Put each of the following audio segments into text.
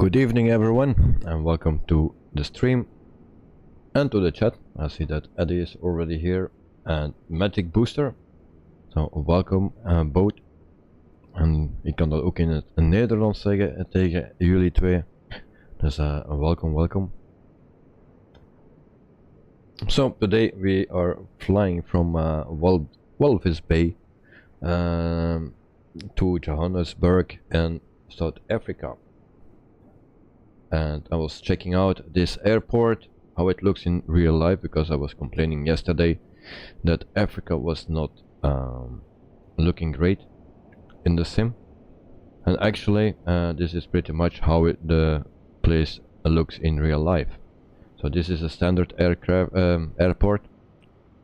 Good evening everyone and welcome to the stream and to the chat. I see that Eddie is already here and Magic Booster. So welkom both. En ik kan dat ook in het Nederlands zeggen tegen jullie twee. Dus welkom. So today we are flying from Walvis Bay to Johannesburg in South Africa. And I was checking out this airport, how it looks in real life, because I was complaining yesterday that Africa was not looking great in the sim. And actually this is pretty much how the place looks in real life. So this is a standard airport.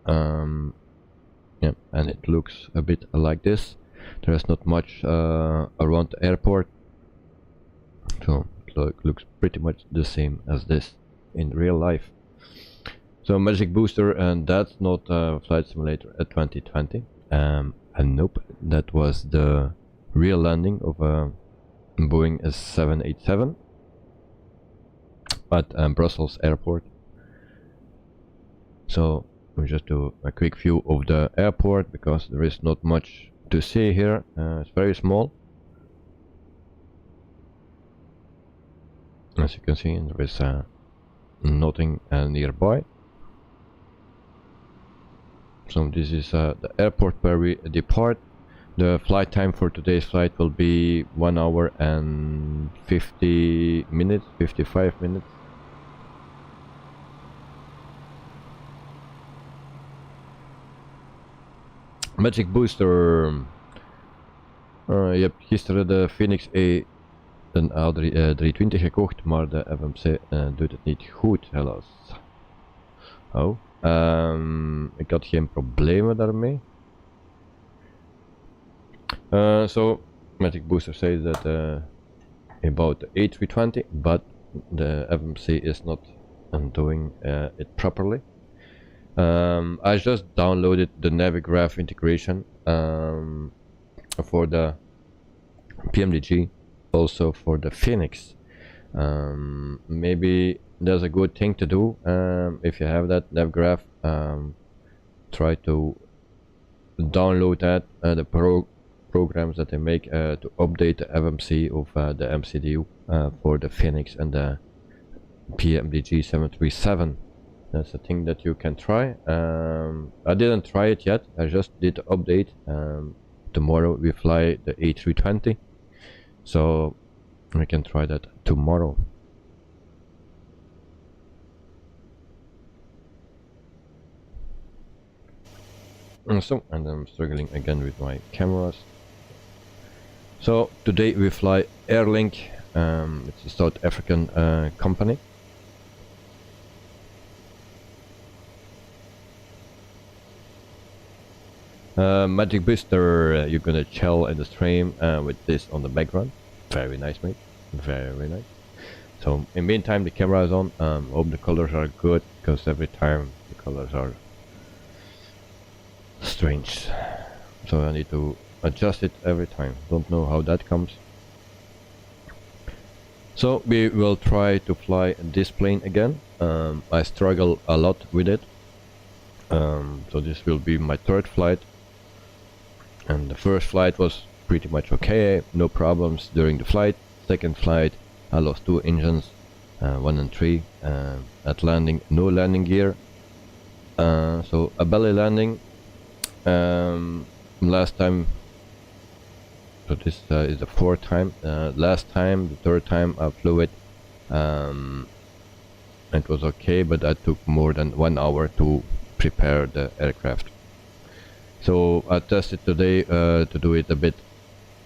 Yeah, and it looks a bit like this. There is not much around the airport. So looks pretty much the same as this in real life. So Magic Booster, and that's not Flight Simulator 2020. And nope, that was the real landing of a Boeing 787 at Brussels airport. So we just do a quick view of the airport because there is not much to see here. It's very small. As you can see, there is nothing nearby. So this is the airport where we depart. The flight time for today's flight will be 1 hour and 50 minutes, 55 minutes. Magic Booster. Je hebt gisteren de Phoenix een A320 gekocht, maar de FMC doet het niet goed, helaas. Oh, ik had geen problemen daarmee. So Magic Booster says that about the A320, but the FMC is not doing it properly. I just downloaded the Navigraph integration for the PMDG. Also for the Phoenix. Maybe that's a good thing to do. If you have that Navigraph, try to download that, the programs that they make to update the FMC of the MCDU for the Phoenix and the PMDG 737. That's a thing that you can try. I didn't try it yet, I just did the update. Tomorrow we fly the A320. So we can try that tomorrow. And I'm struggling again with my cameras. So today we fly Airlink. It's a South African company. Magic Booster, you're gonna chill in the stream with this on the background. Very nice, mate. Very nice. So in the meantime, the camera is on. Hope the colors are good, because every time the colors are strange. So I need to adjust it every time. Don't know how that comes. So we will try to fly this plane again. I struggle a lot with it. So this will be my third flight. And the first flight was pretty much okay, no problems during the flight. Second flight, I lost 2 engines, 1 and 3. At landing, no landing gear. So a belly landing. Last time, so this is the 4th time. Last time, the 3rd time I flew it. It was okay, but I took more than 1 hour to prepare the aircraft. So I tested today to do it a bit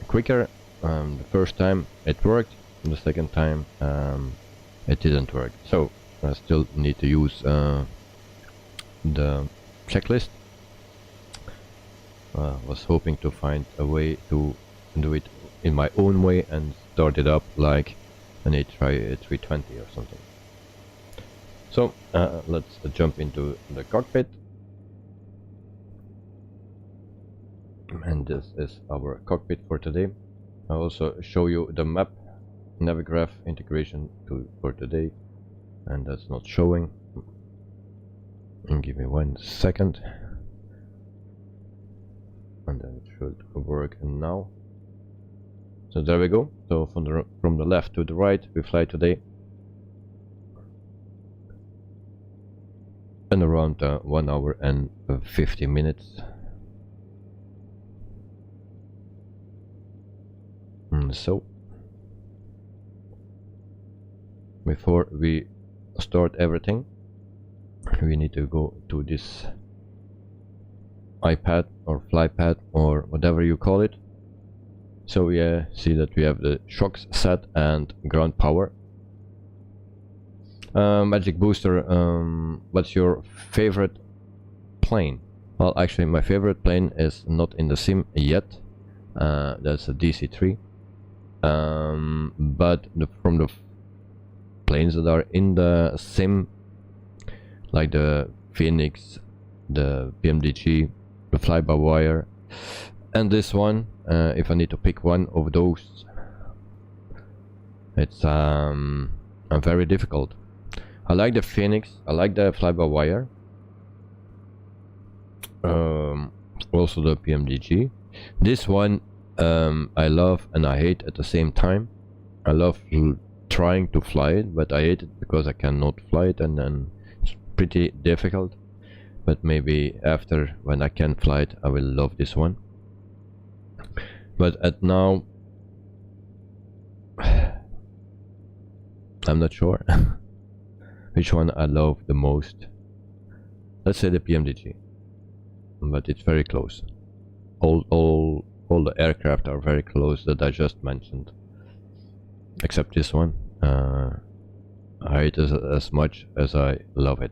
quicker. The first time it worked, and the second time it didn't work. So I still need to use the checklist. Was hoping to find a way to do it in my own way and start it up like an A320 or something. So let's jump into the cockpit. And this is our cockpit for today. I'll also show you the map Navigraph integration for today, and that's not showing. And give me 1 second, and then it should work now. So there we go. So from the left to the right we fly today, and around 1 hour and 50 minutes. And so before we start everything, we need to go to this iPad or flypad or whatever you call it. So we see that we have the shocks set and ground power. Magic Booster, what's your favorite plane? Well, actually my favorite plane is not in the sim yet. That's a DC-3. But from the planes that are in the sim, like the Phoenix, the PMDG, the fly-by-wire, and this one, if I need to pick one of those, it's very difficult. I like the Phoenix, I like the fly-by-wire, also the PMDG. This one I love and I hate at the same time. I love trying to fly it, but I hate it because I cannot fly it, and then it's pretty difficult. But maybe after, when I can fly it, I will love this one. But at now I'm not sure which one I love the most. Let's say the PMDG, but it's very close. All the aircraft are very close that I just mentioned, except this one. I hate it as much as I love it.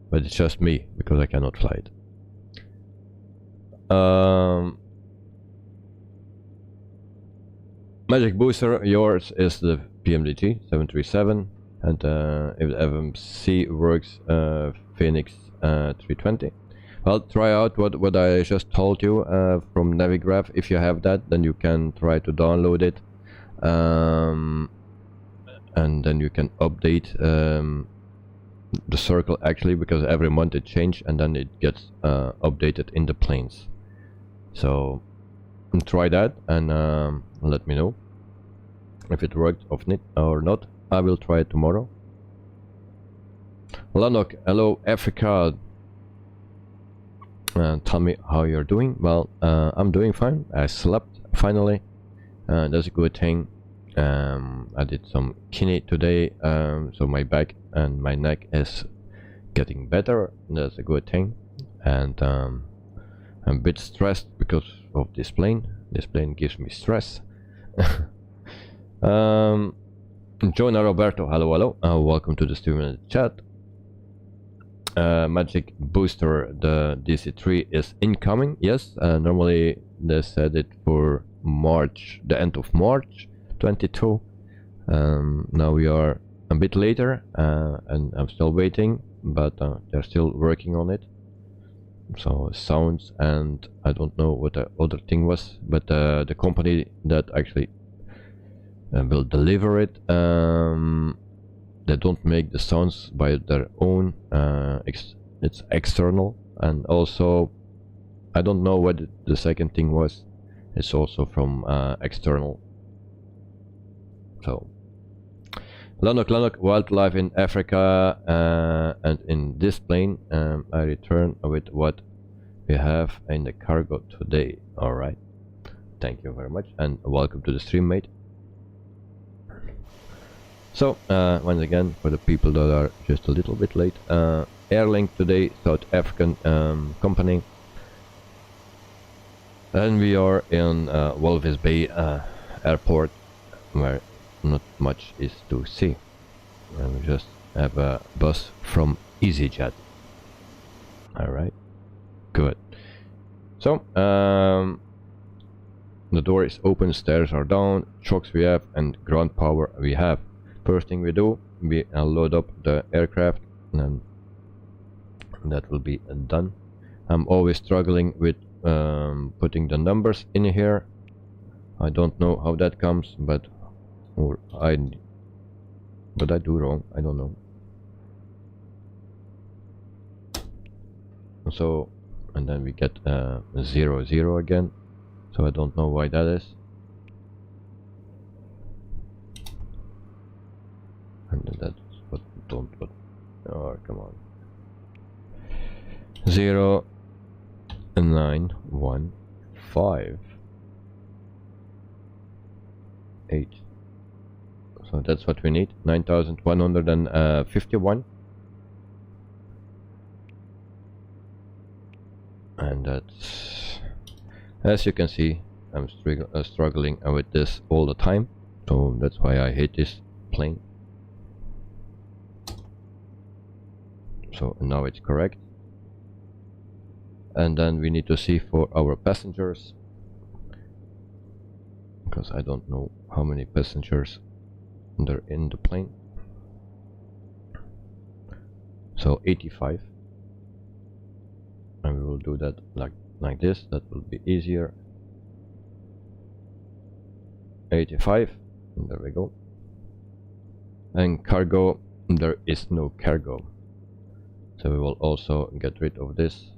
But it's just me, because I cannot fly it. Magic Booster, yours is the PMDG 737, and if the FMC works, Phoenix 320. Well, try out what I just told you from Navigraph. If you have that, then you can try to download it, and then you can update the circle, actually, because every month it changes and then it gets updated in the planes. So try that and let me know if it worked or not. I will try it tomorrow. Lanok, hello Africa. Tell me how you're doing. Well, I'm doing fine. I slept finally. That's a good thing. I did some kine today, so my back and my neck is getting better. That's a good thing. And I'm a bit stressed because of this plane. This plane gives me stress. Jonah Roberto, hello. Welcome to the stream and the chat. Magic Booster, the DC-3 is incoming. Yes, normally they said it for March, the end of March 22. Now we are a bit later, and I'm still waiting, but they're still working on it. So sounds, and I don't know what the other thing was, but the company that actually will deliver it, they don't make the sounds by their own. It's external, and also I don't know what the second thing was. It's also from external. So Lanok, wildlife in Africa, and in this plane I return with what we have in the cargo today. Alright, thank you very much and welcome to the stream, mate. So once again, for the people that are just a little bit late, Airlink today, South African company, and we are in Walvis Bay airport, where not much is to see, and we just have a bus from EasyJet. Alright, good. So the door is open, stairs are down, shocks we have, and ground power we have. First thing we do, we load up the aircraft, and that will be done. I'm always struggling with putting the numbers in here. I don't know how that comes, but I do wrong, I don't know. So, and then we get 0 0 again, so I don't know why that is. And that's what oh, come on. 0 9 1 5 8. So that's what we need. 9151. And that's, as you can see, I'm struggling with this all the time, so that's why I hate this plane. So now it's correct. And then we need to see for our passengers, because I don't know how many passengers are in the plane. So 85. And we will do that like this, that will be easier. 85, and there we go. And cargo, there is no cargo, so we will also get rid of this,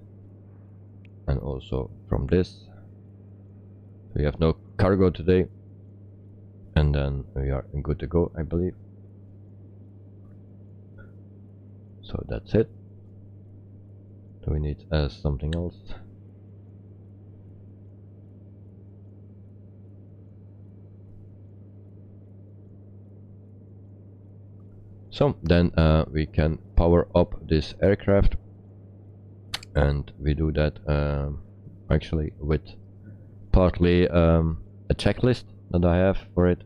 and also from this. We have no cargo today, and then we are good to go, I believe. So that's it. Do we need something else? So then we can power up this aircraft, and we do that actually with partly a checklist that I have for it.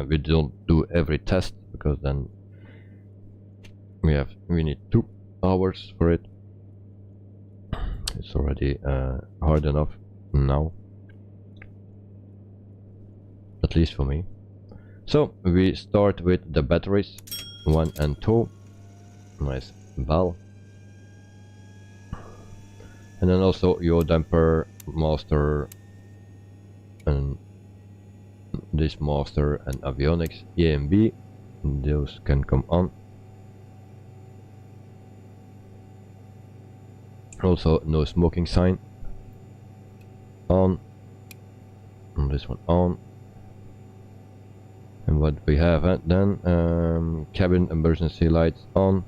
We don't do every test, because then we need 2 hours for it. It's already hard enough now, at least for me. So we start with the batteries, 1 and 2. Nice bell. And then also your damper, master, and this master and avionics A and B, those can come on. Also no smoking sign on, and this one on. And what we have then, cabin emergency lights on.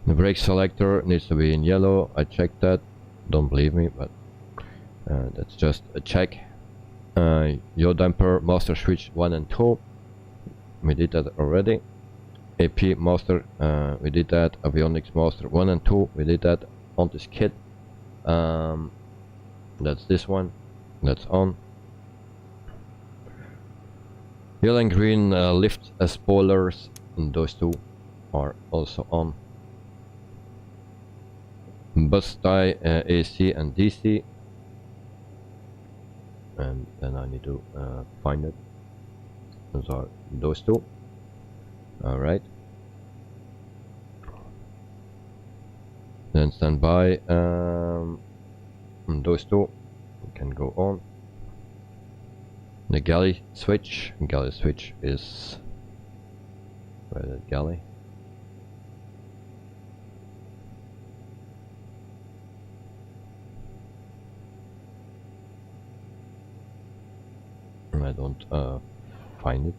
The brake selector needs to be in yellow. I checked that, don't believe me, but that's just a check. Yaw damper master switch 1 and 2, we did that already. AP master, we did that. Avionics master 1 and 2, we did that on this kit. That's this one, that's on. Yellow and green lift spoilers, and those 2 are also on. Bus tie AC and DC, and then I need to find it. Those are those 2. Alright. Then standby, those 2 can go on. The galley switch is, where is it, galley? I don't find it.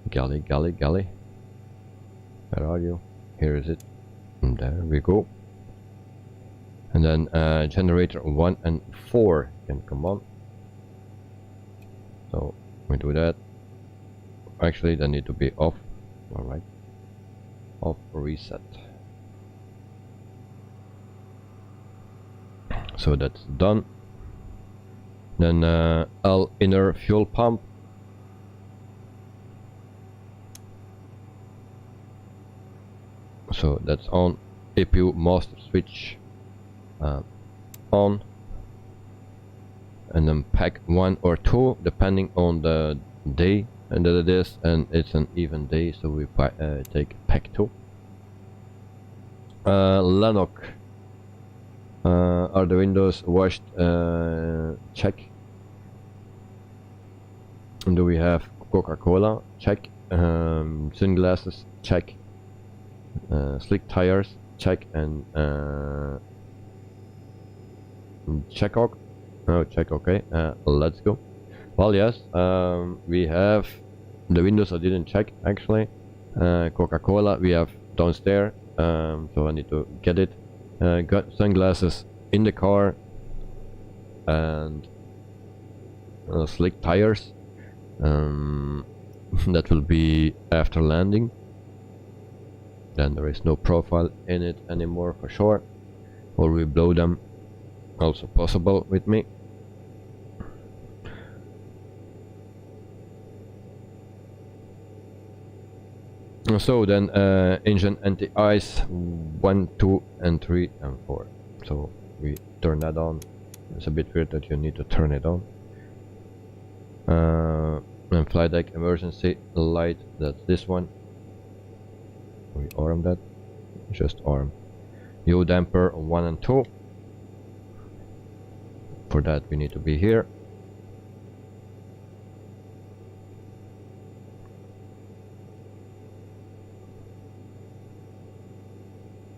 Galley. Where are you? Here is it. And there we go. And then generator 1 and 4 can come on. So we do that. Actually, they need to be off. Alright. Off, reset. So that's done. Then L inner fuel pump. So that's on. APU master switch on. And then pack 1 or 2 depending on the day and that it is, and it's an even day, so we take pack 2. Lanok, are the windows washed? Check. And do we have Coca-Cola? Check. Sunglasses? Check. Slick tires? Check. And Check. Oh, check. Okay. Let's go. Well, yes. We have the windows. I didn't check actually. Coca-Cola we have downstairs. So I need to get it. Got sunglasses in the car. And slick tires. That will be after landing. Then there is no profile in it anymore for sure. Or we blow them. Also possible with me. So then engine anti-ice 1, 2 and 3 and 4. So we turn that on. It's a bit weird that you need to turn it on. And flight deck emergency light, that's this one. We arm that. Just arm. Yaw damper 1 and 2. For that we need to be here.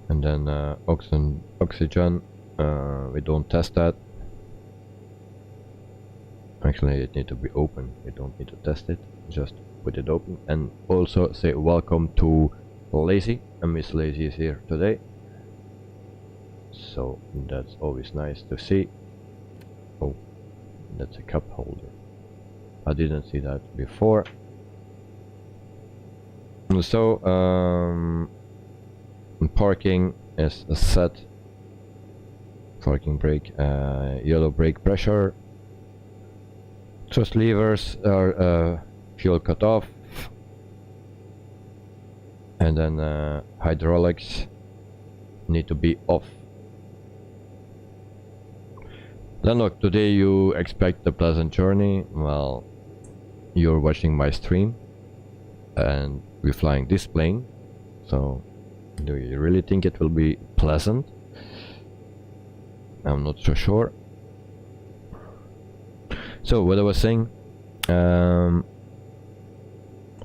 And then oxygen, we don't test that. Actually it needs to be open, we don't need to test it, just put it open. And also say welcome to Lazy, and Miss Lazy is here today. So that's always nice to see. Oh, that's a cup holder. I didn't see that before. So parking is set. Parking brake, yellow brake pressure. Thrust levers are fuel cut off. And then hydraulics need to be off. Lennox, today you expect a pleasant journey. Well, you're watching my stream and we're flying this plane. So do you really think it will be pleasant? I'm not so sure. So what I was saying,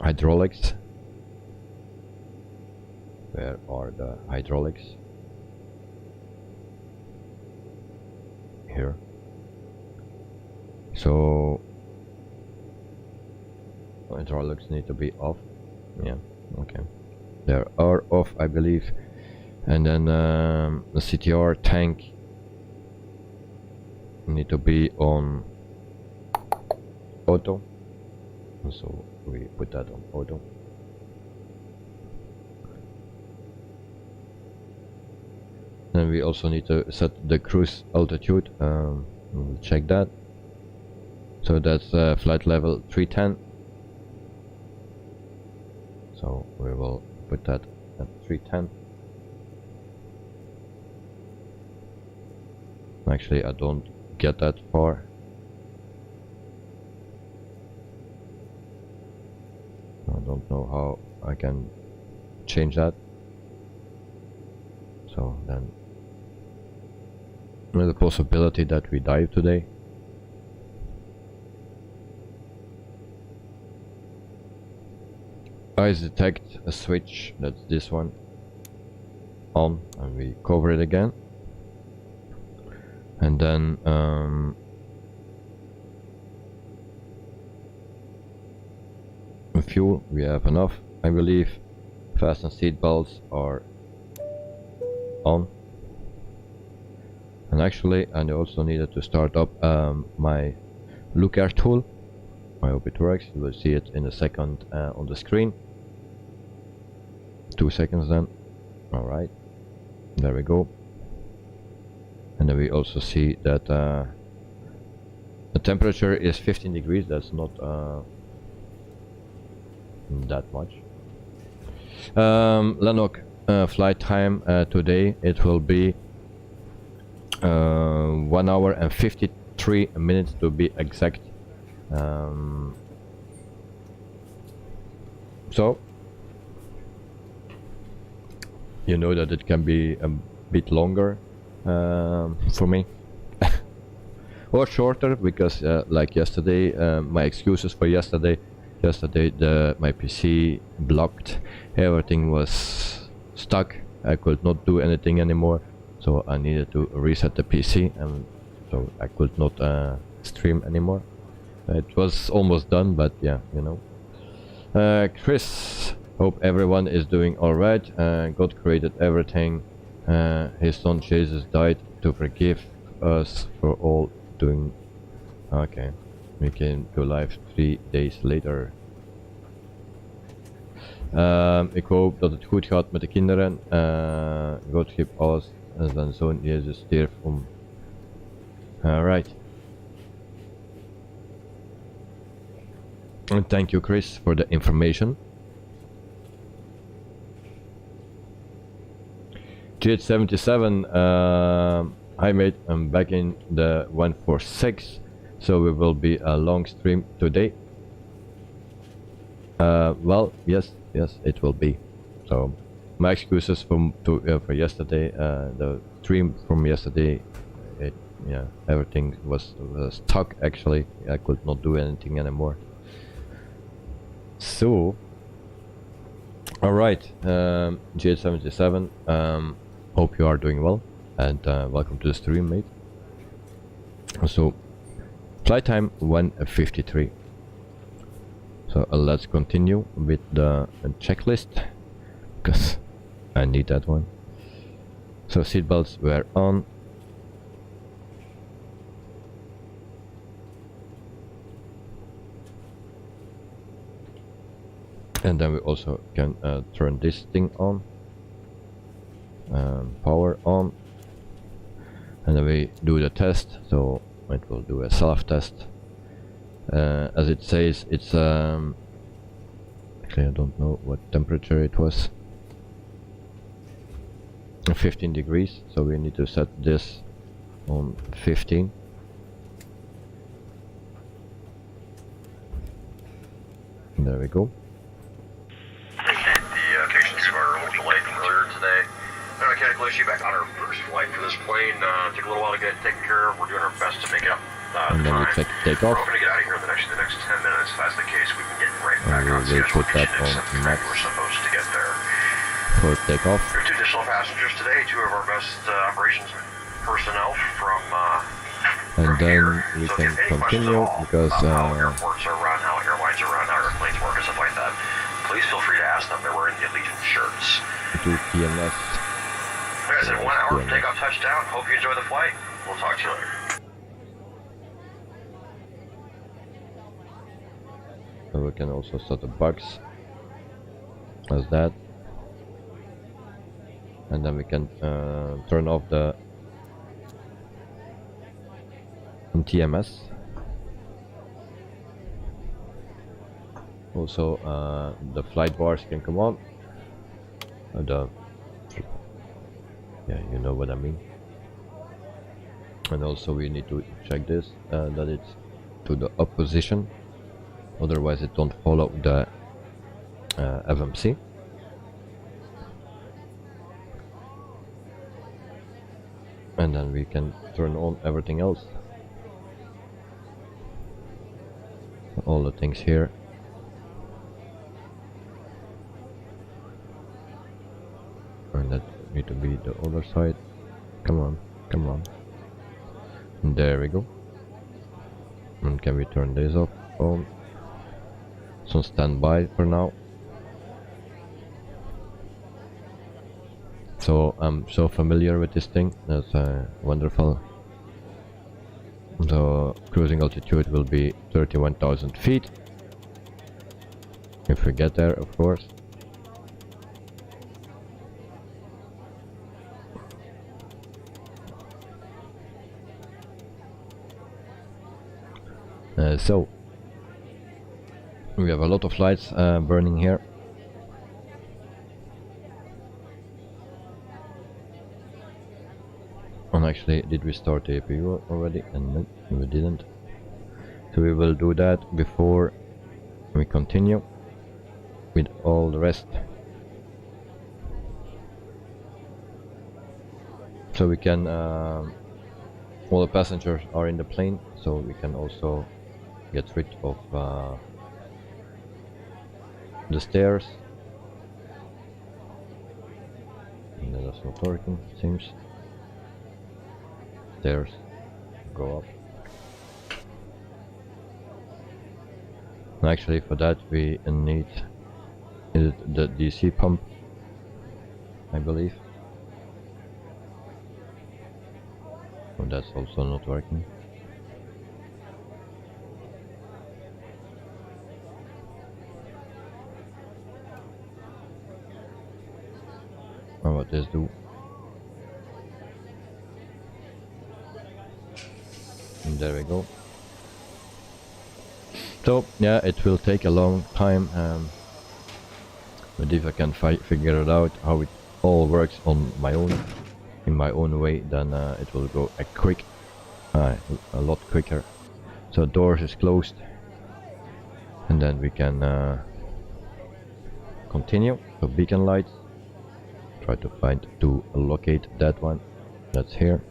hydraulics. Where are the hydraulics? Here. So hydraulics need to be off. Yeah, okay. They are off, I believe. And then the CTR tank need to be on auto. So we put that on auto. Then we also need to set the cruise altitude. We'll check that. So that's flight level 310. So we will put that at 310. Actually, I don't get that far. I don't know how I can change that. So then there's a possibility that we dive today. Ice detect a switch, that's this one, on, and we cover it again. And then fuel, we have enough, I believe. Fasten seat belts are on. And actually I also needed to start up my looker tool. I hope it works. You will see it in a second on the screen. 2 seconds then. Alright, there we go. And then we also see that the temperature is 15 degrees. That's not that much. Lennox, flight time today, it will be 1 hour and 53 minutes to be exact. So you know that it can be a bit longer for me. or shorter, because like yesterday, my excuses for yesterday my PC blocked, everything was stuck, I could not do anything anymore, so I needed to reset the PC, and so I could not stream anymore. It was almost done, but yeah, you know. Chris, hope everyone is doing alright. God created everything. His son Jesus died to forgive us for all doing. Okay, we can go live 3 days later. Ik hoop dat het goed gaat met de kinderen. God geeft alles en zijn zoon Jezus stierf om. Alright. And thank you, Chris, for the information. GH77, hi mate, I'm back in the 146, so we will be a long stream today. Well, yes, it will be. So my excuses for yesterday, the stream from yesterday, yeah, everything was stuck actually. I could not do anything anymore. So, alright, GH77, hope you are doing well, and welcome to the stream, mate. So, flight time 1:53. So let's continue with the checklist, because I need that one. So seatbelts were on. And then we also can turn this thing on, power on, and then we do the test. So it will do a self-test. As it says, it's actually I don't know what temperature it was. 15 degrees. So we need to set this on 15. And there we go. Issue back on our first flight for this plane. Took a little while to get it taken care of. We're doing our best to make it up. And then we check takeoff. We're going to get out of here in the next 10 minutes. If that's the case, we can get right back on schedule. Put that on max. We're supposed to get there. For takeoff. There are 2 additional passengers today. 2 of our best operations personnel from and then we can continue because how airports are run, how airlines are run, how airplanes work, and stuff like that. Please feel free to ask them. They're wearing the Allegiant shirts. To TMS. Like I said, 1 hour from takeoff touchdown. Hope you enjoy the flight. We'll talk to you later. So we can also set the box as that, and then we can turn off the TMS. Also, the flight bars can come on. Yeah, you know what I mean. And also we need to check this, that it's to the up position, otherwise it don't follow the FMC. And then we can turn on everything else. All the things here. And that need to be the other side. Come on, come on. And there we go. And can we turn this off? On. So standby for now. So I'm so familiar with this thing. That's wonderful. The cruising altitude will be 31,000 feet. If we get there, of course. So we have a lot of lights burning here. And actually, did we start the APU already? And no, we didn't. So we will do that before we continue with all the rest. So we can all the passengers are in the plane, so we can also get rid of the stairs. And that's not working, seems. Stairs go up. Actually, for that we need the DC pump, I believe. Oh, that's also not working. Oh, what does do? And there we go. So yeah, it will take a long time, but if I can figure it out how it all works on my own, in my own way, then it will go a lot quicker. So doors is closed, and then we can continue. So beacon lights, try to locate that one, that's here,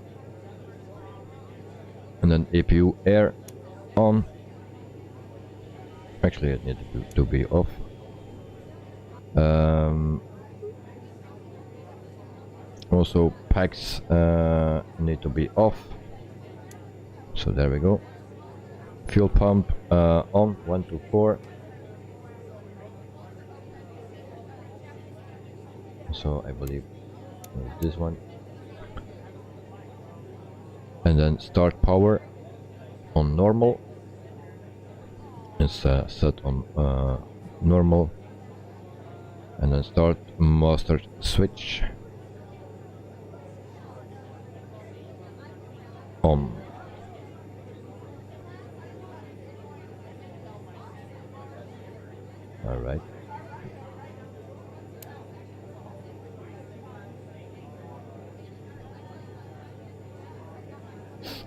and then APU air on. Actually, it needs to be off. Also packs need to be off, so there we go. Fuel pump on 1 to 4. So I believe this one, and then start power on normal. It's set on normal, and then start master switch on. All right.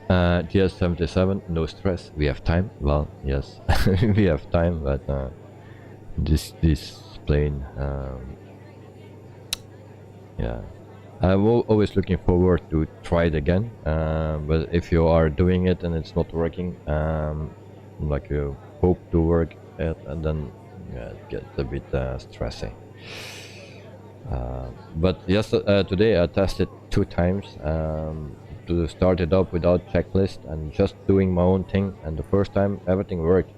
GS77, no stress, we have time. Well, yes, we have time, but this plane, yeah, I'm always looking forward to try it again, but if you are doing it and it's not working like you hope to work at, and then yeah, it gets a bit stressing. But yes, today I tested 2 times to start it up without checklist and just doing my own thing, and the first time everything worked,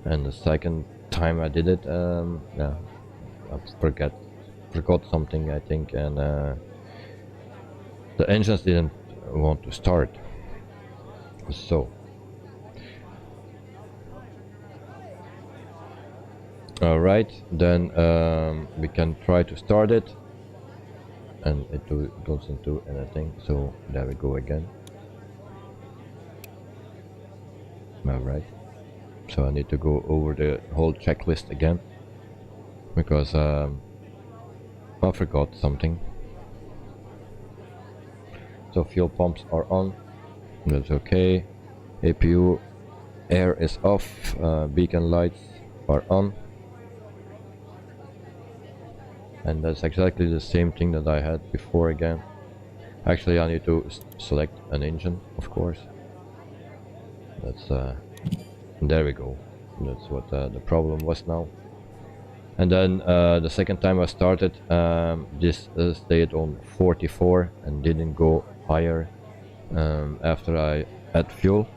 and the second time I did it, yeah, I forgot something, I think, and the engines didn't want to start. So alright, then we can try to start it, and it doesn't do anything, so there we go again. Alright, so I need to go over the whole checklist again, because I forgot something. So fuel pumps are on, that's okay. APU air is off, beacon lights are on. And that's exactly the same thing that I had before again. Actually, I need to select an engine, of course. That's there we go. That's what the problem was now. And then the second time I started, this stayed on 44 and didn't go higher after I add fuel.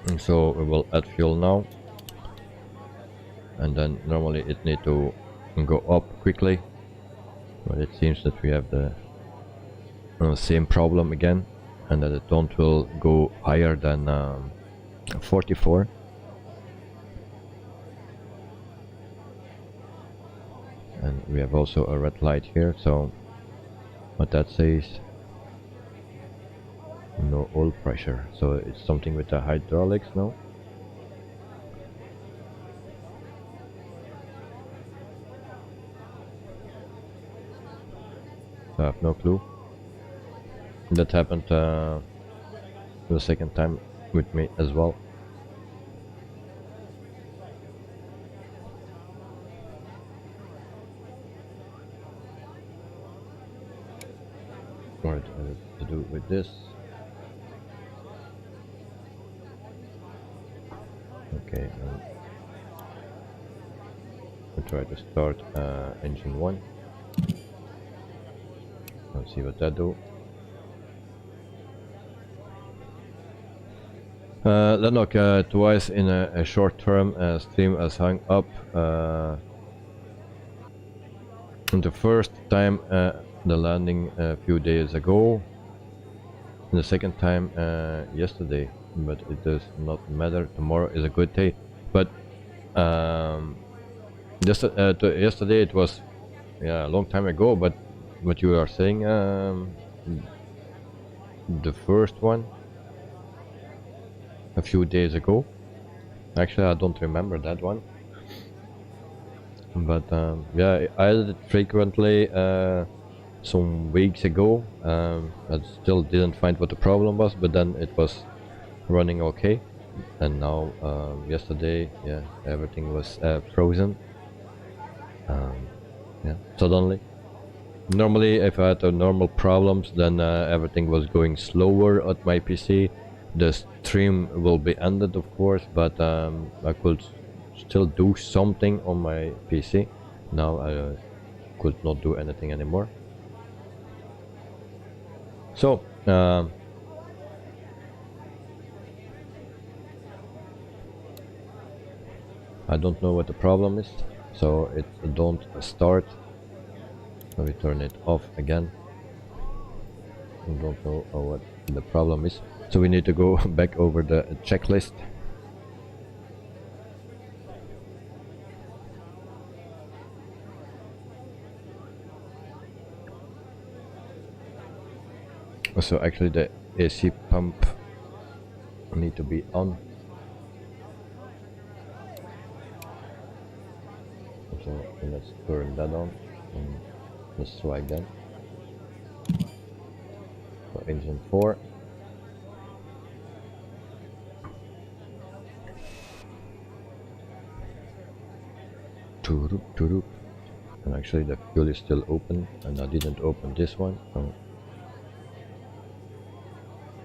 And so we will add fuel now. And then normally it needs to go up quickly, but it seems that we have the same problem again, and that it don't will go higher than 44. And we have also a red light here, so what that says, no oil pressure, so it's something with the hydraulics now. I have no clue. That happened the second time with me as well. Alright, I have to do with this. Okay, we'll try to start engine 1. Let's see what that do. Look, twice in a short term, stream has hung up. The first time the landing a few days ago, and the second time yesterday, but it does not matter. Tomorrow is a good day. But yesterday it was, yeah, a long time ago. But what you are saying, the first one a few days ago. Actually, I don't remember that one. But yeah, I did it frequently some weeks ago. I still didn't find what the problem was, but then it was running okay. And now, yesterday, yeah, everything was frozen. Yeah, suddenly. Normally, if I had normal problems, then everything was going slower at my PC. The stream will be ended, of course, but I could still do something on my PC. Now I could not do anything anymore. So I don't know what the problem is, so it don't start. So we turn it off again. I don't know what the problem is, so we need to go back over the checklist. So actually the AC pump need to be on. So let's turn that on and let's try again. So engine 4. And actually the fuel is still open, and I didn't open this one.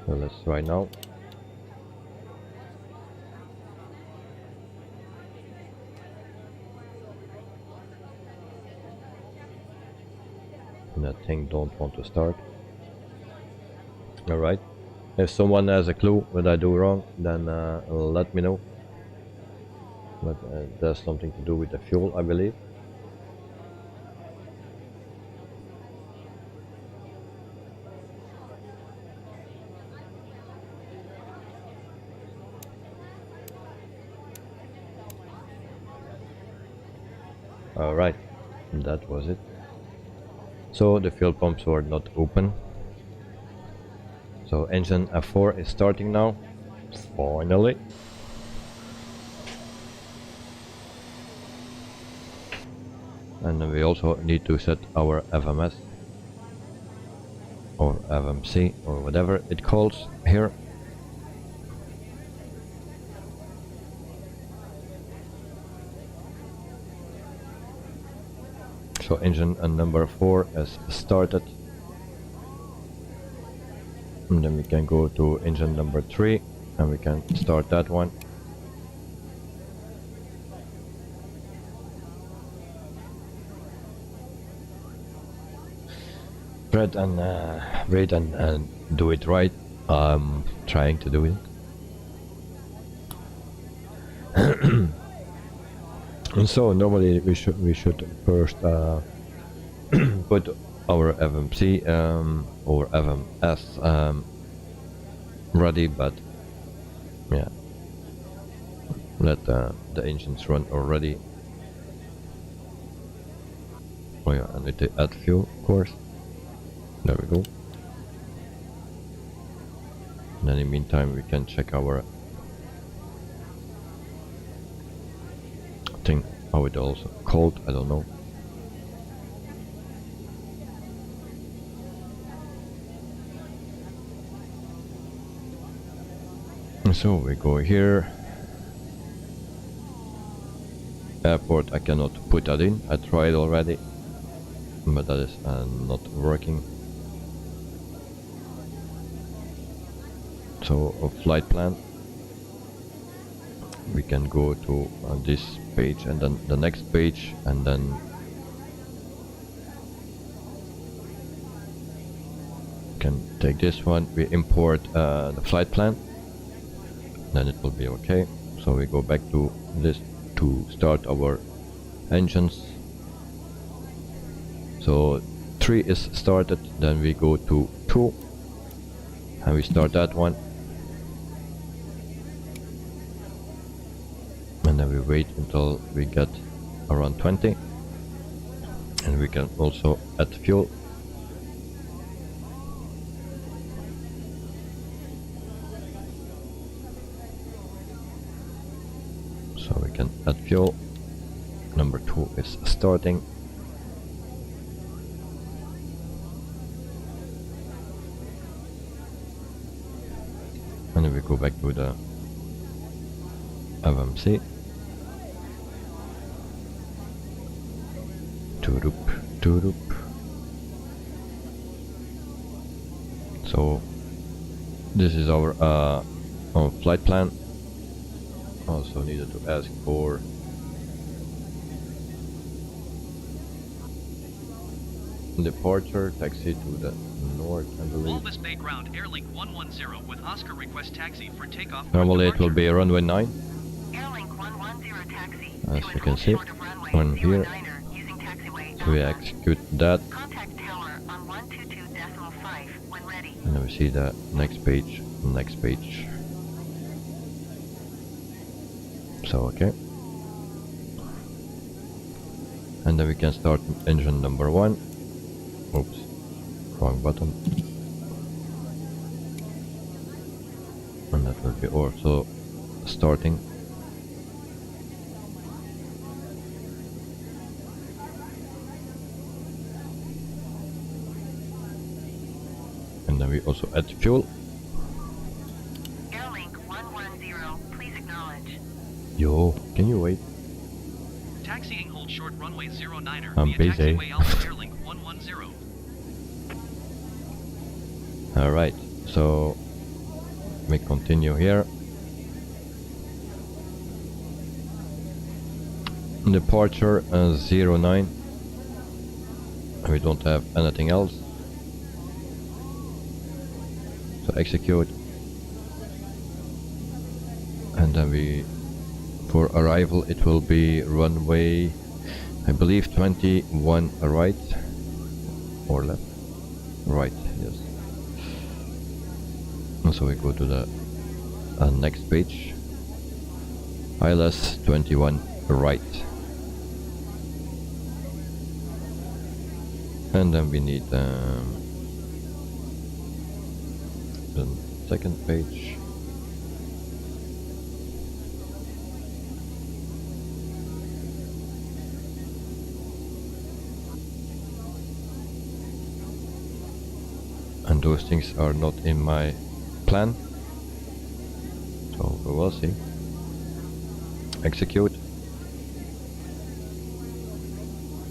So let's try now. And that thing don't want to start. Alright. If someone has a clue what I do wrong, then let me know. But there's something to do with the fuel, I believe. Alright, that was it. So the fuel pumps were not open. So engine F4 is starting now, finally. And then we also need to set our FMS or FMC or whatever it calls here. So engine number 4 is started. And then we can go to engine number 3 and we can start that one. Wait and do it right. I'm trying to do it. And so normally we should first put our FMC or FMS ready, but yeah, let the engines run already. Oh yeah, I need to add fuel, of course. There we go. And in the meantime we can check our thing, how it also called, I don't know. And so we go here. Airport, I cannot put that in, I tried already, but that is not working. So a flight plan, we can go to this page and then the next page, and then can take this one, we import the flight plan, then it will be okay. So we go back to this to start our engines. So 3 is started, then we go to 2 and we start that one, and then we wait until we get around 20, and we can also add fuel. So we can add fuel. Number 2 is starting. And then we go back to the FMC. Toodop. So this is our flight plan. Also needed to ask for departure, taxi to the north, I believe. Walvis Bay ground Airlink 110 with Oscar request taxi for takeoff. Normally it will be runway 9. Airlink 110 taxi. As you can see, on here. So we execute that. Contact tower on 122.5 when ready. And then we see the next page. So okay. And then we can start engine number 1. Oops, wrong button. And that will be also starting. And then we also add fuel. Airlink 110, please acknowledge. Yo, can you wait? Taxiing hold short runway 09er. I'm via busy. taxiway Alpha Airlink 110. Alright, so we continue here. Departure 09. We don't have anything else. So execute. And then we, for arrival, it will be runway, I believe 21 right or left. Right, yes. And so we go to the next page. ILS 21 right. And then we need the second page. And those things are not in my plan, so we will see. Execute,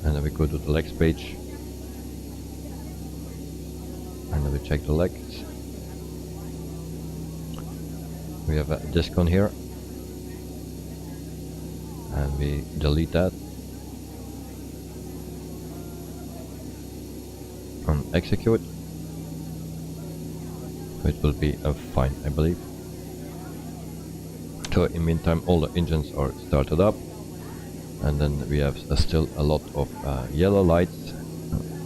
and then we go to the next page, and then we check the legs. We have a disk on here, and we delete that and execute. It will be fine, I believe. So in the meantime, all the engines are started up, and then we have still a lot of yellow lights,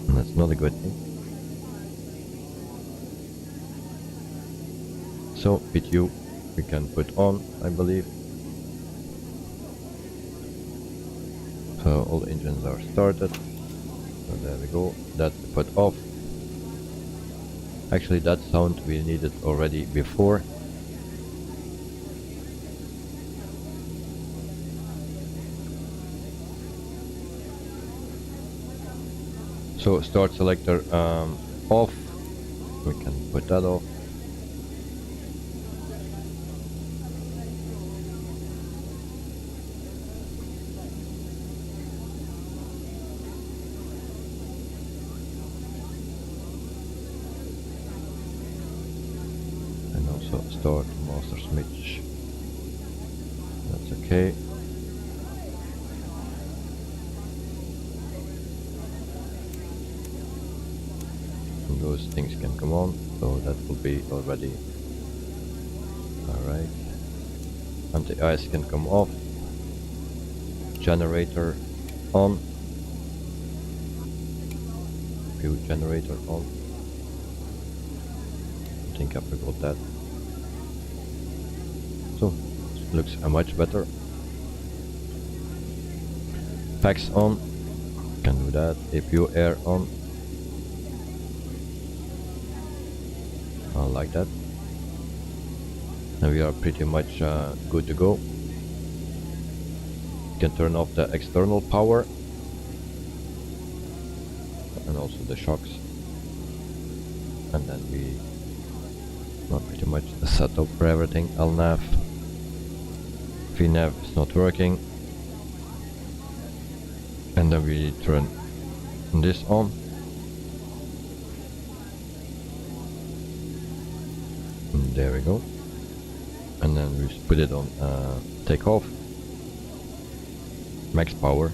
and that's not a good thing. So PTU we can put on, I believe. So all the engines are started. So there we go. That put off. Actually, that sound we needed already before. So start selector off. We can put that off. Start master switch. That's It's okay. And those things can come on, so that will be already alright. Anti-ice can come off. Generator on. Fuel generator on. I think I forgot that. So, looks much better. Packs on. Can do that. APU air on. Like that. And we are pretty much good to go. Can turn off the external power and also the shocks, and then we are pretty much set up for everything. LNAV, VNAV is not working, and then we turn this on. And there we go. And then we put it on takeoff, max power.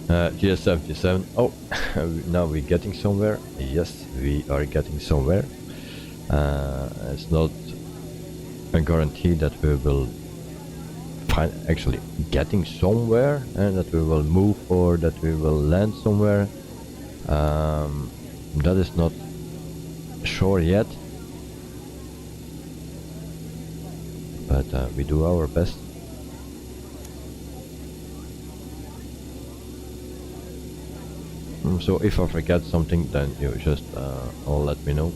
GS77. Oh, now we're getting somewhere. Yes, we are getting somewhere. It's not a guarantee that we will find actually getting somewhere and that we will move or that we will land somewhere. That is not sure yet, but we do our best. So if I forget something, then you just all let me know.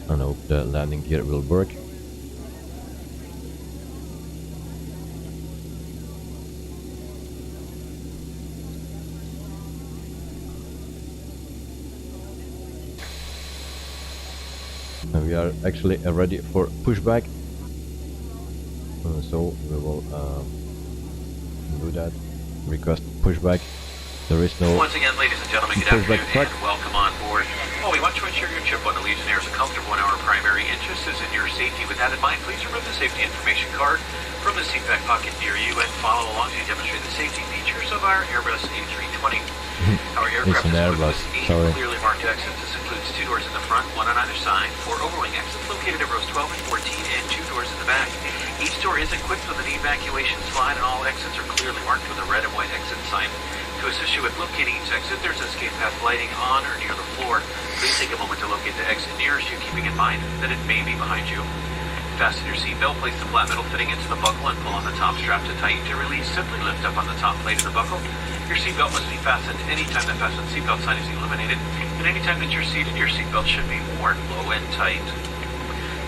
I hope the landing gear will work. And we are actually ready for pushback. So we will do that. Request pushback. There is no Once again, ladies and gentlemen, good pushback afternoon track. and welcome on board. Well, we want to ensure your trip on the Legionnaire is a comfortable one. Our primary interest is in your safety. With that in mind, please remove the safety information card from the seat back pocket near you and follow along to demonstrate the safety features of our Airbus A320. Our aircraft It's an is Airbus, equipped with 8 sorry. clearly marked exits. This includes 2 doors in the front, 1 on either side, 4 overwing exits located at rows 12 and 14, and 2 doors in the back. Each door is equipped with an evacuation slide, and all exits are clearly marked with a red and white exit sign. To assist you with locating each exit, there's escape path lighting on or near the floor. Please take a moment to locate the exit nearest you, keeping in mind that it may be behind you. Fasten your seatbelt, place the flat metal fitting into the buckle, and pull on the top strap to tighten. To release, simply lift up on the top plate of the buckle. Your seatbelt must be fastened anytime the fasten seatbelt sign is illuminated, and anytime that you're seated, your seatbelt should be worn low and tight.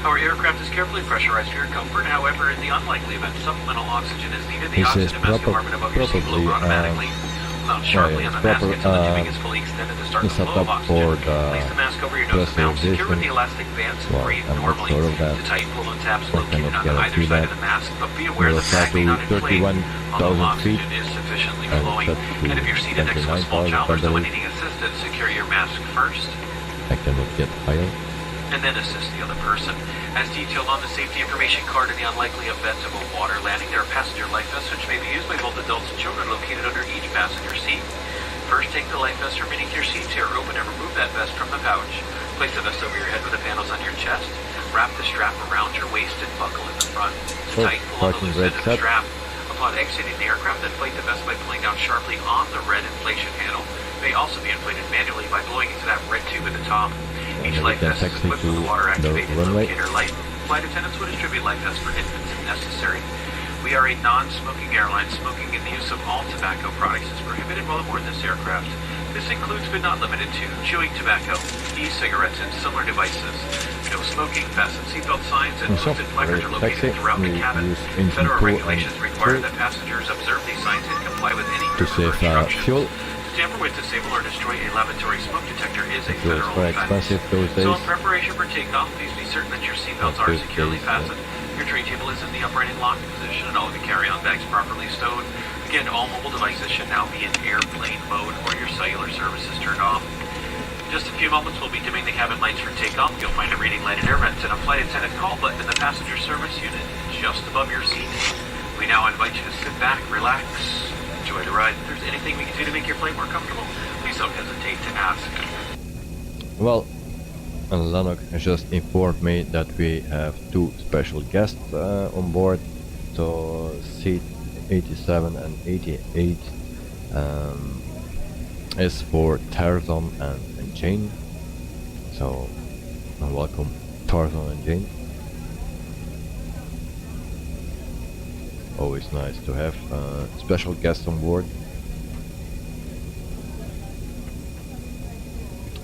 Our aircraft is carefully pressurized for your comfort. However, in the unlikely event supplemental oxygen is needed, the This is oxygen mask compartment above your seat will open automatically. Mount sharply on the mask until the tubing is fully extended to start the set flow of up for oxygen. the Place the mask over your nose and mouth, secure with the elastic bands, and Well, breathe I'm not normally. sure of that. To tighten, pull on tabs I located cannot on either guarantee side that. of the mask, but be aware We'll the bag may not fly to inflate 31,000 although feet, oxygen is sufficiently and flowing. set to And if you're seated next to a small 29,000 child or someone probably. needing assistance, secure your mask first, I cannot get higher. and then assist the other person. As detailed on the safety information card, in the unlikely event of a water landing, there are passenger life vests which may be used by both adults and children located under each passenger seat. First, take the life vest from beneath your seat, tear open, and remove that vest from the pouch. Place the vest over your head with the panels on your chest. Wrap the strap around your waist and buckle in the front. To tighten, pull on the parking loose red end of the set. strap. Upon exiting the aircraft, inflate the vest by pulling down sharply on the red inflation handle. It may also be inflated manually by blowing into that red tube at the top. Each then we life can vest is taxi equipped with a to water the activated runway. locator light. Flight attendants would distribute life vests for infants if necessary. We are a non-smoking airline. Smoking and the use of all tobacco products is prohibited while aboard this aircraft. This includes but not limited to chewing tobacco, e-cigarettes, and similar devices. No smoking, fasten seatbelt signs, and So, posted placards are located taxi, throughout the we cabin. use engine Federal 2 regulations and require 3 that passengers observe these signs and comply with any to further save instructions. fuel. To tamper with, disable, or destroy a laboratory smoke detector is a Fuel is federal very offense. expensive those So in days. preparation for takeoff, please be certain that your seatbelts Not are those securely days, fastened. Your tray table is in the upright and locked position, and all of the carry-on bags properly stowed. Again, all mobile devices should now be in airplane mode or your cellular service is turned off. just a few moments, we'll be dimming the cabin lights for takeoff. You'll find a reading lighted air vents and a flight attendant call button in the passenger service unit, just above your seat. We now invite you to sit back, relax, enjoy the ride. If there's anything we can do to make your flight more comfortable, please don't hesitate to ask. Well, Lennox has just informed me that we have 2 special guests on board. So seat 87 and 88 is for Tarzan and Jane. So welcome Tarzan and Jane. Always nice to have special guests on board.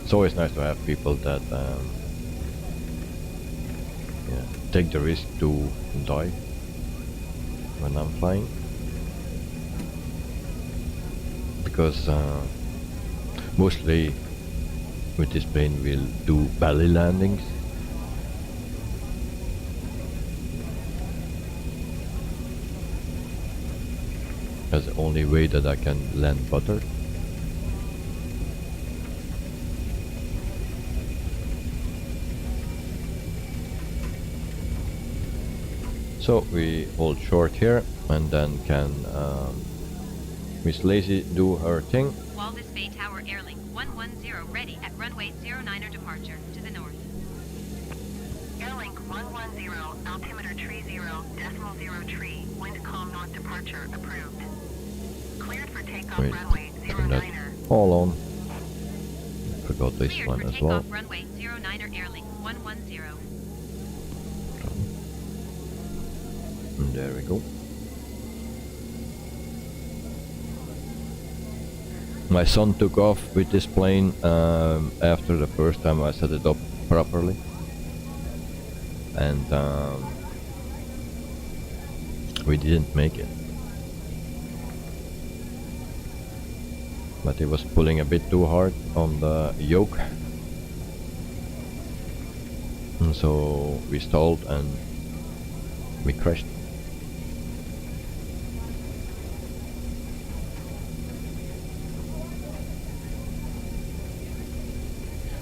It's always nice to have people that take the risk to die when I'm flying, because mostly with this plane we'll do belly landings. That's the only way that I can land butter. So we hold short here and then can Miss Lazy do her thing. Walvis Bay Tower Airlink 110 ready at runway 09er departure to the north. Airlink 110, altimeter 30.03, wind calm north departure approved. Cleared for takeoff Wait, runway turn that 09er. all on. Forgot this Cleared one for as takeoff well. runway 09er Airlink 110. And there we go. My son took off with this plane after the first time I set it up properly, and we didn't make it. But he was pulling a bit too hard on the yoke, and so we stalled and we crashed.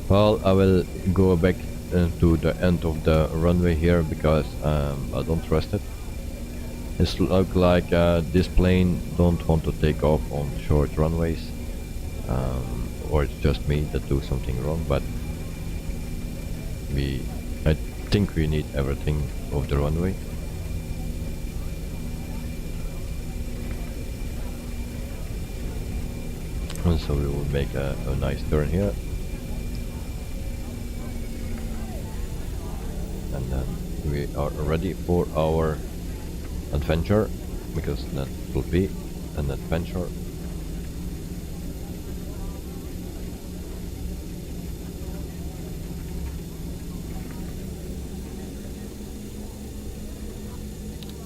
Well, I will go back to the end of the runway here because I don't trust it. It looks like this plane don't want to take off on short runways, or it's just me that do something wrong, but I think we need everything of the runway. And so we will make a nice turn here. And then we are ready for our adventure, because that will be an adventure.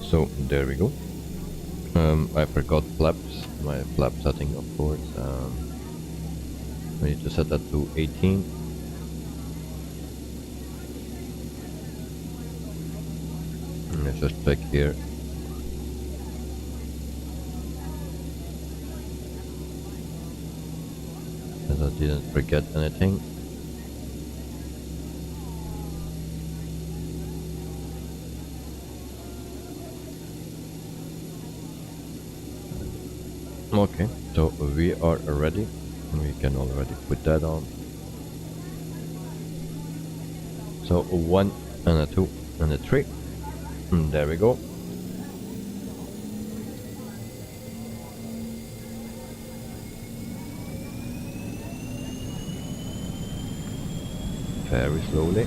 So there we go. I forgot flaps, my flap setting of course. We need to set that to 18. Let's just check here. That I didn't forget anything. Okay, so we are ready. We can already put that on. So a 1 and a 2 and a 3. And there we go. Very slowly.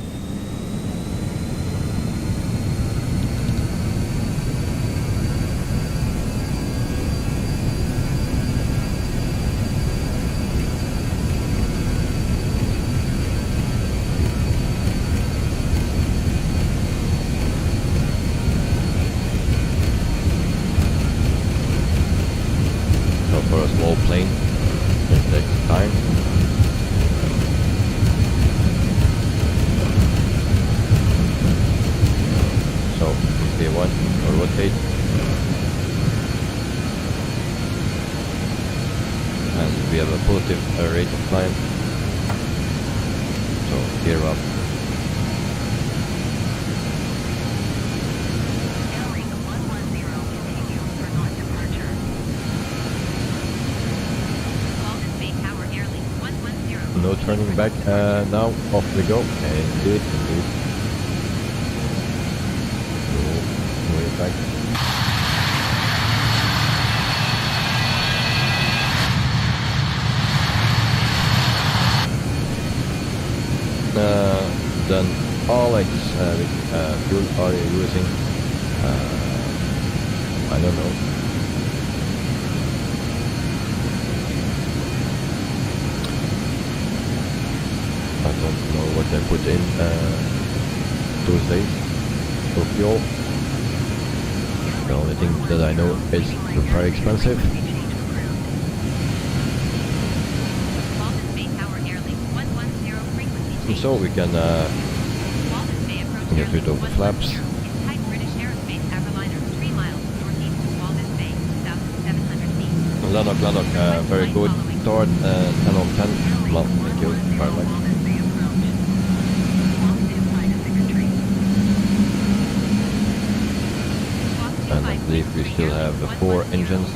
For a small plane, it takes time. So, P1 or rotate. And we have a positive rate of climb. gear up. Airlink 110, continue for north departure. Walvis Bay Tower, Airlink 110. No turning back. Now off we go. Indeed, indeed. So, way back. Then Alex, which fuel are you using? I don't know. I don't know what they put in those days for fuel. The only thing that I know is very expensive. Walvis Bay Tower, Airlink 110, frequency change. So we can Walvis Bay approach get rid of the flaps. is type British Aerospace Avroliner, 3 miles northeast of Walvis Bay, south of 700 feet. Lanok, very good. Toward 10 on 10. Well, thank you very much. Walvis Bay approach. Walk to flight of Victory. And I believe we still have 4 engines.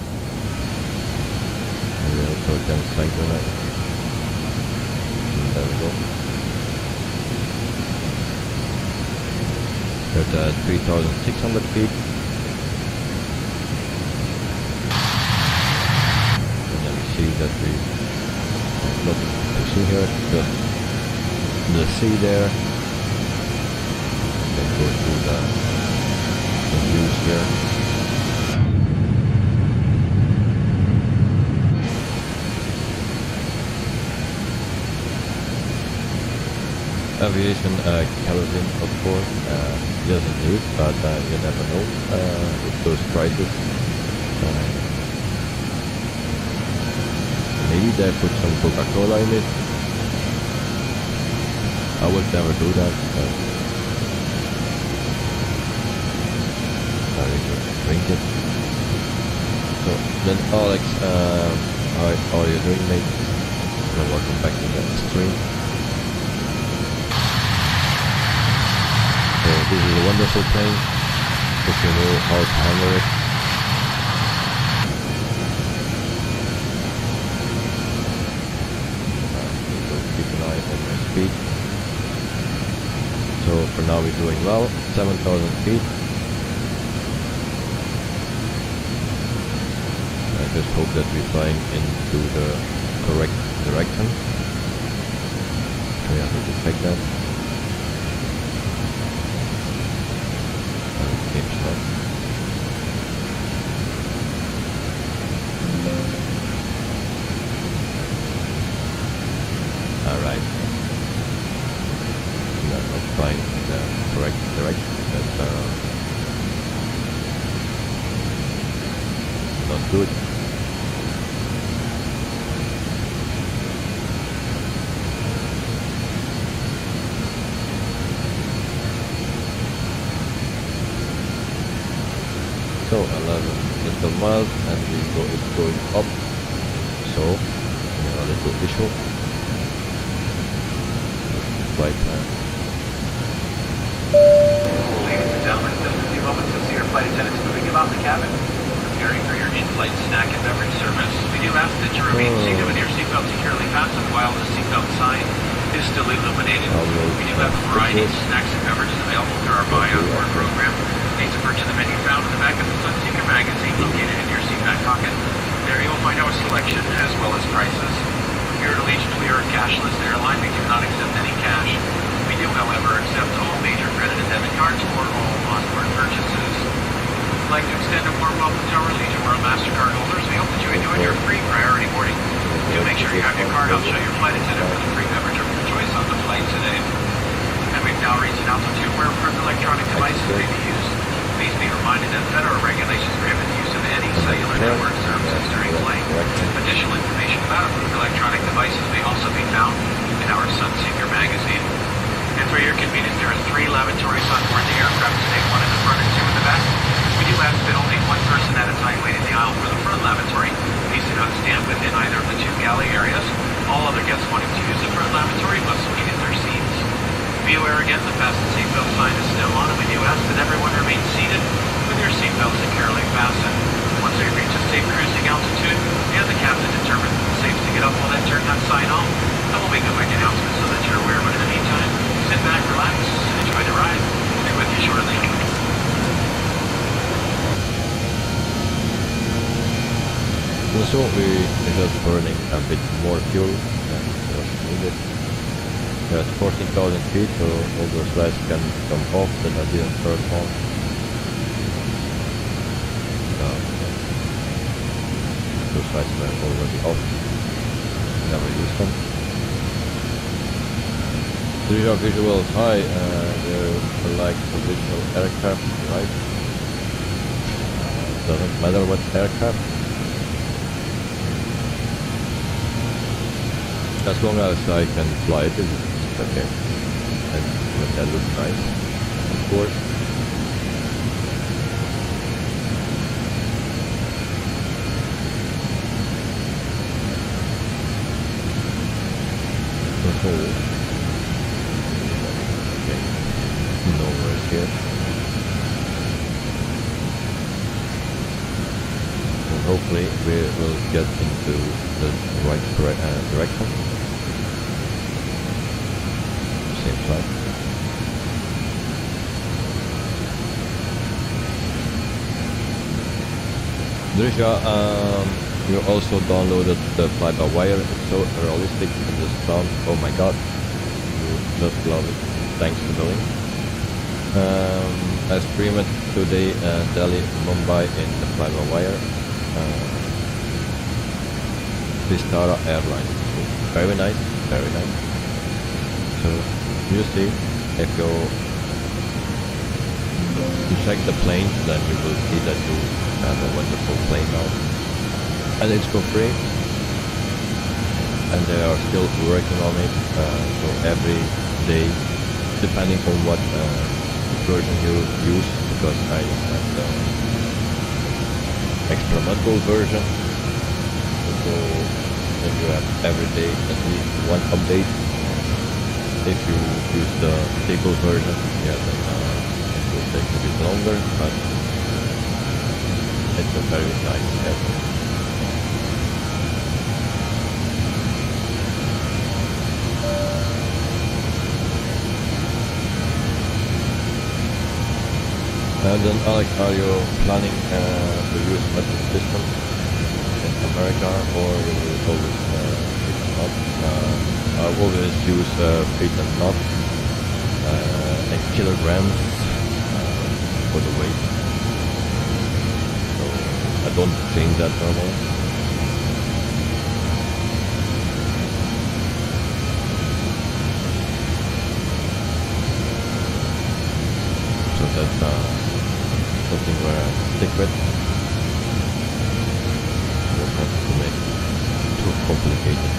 And we also can synchronize. There we go. At 3,600 feet. And then we see that we have nothing to see here, just the sea there. Then go through the views here. Aviation kerosene, of course, yes indeed, but you never know with those prices. Maybe they put some Coca-Cola in it. I would never do that. I just drink it. So then Alex, how are you doing, mate? So welcome back to the stream. So this is a wonderful plane, if you know how to handle it. So keep an eye on my speed. So for now we're doing well, 7,000 feet. I just hope that we're flying into the correct direction. We have to check that. Alright. We are not flying in the correct direction. That's not good. So 11 little miles and it's going up, so a little issue. Flight plan. Ladies and gentlemen, just a few moments to see your flight attendants moving about the cabin, preparing for your in-flight snack and beverage service. We do ask that you remain seated with your seatbelt securely fastened while the seatbelt sign is still illuminated. We do have a variety of snacks and beverages available through our Buy On Board program. Please purchase the menu found in the back of the Sunseeker magazine located in your seat back pocket. There you will find our selection as well as prices. Here at Allegiant, we are a cashless airline. We do not accept any cash. We do, however, accept all major credit and debit cards for all onboard purchases. I'd like to extend a warm welcome to our Allegiant World MasterCard holders. We hope that you enjoyed your free priority boarding. Do make sure you have your card. I'll show your flight attendant for the free beverage of your choice on the flight today. And we've now reached an altitude where approved electronic devices may be used. Please be reminded that federal regulations prohibit the use of any cellular network services during flight. Additional information about approved electronic devices may also be found in our Sunseeker magazine. And for your convenience, there are 3 lavatories on board the aircraft today, 1 in the front and 2 in the back. We do ask that only 1 person at a time wait in the aisle for the front lavatory. Please do not stand within either of the 2 galley areas. All other guests wanting to use the front lavatory must wait in their seats. So we're just burning a bit more fuel than was needed. We're at 14,000 feet, so all those lights can come off that I didn't turn on. Those lights were already off. Never used them. There are visuals high, they're like original aircraft, right? Doesn't matter what aircraft. As long as I can fly it, it's okay. And when that looks nice, of course. Okay. No worries here. And hopefully we will get into the right direction. Same time. Drisha, you also downloaded the fly-by-wire. It's so realistic in the sound. Oh my god, you just love it. Thanks for doing. I streamed it today, Delhi, Mumbai in the fly-by-wire. Vistara Airlines. So very nice, very nice. So you see, if you check the plane, then you will see that you have a wonderful plane now. And it's for free, and they are still working on it, so every day, depending on what version you use, because I have the experimental version, so then you have every day at least one update. If you use the stable version, yeah, then it will take a bit longer, but it's a very nice airplane. And then Alex, are you planning to use metal systems in America, or will you always feet and knot? I always use feet and knot in kilograms for the weight, so I don't change that normally. So that's something where I stick with. Don't want to make it too complicated.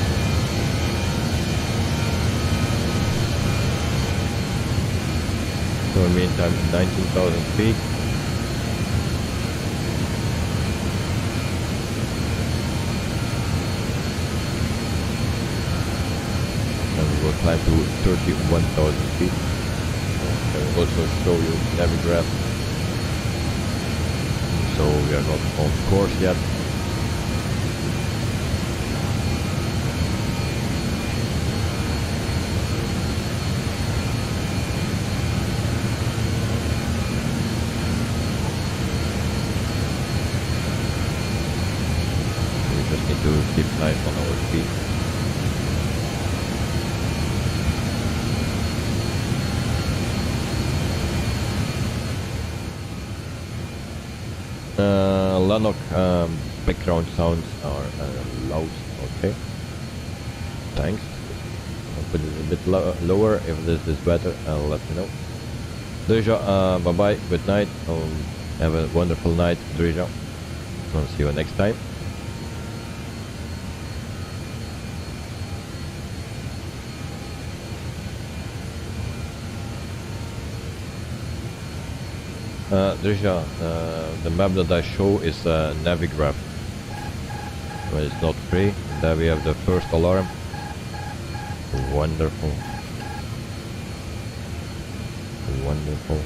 So in the meantime, 19,000 feet. And we will climb to 31,000 feet. I will also show you Navigraph. So we are not on course yet. We just need to keep an eye on our speed. Lanok background sounds are loud, okay. Thanks. I'll put it a bit lower. If this is better, I'll let you know. Drija, bye bye, good night. Have a wonderful night, Drija. I'll see you next time. Drisha, the map that I show is Navigraph, but it's not free. There we have the first alarm. Wonderful. Wonderful.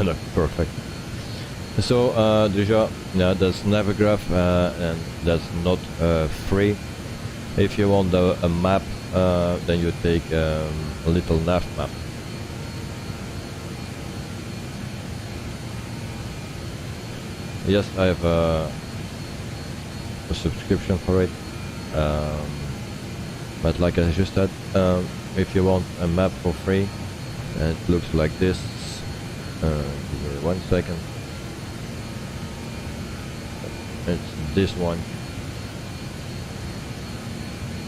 Look perfect. So that's Navigraph, and that's not free. If you want a map, then you take a little nav map. Yes, I have a subscription for it, but like I just said, if you want a map for free, it looks like this. Give me 1 second. It's this one.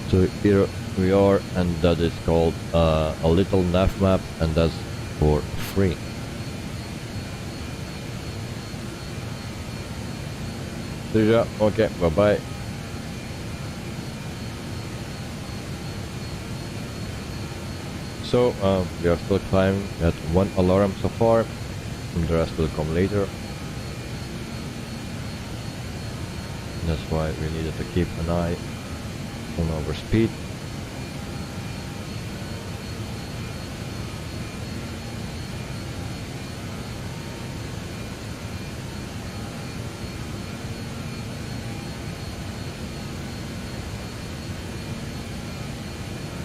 So here we are, and that is called a little nav map, and that's for free. So yeah, okay, bye bye. So we are still climbing at 1 alarm so far, and the rest will come later. That's why we needed to keep an eye on our speed.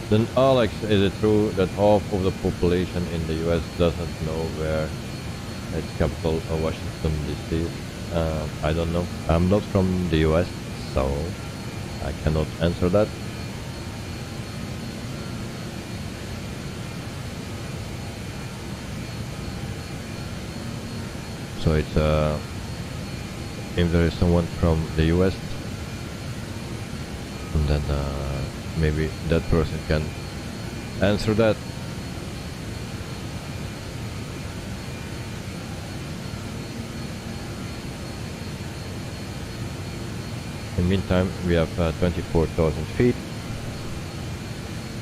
Then Alex, is it true that half of the population in the US doesn't know where its capital of Washington DC is? I don't know. I'm not from the US, so I cannot answer that. So it's if there is someone from the US, and then maybe that person can answer that. In the meantime, we have 24,000 feet,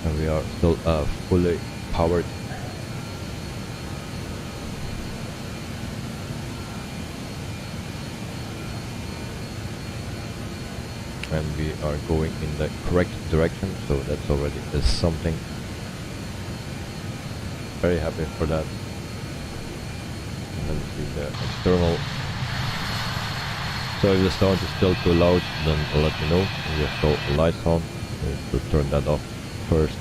and we are still fully powered. And we are going in the correct direction, so that's already is something. Very happy for that. And see the external. So if the sound is still too loud, then let me know. We have got the lights on. We have to turn that off first.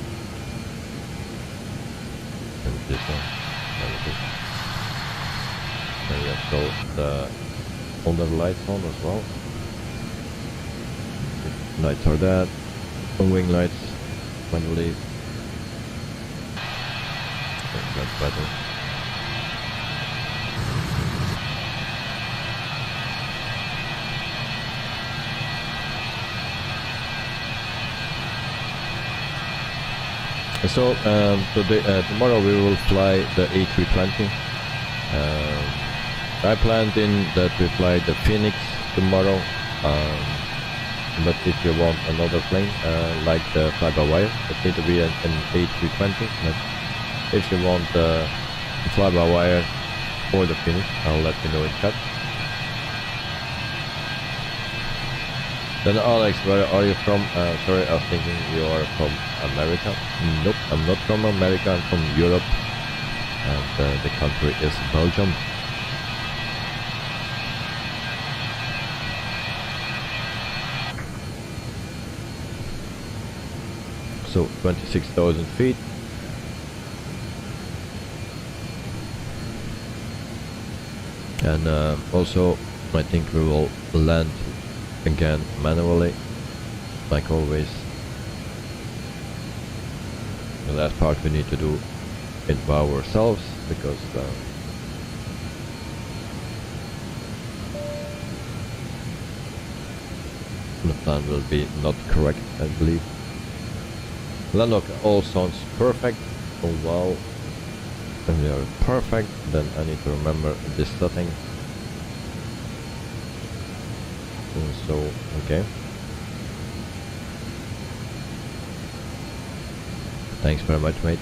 And this one. And we have got the other lights on as well. Lights are that. Wing lights when you leave. That's better. So tomorrow we will fly the A320. I planned in that we fly the Phoenix tomorrow. But if you want another plane, like the fly-by-wire, it needs to be an A320. But if you want the fly-by-wire or the Phoenix, I'll let you know in chat. Then Alex, where are you from? Sorry, I was thinking you are from America. Nope, I'm not from America, I'm from Europe. And the country is Belgium. So 26,000 feet. And also I think we will land again manually, like always. The last part we need to do it by ourselves, because the plan will be not correct, I believe. Landlock all sounds perfect. Oh wow. And we are perfect. Then I need to remember this setting. And so, okay. Thanks very much, mate.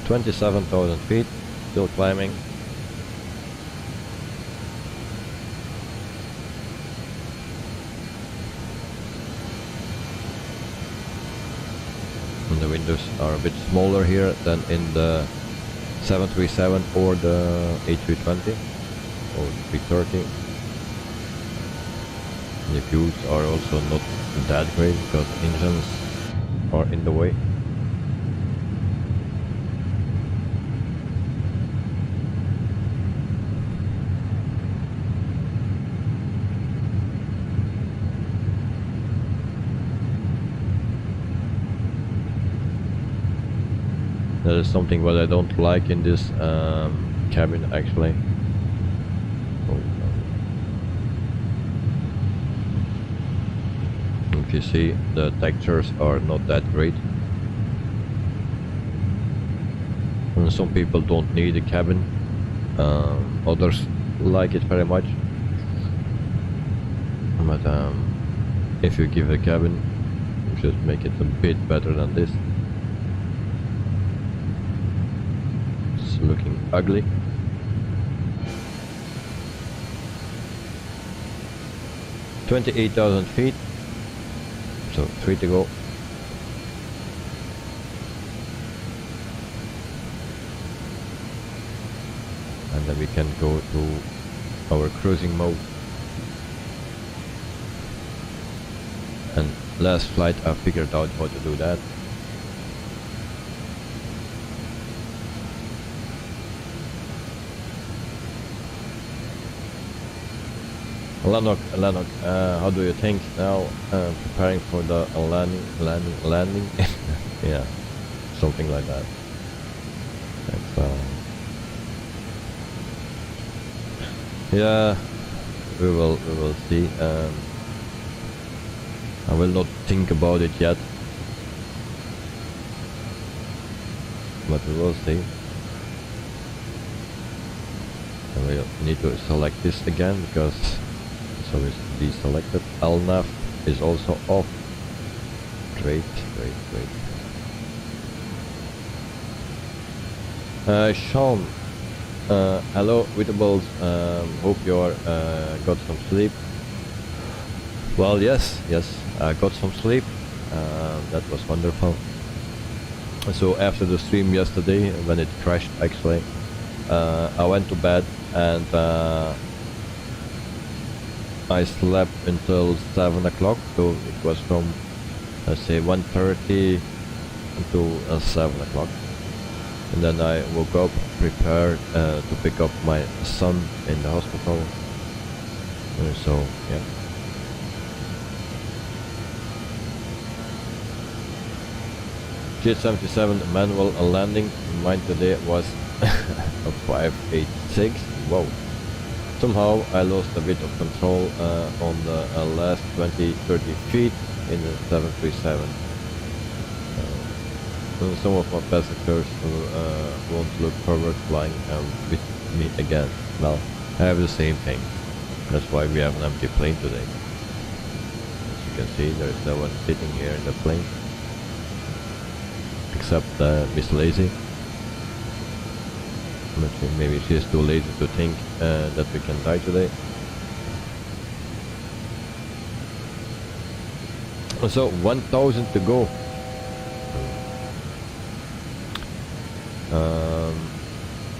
.27,000 feet, still climbing. And the windows are a bit smaller here than in the 737 or the A320 or 330. The views are also not that great because engines are in the way. That is something what I don't like in this cabin actually. If you see, the textures are not that great. And some people don't need a cabin, others like it very much. But if you give a cabin, you should make it a bit better than this. Looking ugly. $28,000 feet, so 3 to go. And then we can go to our cruising mode. And last flight I figured out how to do that. Lennox, how do you think now? Preparing for the landing? Yeah, something like that. Yeah, we will see. I will not think about it yet, but we will see. And we need to select this again because so it's deselected. LNAV is also off. Great. Sean, hello Witterballs, hope you are got some sleep. Well, yes, I got some sleep. That was wonderful. So after the stream yesterday, when it crashed actually, I went to bed and I slept until 7 o'clock, so it was from, let's say, 1:30 to 7 o'clock. And then I woke up, prepared to pick up my son in the hospital. So, yeah. Jet-77 manual landing. Mine today was a 586. Whoa. Somehow I lost a bit of control on the last 20-30 feet in the 737. Some of my passengers won't look forward flying with me again. Well, I have the same thing. That's why we have an empty plane today. As you can see, there is no one sitting here in the plane. Except Miss Lazy. But maybe she is too lazy to think that we can die today. So 1,000 to go.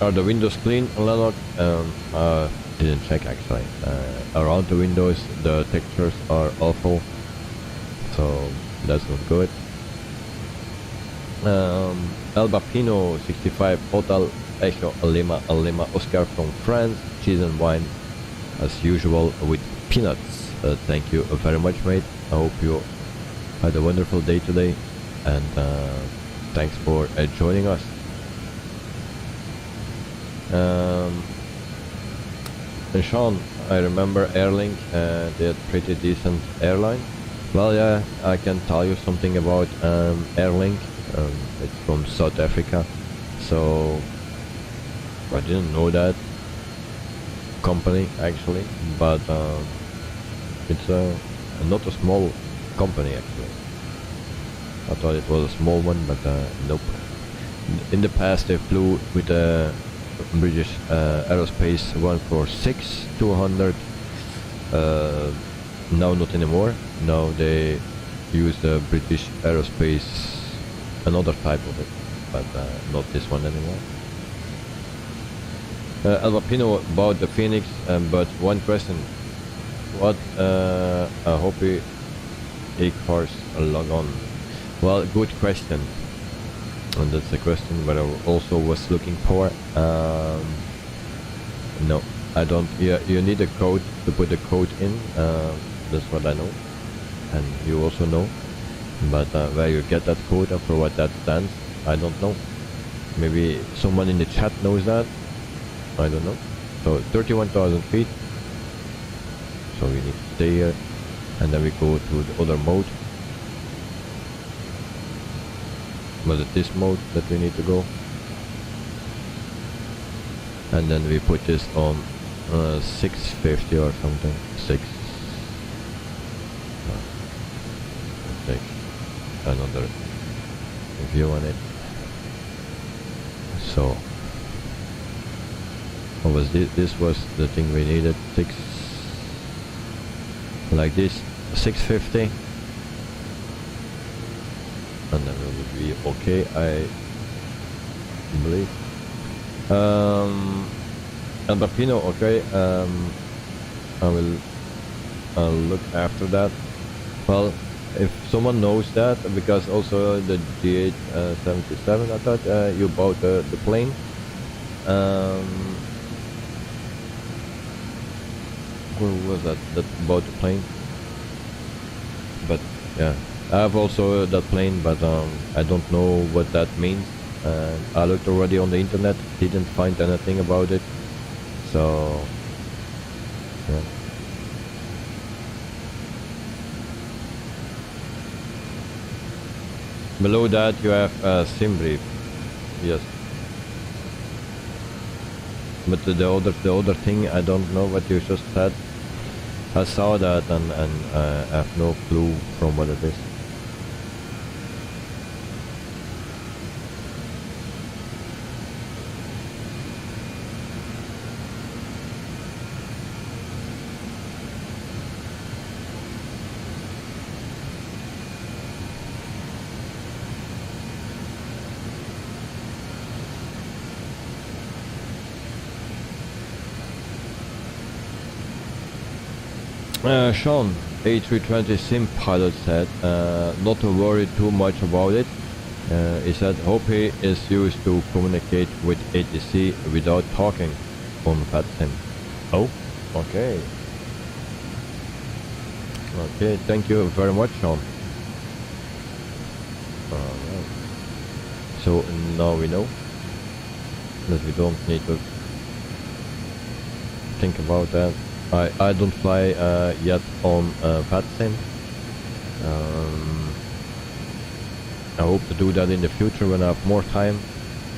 Are the windows clean, Lennox? Didn't check actually. Around the windows the textures are awful, so that's not good. El Bapino 65 Hotel Echo Lima Oscar from France, cheese and wine as usual with peanuts. Thank you very much, mate. I hope you had a wonderful day today, and thanks for joining us. And Sean, I remember Airlink, they had pretty decent airline. Well, yeah, I can tell you something about Airlink. It's from South Africa, so I didn't know that company actually, but it's not a small company actually. I thought it was a small one, but nope. In the past they flew with a British Aerospace 146-200. Now not anymore. Now they use the British Aerospace another type of it, but not this one anymore. Albapino about the Phoenix, but one question: what I hope A-cars log on? Well, good question, and that's the question that I also was looking for. No, I don't. You need a code to put the code in. That's what I know, and you also know. But where you get that code and for what that stands, I don't know. Maybe someone in the chat knows that. I don't know. So 31,000 feet. So we need to stay here, and then we go to the other mode. Was it this mode that we need to go? And then we put this on 650 or something. 6. Take another view on it. So what was this? This was the thing we needed. 6 like this, 650, and then it would be okay, I believe. Albapino, okay. I'll look after that. Well, if someone knows that, because also the G877, I thought you bought the plane. Who was that bought the plane? But yeah, I have also that plane, but I don't know what that means. I looked already on the internet, didn't find anything about it. So yeah. Below that you have SimBrief, yes. But the other thing, I don't know what you just said. I saw that and I have no clue from what it is. Sean, A320 sim pilot said not to worry too much about it. He said Hopi is used to communicate with ATC without talking on VATSIM. Oh, okay. Okay, thank you very much, Sean. Alright. So now we know that we don't need to think about that. I don't fly yet on VATSIM. I hope to do that in the future when I have more time.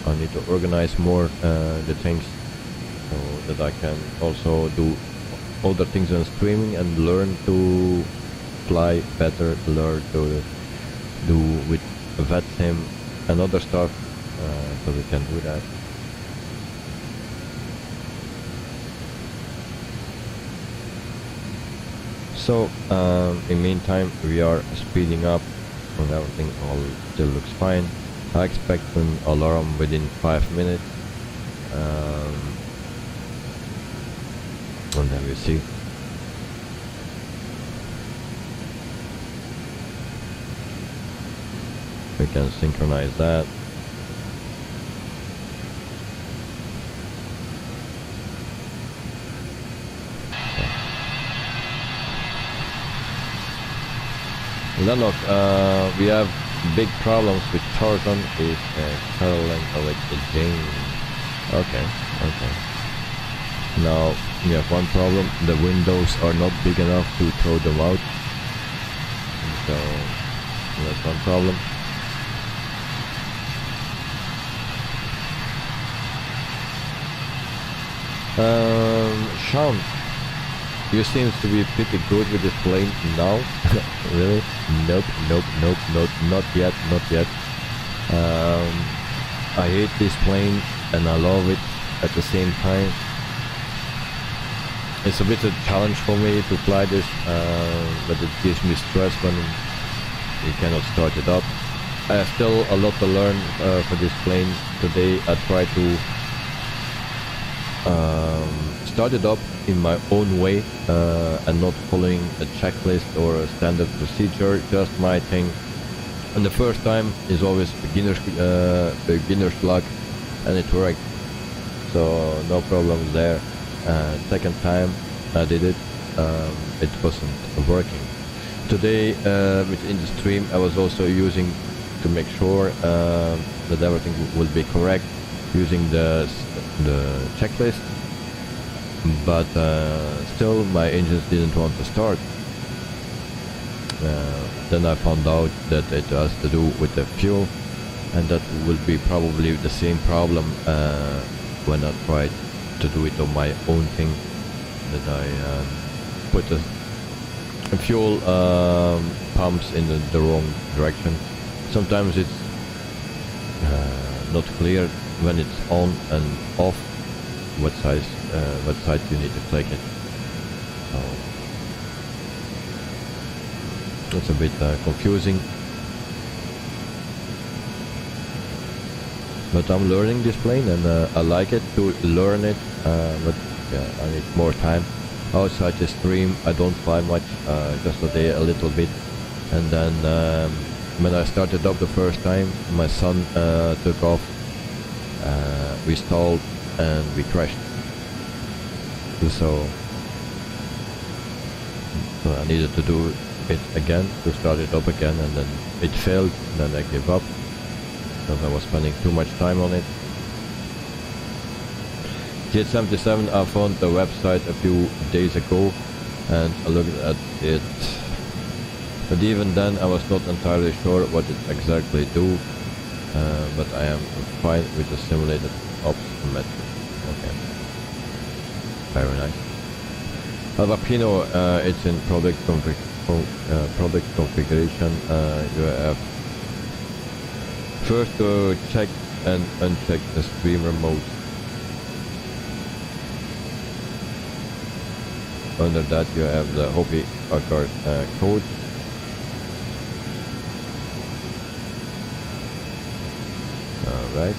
I need to organize more the things so that I can also do other things on streaming and learn to fly better, learn to do with VATSIM and other stuff, so we can do that. So in meantime we are speeding up and everything all still looks fine. I expect an alarm within 5 minutes, and then we see. We can synchronize that. Lennox, we have big problems with Tarzan is Caroline with the Jane. Okay. Now we have one problem, the windows are not big enough to throw them out. So that's one problem. Sean, you seem to be pretty good with this plane now. Really? Nope, not yet. I hate this plane and I love it at the same time. It's a bit of a challenge for me to fly this, but it gives me stress when you cannot start it up. I have still a lot to learn for this plane. Today I try to start it up in my own way and not following a checklist or a standard procedure, just my thing. And the first time is always beginner's luck, and it worked, so no problem there. Second time I did it, it wasn't working. Today within the stream I was also using to make sure that everything will be correct, using the checklist, but still my engines didn't want to start. Then I found out that it has to do with the fuel, and that will be probably the same problem when I tried to do it on my own thing, that I put the fuel pumps in the wrong direction. Sometimes it's not clear when it's on and off, what side you need to click it. So it's a bit confusing, but I'm learning this plane, and I like it to learn it, but yeah, I need more time. Outside the stream I don't fly much, just today a little bit, and then when I started up the first time, my son took off, we stalled and we crashed, so I needed to do it again, to start it up again, and then it failed, and then I gave up because I was spending too much time on it. Jet77, I found the website a few days ago and I looked at it, but even then I was not entirely sure what it exactly do, but I am fine with the simulated ops method. Okay, very nice. Alvapino, it's in product configuration. You have first to check and uncheck the streamer mode. Under that you have the hobby card code. Alright.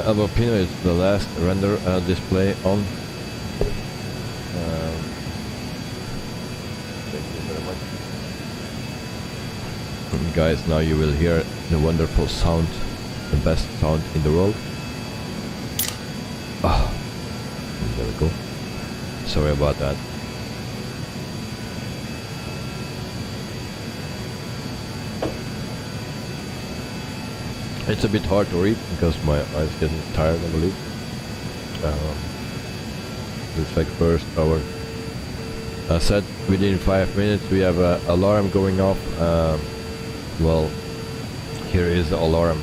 Alvapino is the last render display on. Thank you very much. And guys, now you will hear the wonderful sound, the best sound in the world. Ah, there we go. Sorry about that. It's a bit hard to read because my eyes getting tired, I believe. Looks like first hour. I said within 5 minutes we have an alarm going off. Well, here is the alarm.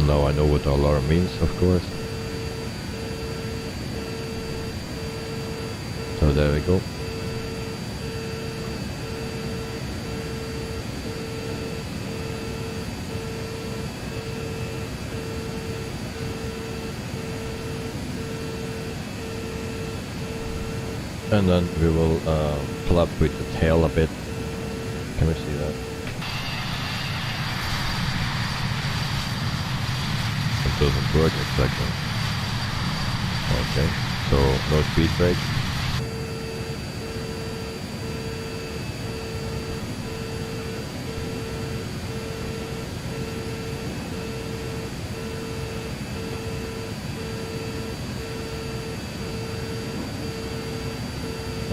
Now I know what the alarm means, of course. So there we go. And then we will flap with the tail a bit. Can we see that? It doesn't work exactly. Okay, so no speed brake.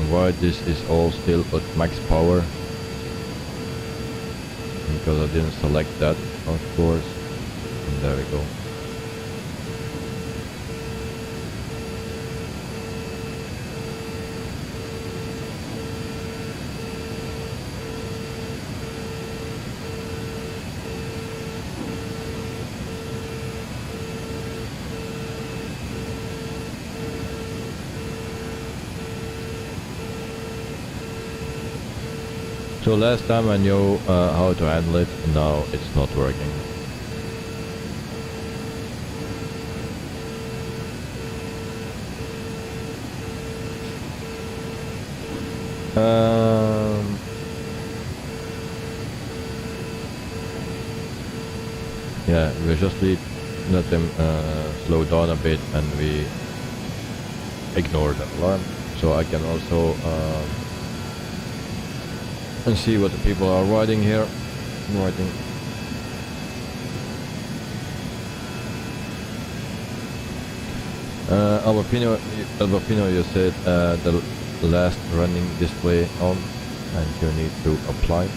Why this is all still at max power, because I didn't select that, of course. And there we go. So last time I knew how to handle it, now it's not working. Yeah, we just let them slow down a bit and we ignore the alarm. So I can also and see what the people are writing here. Alberpino, you said the last running display on and you need to apply.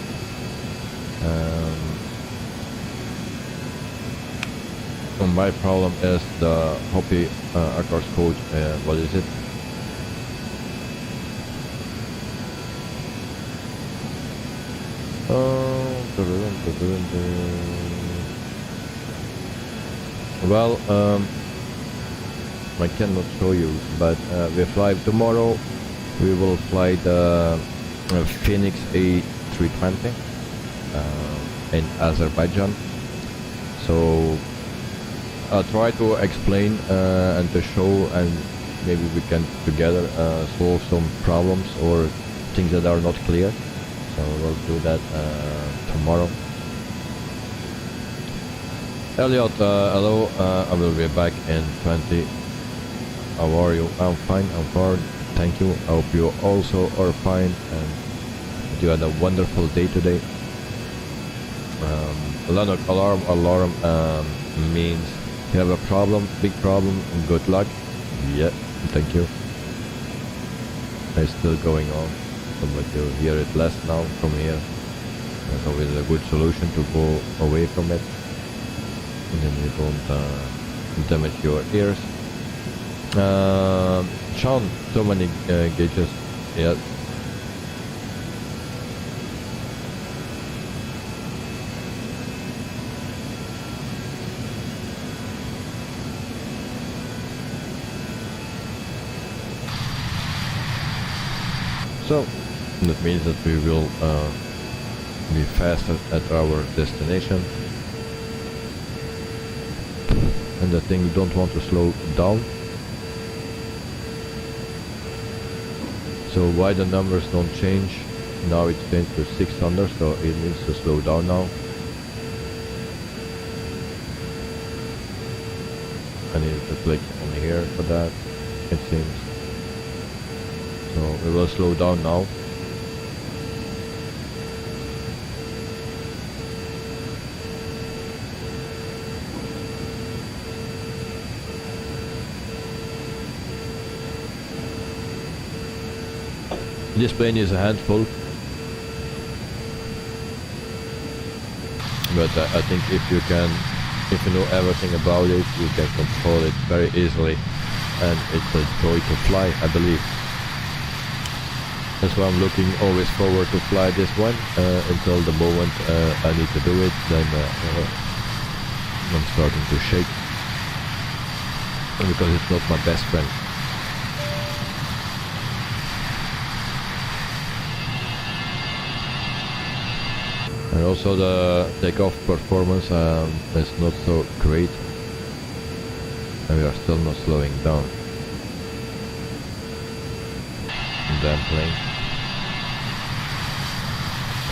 My problem is the Hoppy Accords code. What is it? Well, I cannot show you, but we fly tomorrow. We will fly the Phoenix A320 in Azerbaijan. So I'll try to explain and to show, and maybe we can together solve some problems or things that are not clear. So we'll do that tomorrow. Elliot, hello, I will be back in 20. How are you? I'm fine, I'm fine, thank you. I hope you also are fine and that you had a wonderful day today. Lennox alarm means you have a problem, big problem, and good luck. Yeah, thank you. It's still going on, but you hear it less now from here. That's always a good solution to go away from it. And then you don't damage your ears. Sean, so many gauges. Yeah. So that means that we will be faster at our destination, and I think we don't want to slow down. So why the numbers don't change? Now it's changed to 600, so it needs to slow down now. I need to click on here for that, it seems. So we will slow down now. This plane is a handful, but I think if you know everything about it, you can control it very easily, and it's a joy to fly, I believe. That's why I'm looking always forward to fly this one until the moment I need to do it. Then I'm starting to shake because it's not my best friend. And also the takeoff performance is not so great, and we are still not slowing down. Damn plane.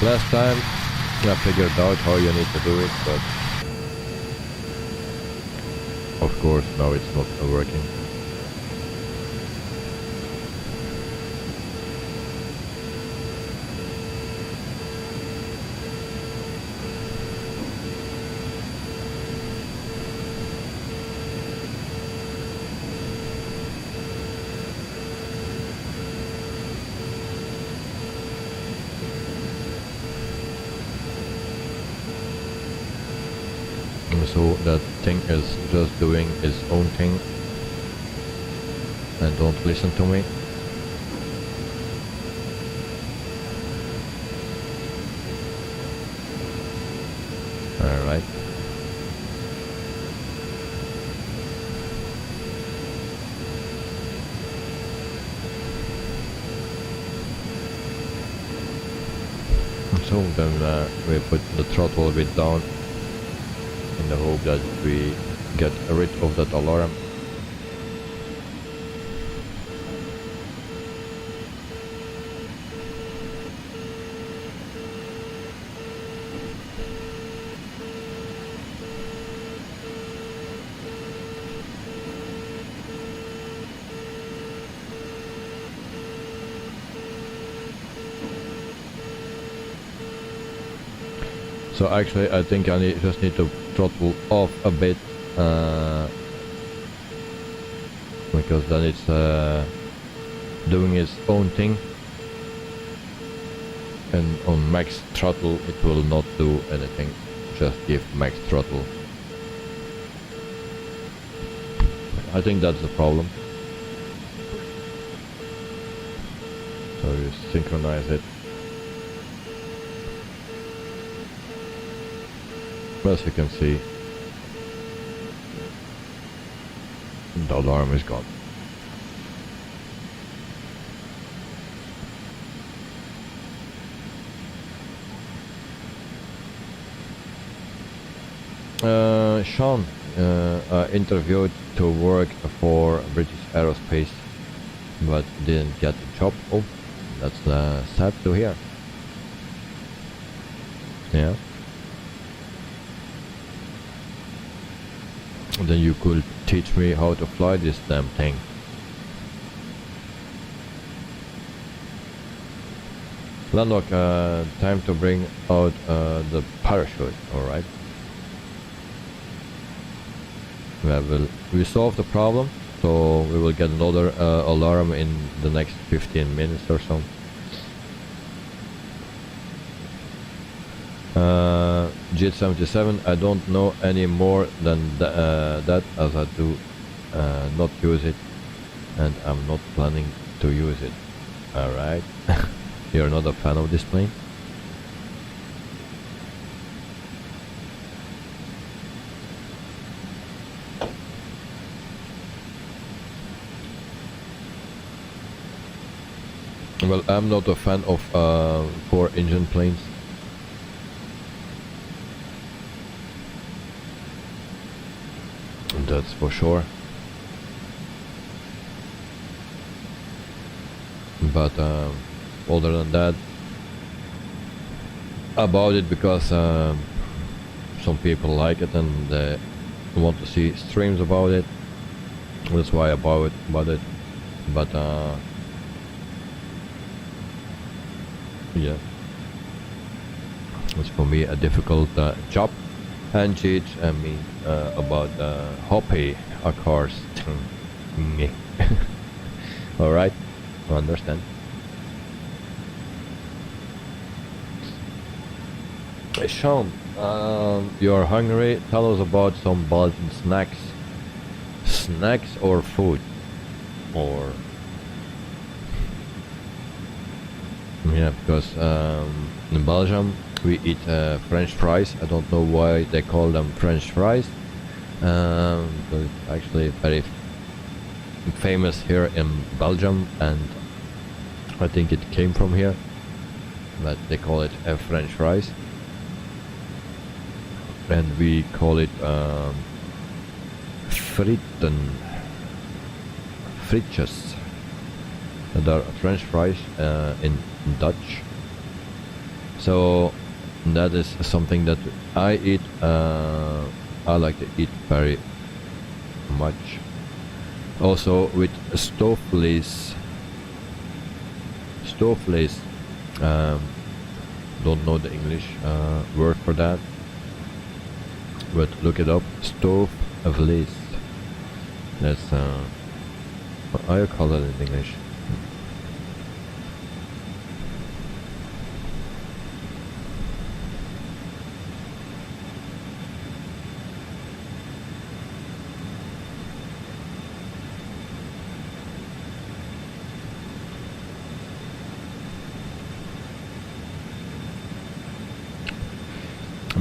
Last time I figured out how you need to do it, but of course now it's not working. So that thing is just doing its own thing and don't listen to me. Alright. so then we put the throttle a bit down in the hope that we get rid of that alarm. So actually I think I just need to throttle off a bit because then it's doing its own thing, and on max throttle it will not do anything, just give max throttle. I think that's the problem. So you synchronize it. As you can see, the alarm is gone. Sean interviewed to work for British Aerospace but didn't get the job. Oh, that's sad to hear. Yeah. Then you could teach me how to fly this damn thing. Landlock, time to bring out the parachute, alright. Well, we solved the problem, so we will get another alarm in the next 15 minutes or so. Jet77, I don't know any more than that, as I do not use it, and I'm not planning to use it. Alright. You're not a fan of this plane? Well, I'm not a fan of 4-engine planes. That's for sure. But other than that, about it, because some people like it and they want to see streams about it. That's why about it. But yeah, it's for me a difficult job. And Cheech, I mean, about Hoppy, of course. Alright, I understand. Hey Sean, you're hungry? Tell us about some Belgian snacks. Snacks or food? Or... yeah, because in Belgium we eat French fries. I don't know why they call them French fries, but it's actually very famous here in Belgium, and I think it came from here, but they call it French fries, and we call it frietjes. There are French fries in Dutch. So that is something that I eat. I like to eat very much. Also with stoofvlees. Don't know the English word for that, but look it up. Stoofvlees. That's what do you call it in English?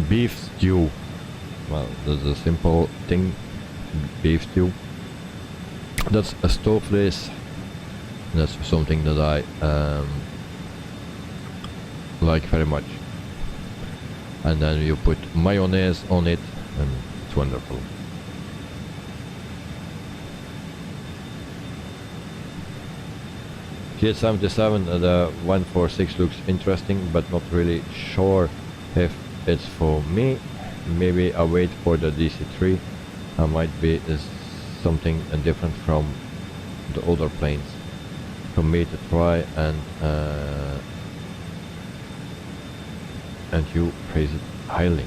Beef stew. Well, that's a simple thing. Beef stew. That's a stoofvlees. That's something that I like very much. and then you put mayonnaise on it, and it's wonderful. G77, the 146 looks interesting, but not really sure if it's for me. Maybe I wait for the DC3. I might be something different from the other planes for me to try, and you praise it highly.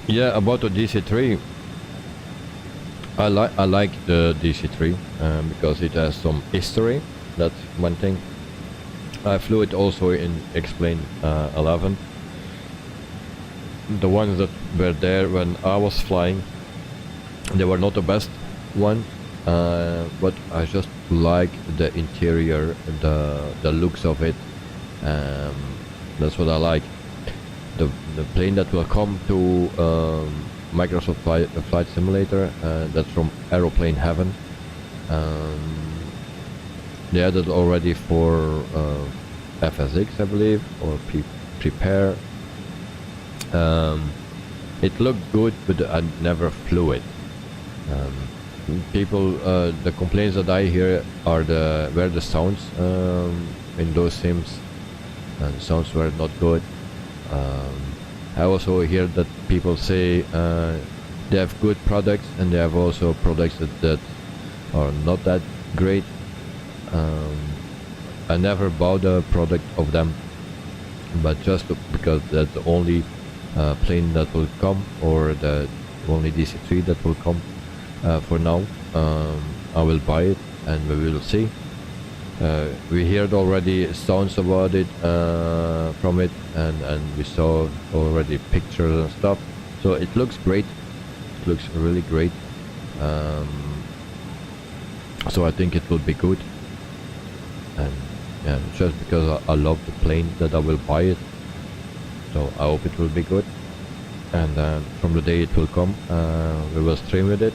Yeah, about the DC3, I like the DC3 because it has some history. That's one thing. I flew it also in X-Plane 11. The ones that were there when I was flying, they were not the best one, but I just like the interior, the looks of it. That's what I like. The plane that will come to Microsoft Flight Simulator, that's from Aeroplane Heaven. They added already for FSX, I believe, or Prepare. It looked good, but I never flew it. People, the complaints that I hear are were the sounds in those sims, and the sounds were not good. I also hear that people say they have good products, and they have also products that are not that great. I never bought a product of them, but just because that's the only plane that will come, or the only DC3 that will come for now, I will buy it and we will see. We heard already sounds about it from it, and we saw already pictures and stuff, so it looks great. It looks really great. So I think it will be good, and yeah, just because I love the plane that I will buy it, so I hope it will be good. And from the day it will come, we will stream with it.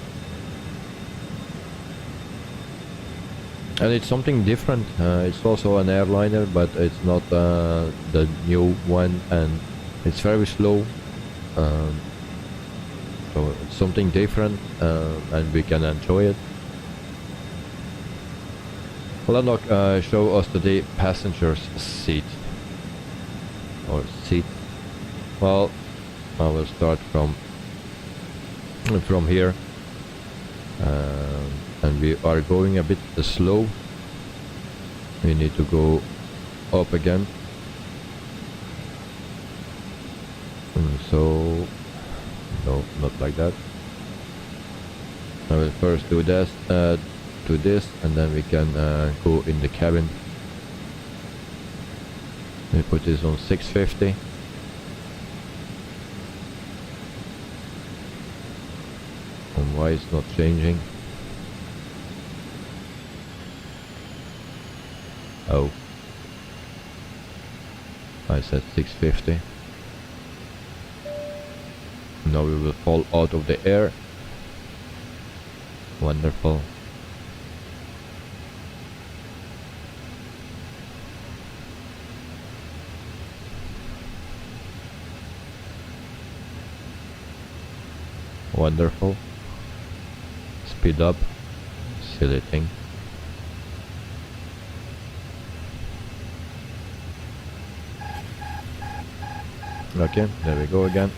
And it's something different. It's also an airliner, but it's not the new one, and it's very slow. So it's something different, and we can enjoy it. Landlock show us today passenger's seat, or seat. Well, I will start from here. And we are going a bit slow. We need to go up again. So no, not like that. I will first do this, and then we can go in the cabin. We put this on 650. And why it's not changing? Oh, I said 650. Now we will fall out of the air. Wonderful. Wonderful. Speed up. Silly thing. Okay, there we go again.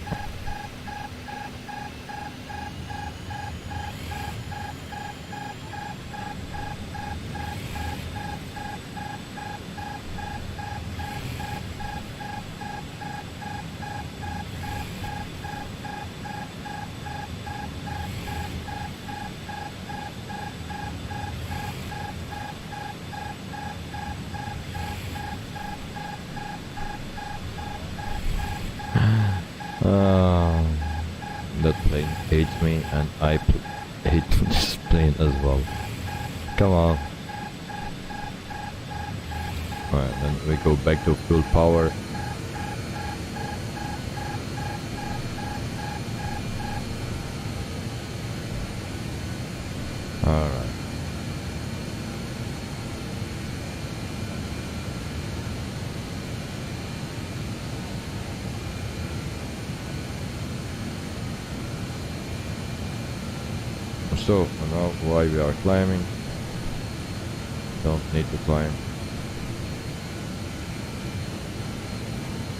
That plane hates me, and I hate this plane as well. Come on. Alright, then we go back to full power. Alright. So now why we are climbing? Don't need to climb.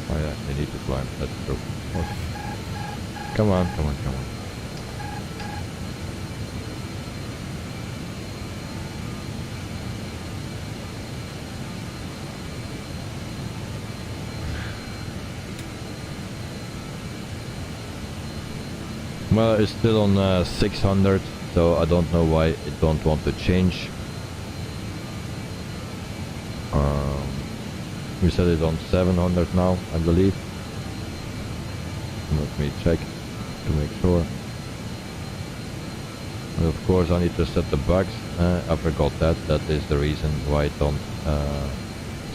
Oh yeah, we need to climb, that's true. Okay. Come on, come on, come on. Well, it's still on 600, so I don't know why it don't want to change. We set it on 700 now, I believe. Let me check to make sure. And of course I need to set the bugs. I forgot that. That is the reason why it don't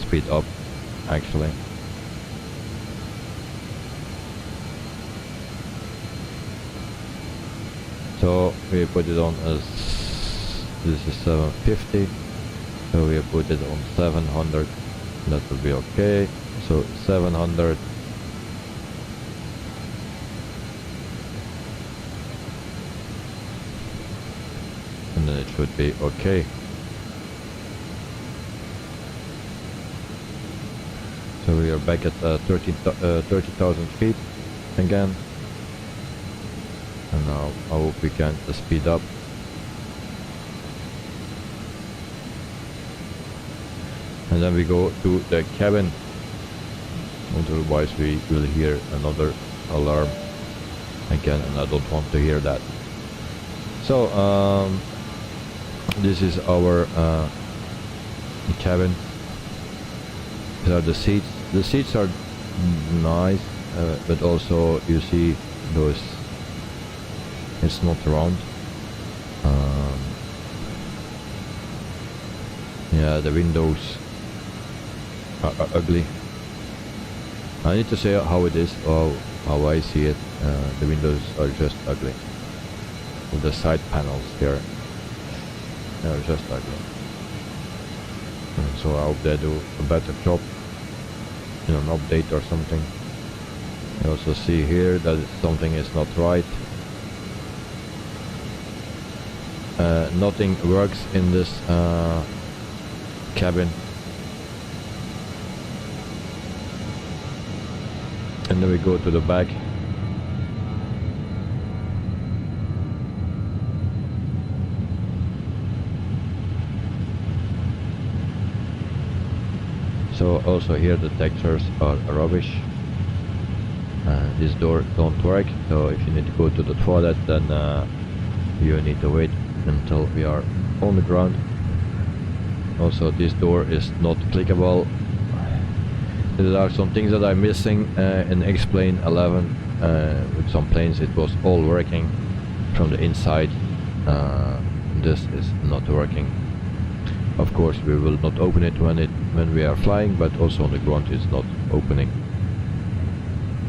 speed up actually. So we put it on as this is 750. So we put it on 700. That will be okay. So 700. And then it should be okay. So we are back at 30,000 feet again. And now I hope we can speed up. And then we go to the cabin. Otherwise we will hear another alarm again, and I don't want to hear that. So this is our cabin. These are the seats. The seats are nice, but also you see those. It's not round. Yeah, the windows are ugly. I need to say how it is, or how I see it. The windows are just ugly. The side panels here, they're just ugly. And so I hope they do a better job in an update or something. You also see here that something is not right. Nothing works in this cabin. And then we go to the back. So also here the textures are rubbish. This door don't work, so if you need to go to the toilet, then you need to wait until we are on the ground. Also this door is not clickable. There are some things that I'm missing in X-Plane 11. With some planes it was all working from the inside. This is not working. Of course we will not open it when we are flying, but also on the ground it's not opening.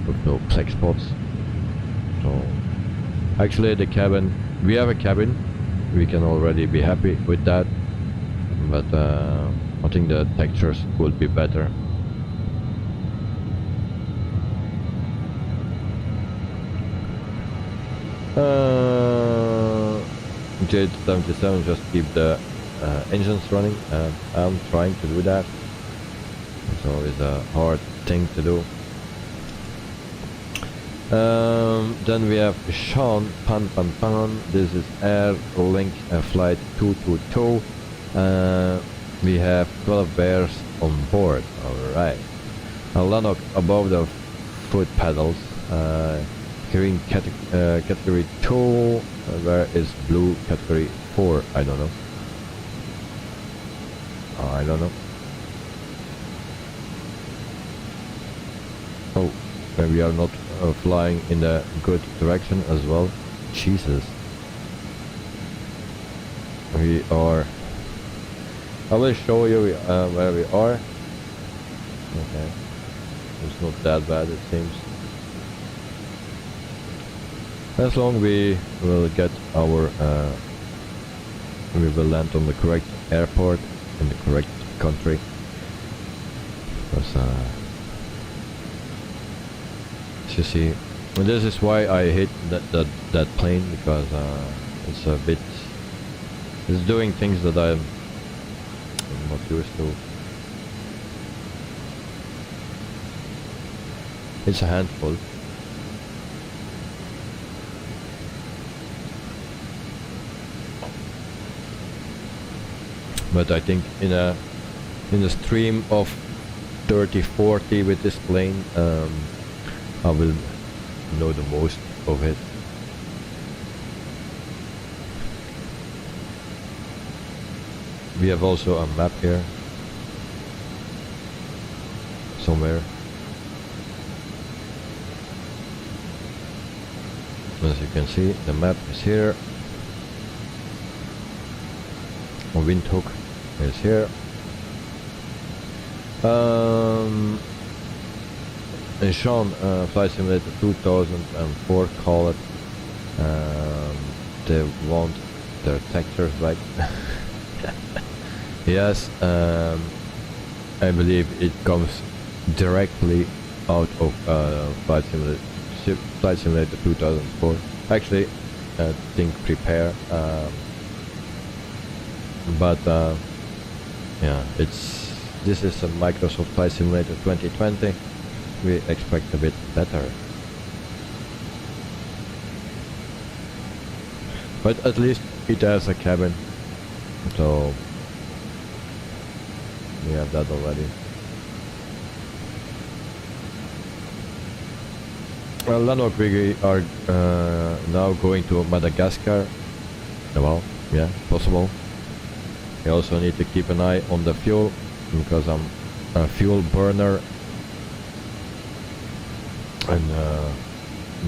With no black spots. So actually the cabin, we have a cabin. We can already be happy with that. But I think the textures will be better. J77 just keep the engines running, and I'm trying to do that. It's always a hard thing to do. Then we have Sean Pan. This is Air Link flight 222. We have 12 bears on board. Alright. A Lanok above the foot pedals. Green category 2. Where is blue category 4? I don't know. I don't know. Oh, we are not flying in the good direction as well. Jesus. We are. I will show you where we are. Okay. It's not that bad, it seems. As long we will get our we will land on the correct airport in the correct country. Because as you see, this is why I hate that plane, because it's a bit It's doing things that I'm not used to. It's a handful. But I think in a stream of 30-40 with this plane, I will know the most of it. We have also a map here somewhere. As you can see, the map is here. A windhoek is here. And Sean, Flight Simulator 2004 call it. They want their textures back. Yes, I believe it comes directly out of Flight Simulator 2004. Actually, I think Prepare, but yeah, this is a Microsoft Flight Simulator 2020. We expect a bit better, but at least it has a cabin, so we have that already. Well, Lanok, we are now going to Madagascar. Well, yeah, possible. We also need to keep an eye on the fuel, because I'm a fuel burner, and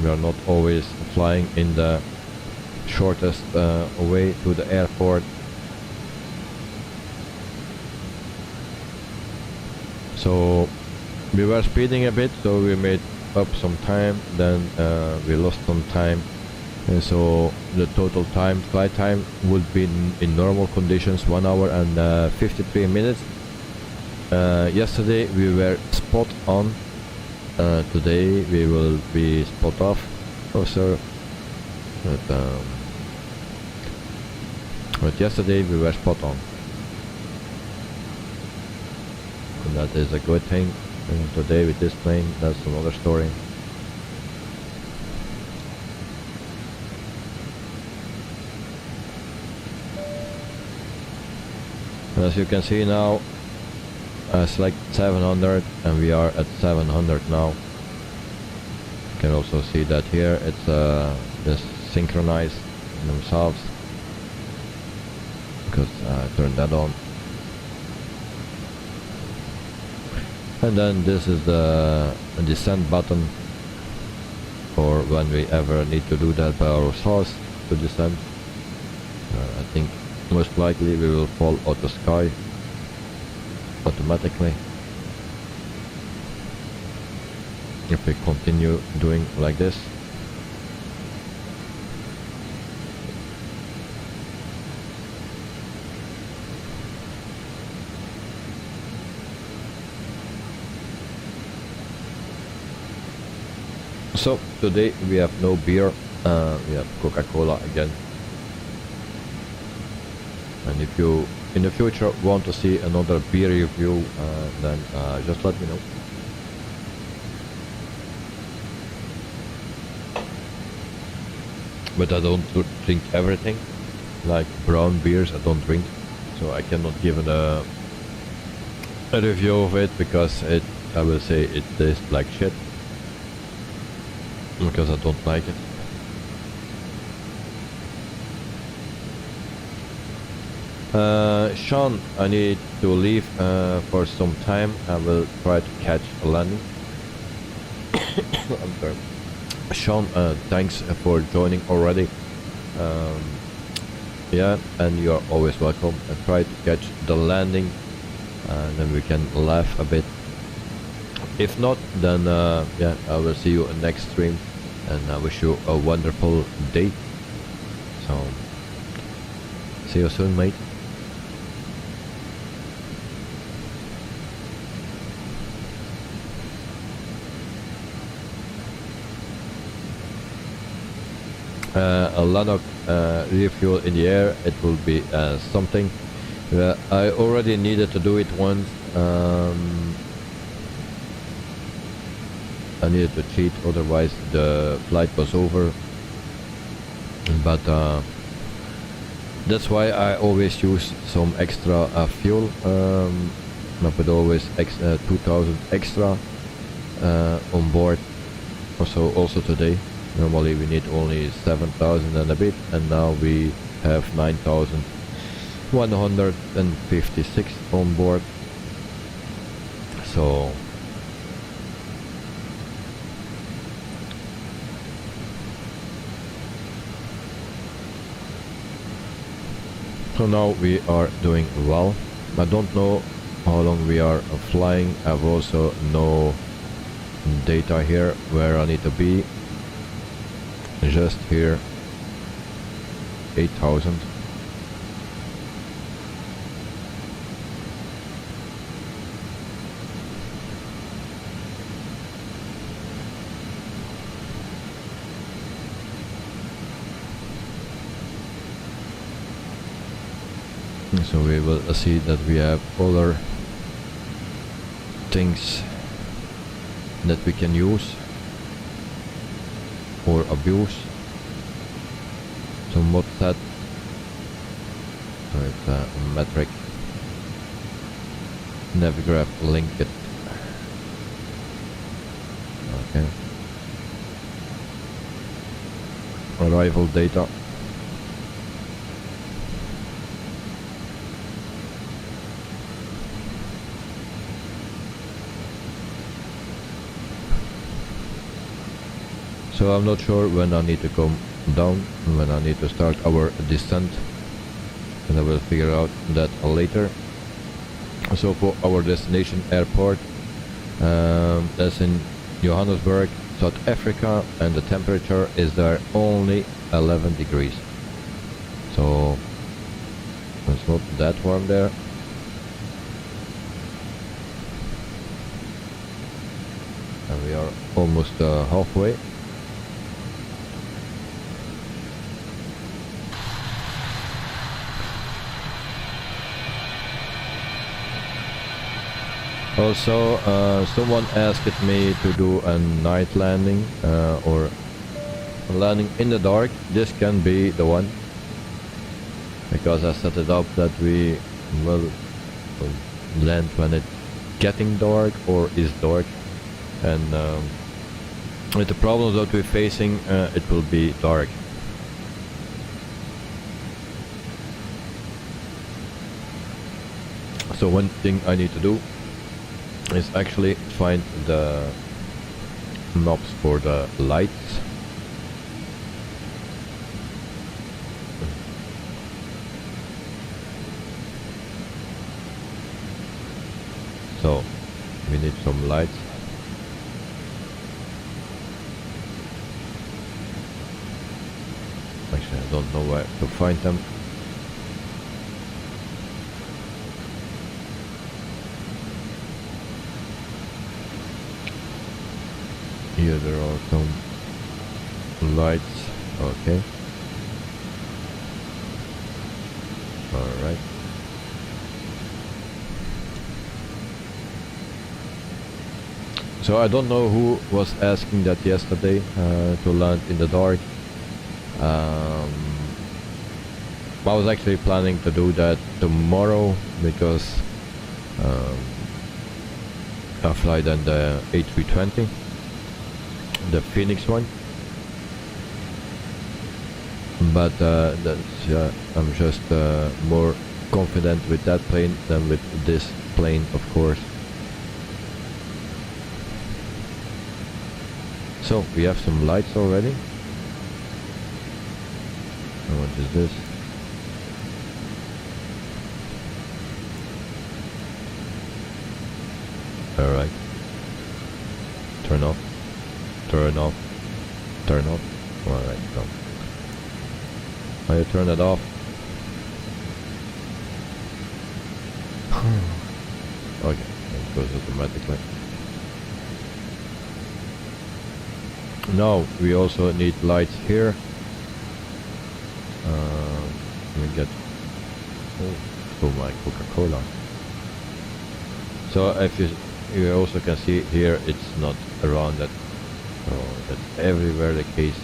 we are not always flying in the shortest way to the airport. So we were speeding a bit, so we made up some time, then we lost some time, and so the total time, flight time, would be in normal conditions 1 hour and 53 minutes. Yesterday we were spot on. Today we will be spot off, sir. But yesterday we were spot on, and that is a good thing. And today with this plane, that's another story. And as you can see now, select 700, and we are at 700 now. You can also see that here it's just synchronized themselves, because I turned that on. And then this is the descent button for when we ever need to do that by ourselves to descend. I think most likely we will fall out of the sky automatically if we continue doing like this. So today we have no beer, we have Coca-Cola again. And if you in the future want to see another beer review, then just let me know. But I don't drink everything, like brown beers I don't drink, so I cannot give it a review of it, because I will say it tastes like shit, because I don't like it. Sean, I need to leave for some time. I will try to catch a landing. I'm sorry. Sean, thanks for joining already. Yeah, and you are always welcome. I try to catch the landing, and then we can laugh a bit. If not, then yeah, I will see you in next stream, and I wish you a wonderful day. So, see you soon, mate. Lanok, refuel in the air, it will be something. I already needed to do it once. I needed to cheat, otherwise the flight was over. But that's why I always use some extra fuel. I put always 2000 extra on board. Also today. Normally we need only 7,000 and a bit, and now we have 9,156 on board. So now we are doing well. I don't know how long we are flying. I have also no data here where I need to be. Just here 8,000. So we will see that we have other things that we can use or abuse. So mod set, so it's a metric Navigraph linked. Okay. Arrival data. So I'm not sure when I need to come down, when I need to start our descent, and I will figure out that later. So for our destination airport, that's in Johannesburg, South Africa, and the temperature is there only 11 degrees. So it's not that warm there. And we are almost halfway. Also, someone asked me to do a night landing or landing in the dark. This can be the one, because I set it up that we will land when it's getting dark or is dark, and with the problems that we're facing, it will be dark. So one thing I need to do is actually find the knobs for the lights. So we need some lights. Actually, I don't know where to find them. Here there are some lights. Okay. Alright. So I don't know who was asking that yesterday, to land in the dark. I was actually planning to do that tomorrow, because I fly then the A320. The Phoenix one, but I'm just more confident with that plane than with this plane, of course. So we have some lights already. And what is this? Alright. Turn off. Turn off. Turn off. Alright, go. Now you turn it off. Okay, it goes automatically. Now we also need lights here. get my Coca-Cola. So if you also can see here, it's not around that, so that's everywhere the case.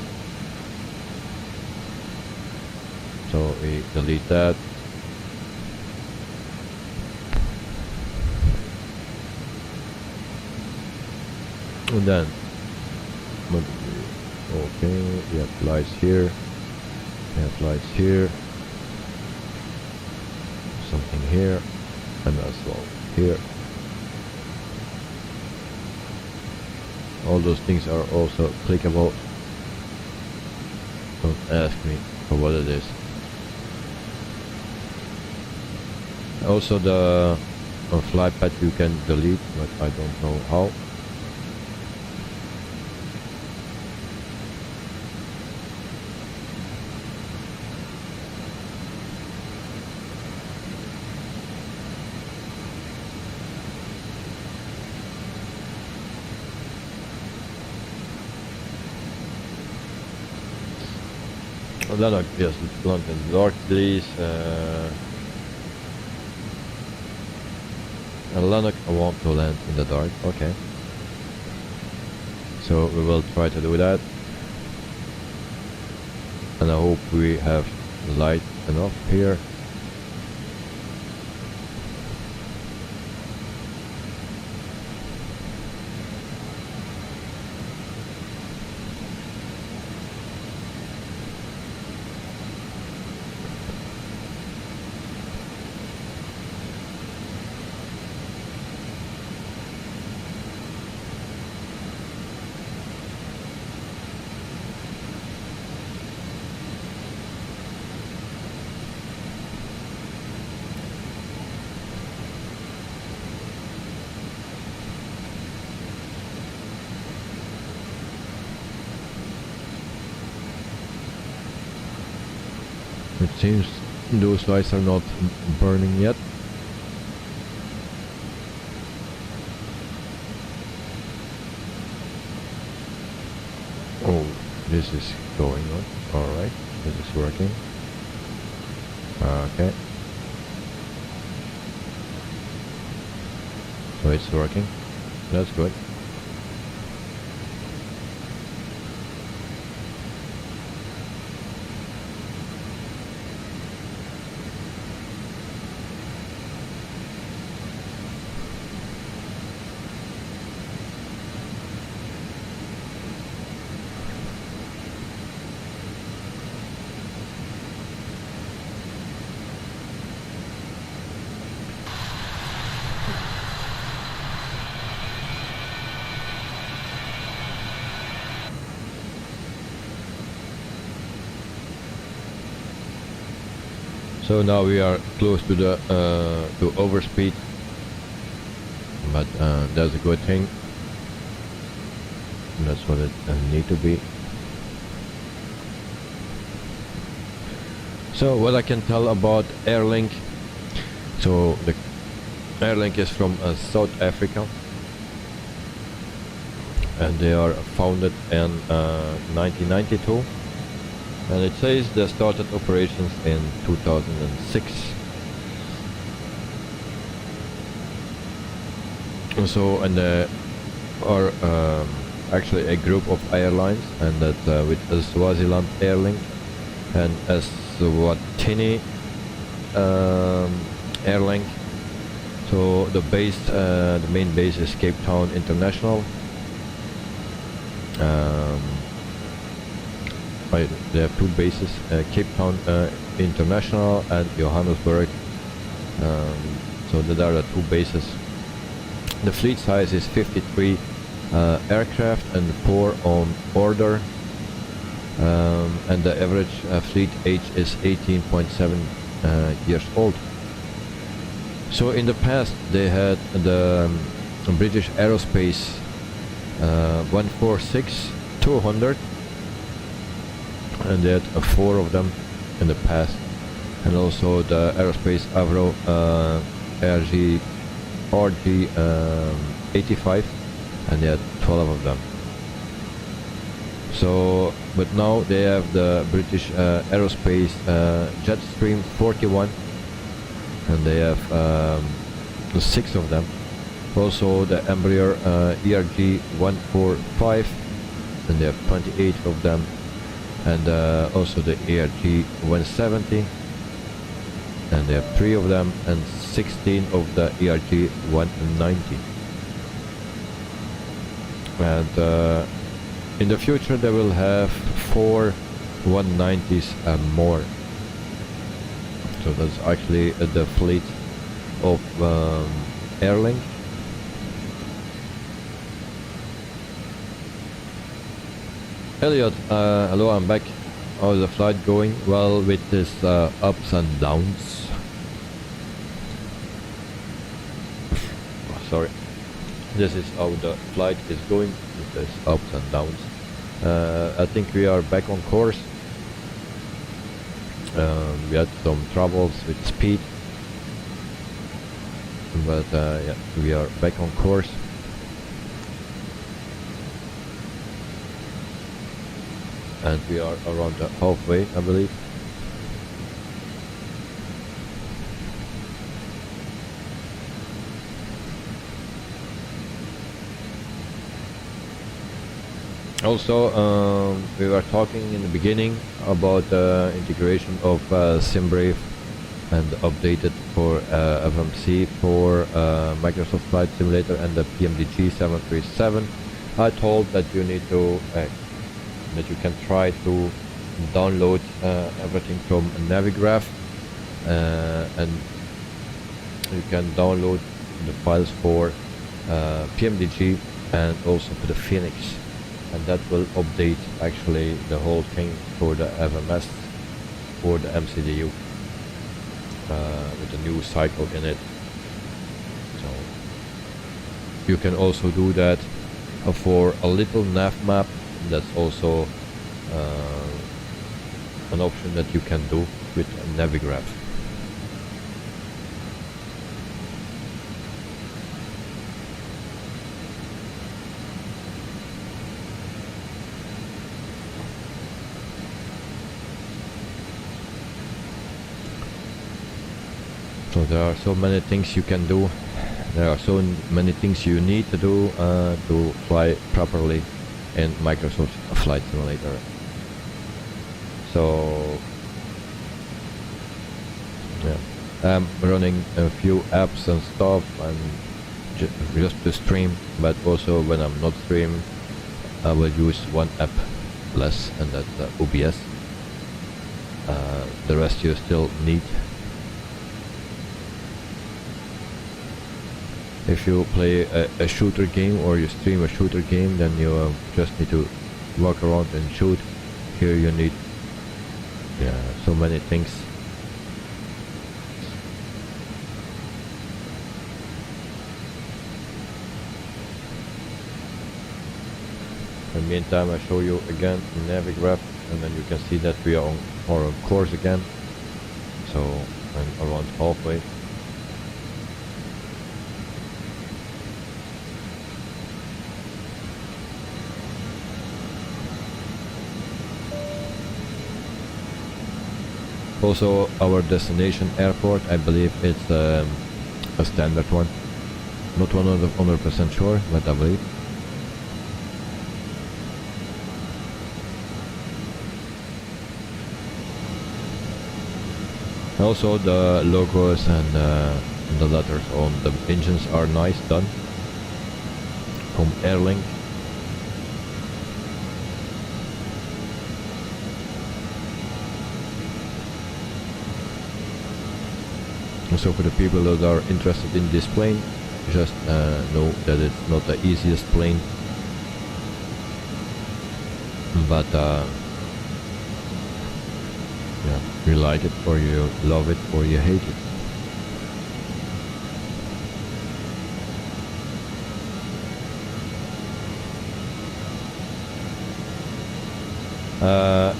So we delete that. And then, okay, we have lights here, we have lights here, something here, and as well here. All those things are also clickable. Don't ask me for what it is. Also the fly pad you can delete, but I don't know how. Lanok, yes, land in the dark, please. Lanok, I want to land in the dark. Okay. So we will try to do that. And I hope we have light enough here. It seems those lights are not burning yet. Oh, this is going on. Alright, this is working. Okay. So it's working. That's good. So now we are close to the to overspeed, but that's a good thing. That's what it need to be. So what I can tell about Airlink, so the Airlink is from South Africa, and they are founded in 1992. And it says they started operations in 2006. So, and they are actually a group of airlines, and that with Swaziland Airlink and Eswatini Airlink. So the base, the main base is Cape Town International. They have two bases, Cape Town International and Johannesburg. So there are the two bases. The fleet size is 53 aircraft and 4 on order. And the average fleet age is 18.7 years old. So in the past they had the British Aerospace 146-200. And they had 4 of them in the past, and also the Aerospace Avro RG 85, and they had 12 of them. So, but now they have the British Aerospace Jetstream 41, and they have 6 of them. Also the Embraer ERG 145, and they have 28 of them, and also the ERG 170, and they have 3 of them, and 16 of the ERG 190. And in the future they will have 4 190s and more. So that's actually the fleet of Airlink. Elliot, hello, I'm back. How's the flight going? Well, with this ups and downs. Sorry. This is how the flight is going, with this ups and downs. I think we are back on course. We had some troubles with speed, but yeah, we are back on course. And we are around halfway, I believe. Also, we were talking in the beginning about integration of SimBrave and updated for FMC for Microsoft Flight Simulator and the PMDG 737. I told that you need to that you can try to download everything from Navigraph, and you can download the files for PMDG and also for the Phoenix, and that will update actually the whole thing for the FMS for the MCDU with a new cycle in it. So you can also do that for a little nav map. That's also an option that you can do with Navigraph. So there are so many things you can do. There are so many things you need to do to fly properly in Microsoft Flight Simulator. So yeah, I'm running a few apps and stuff, and just to stream, but also when I'm not streaming I will use one app less, and that's OBS. The rest you still need. If you play a shooter game or you stream a shooter game, then you just need to walk around and shoot. Here you need so many things. In the meantime, I show you again Navigraph, and then you can see that we are on course again. So I'm around halfway. Also, our destination airport, I believe it's a standard one. Not 100% sure, but I believe. Also, the logos and the letters on the engines are nice done from Airlink. So for the people that are interested in this plane, just know that it's not the easiest plane, but yeah, you like it or you love it or you hate it.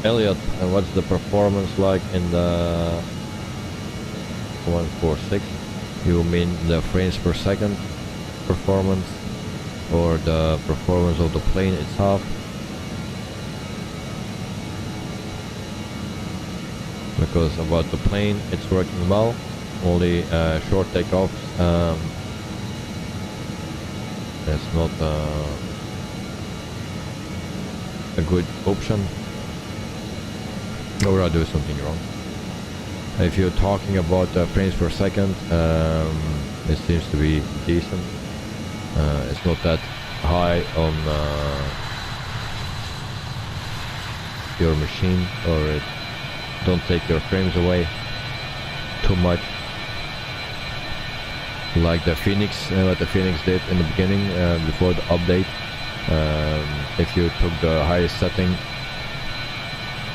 Elliot, what's the performance like in the 146? You mean the frames per second performance or the performance of the plane itself? because about the plane, it's working well. Only short takeoffs. It's not a good option, or I do something wrong. If you're talking about frames per second, it seems to be decent. It's not that high on your machine, or it don't take your frames away too much, like the Phoenix, what the Phoenix did in the beginning before the update. If you took the highest setting,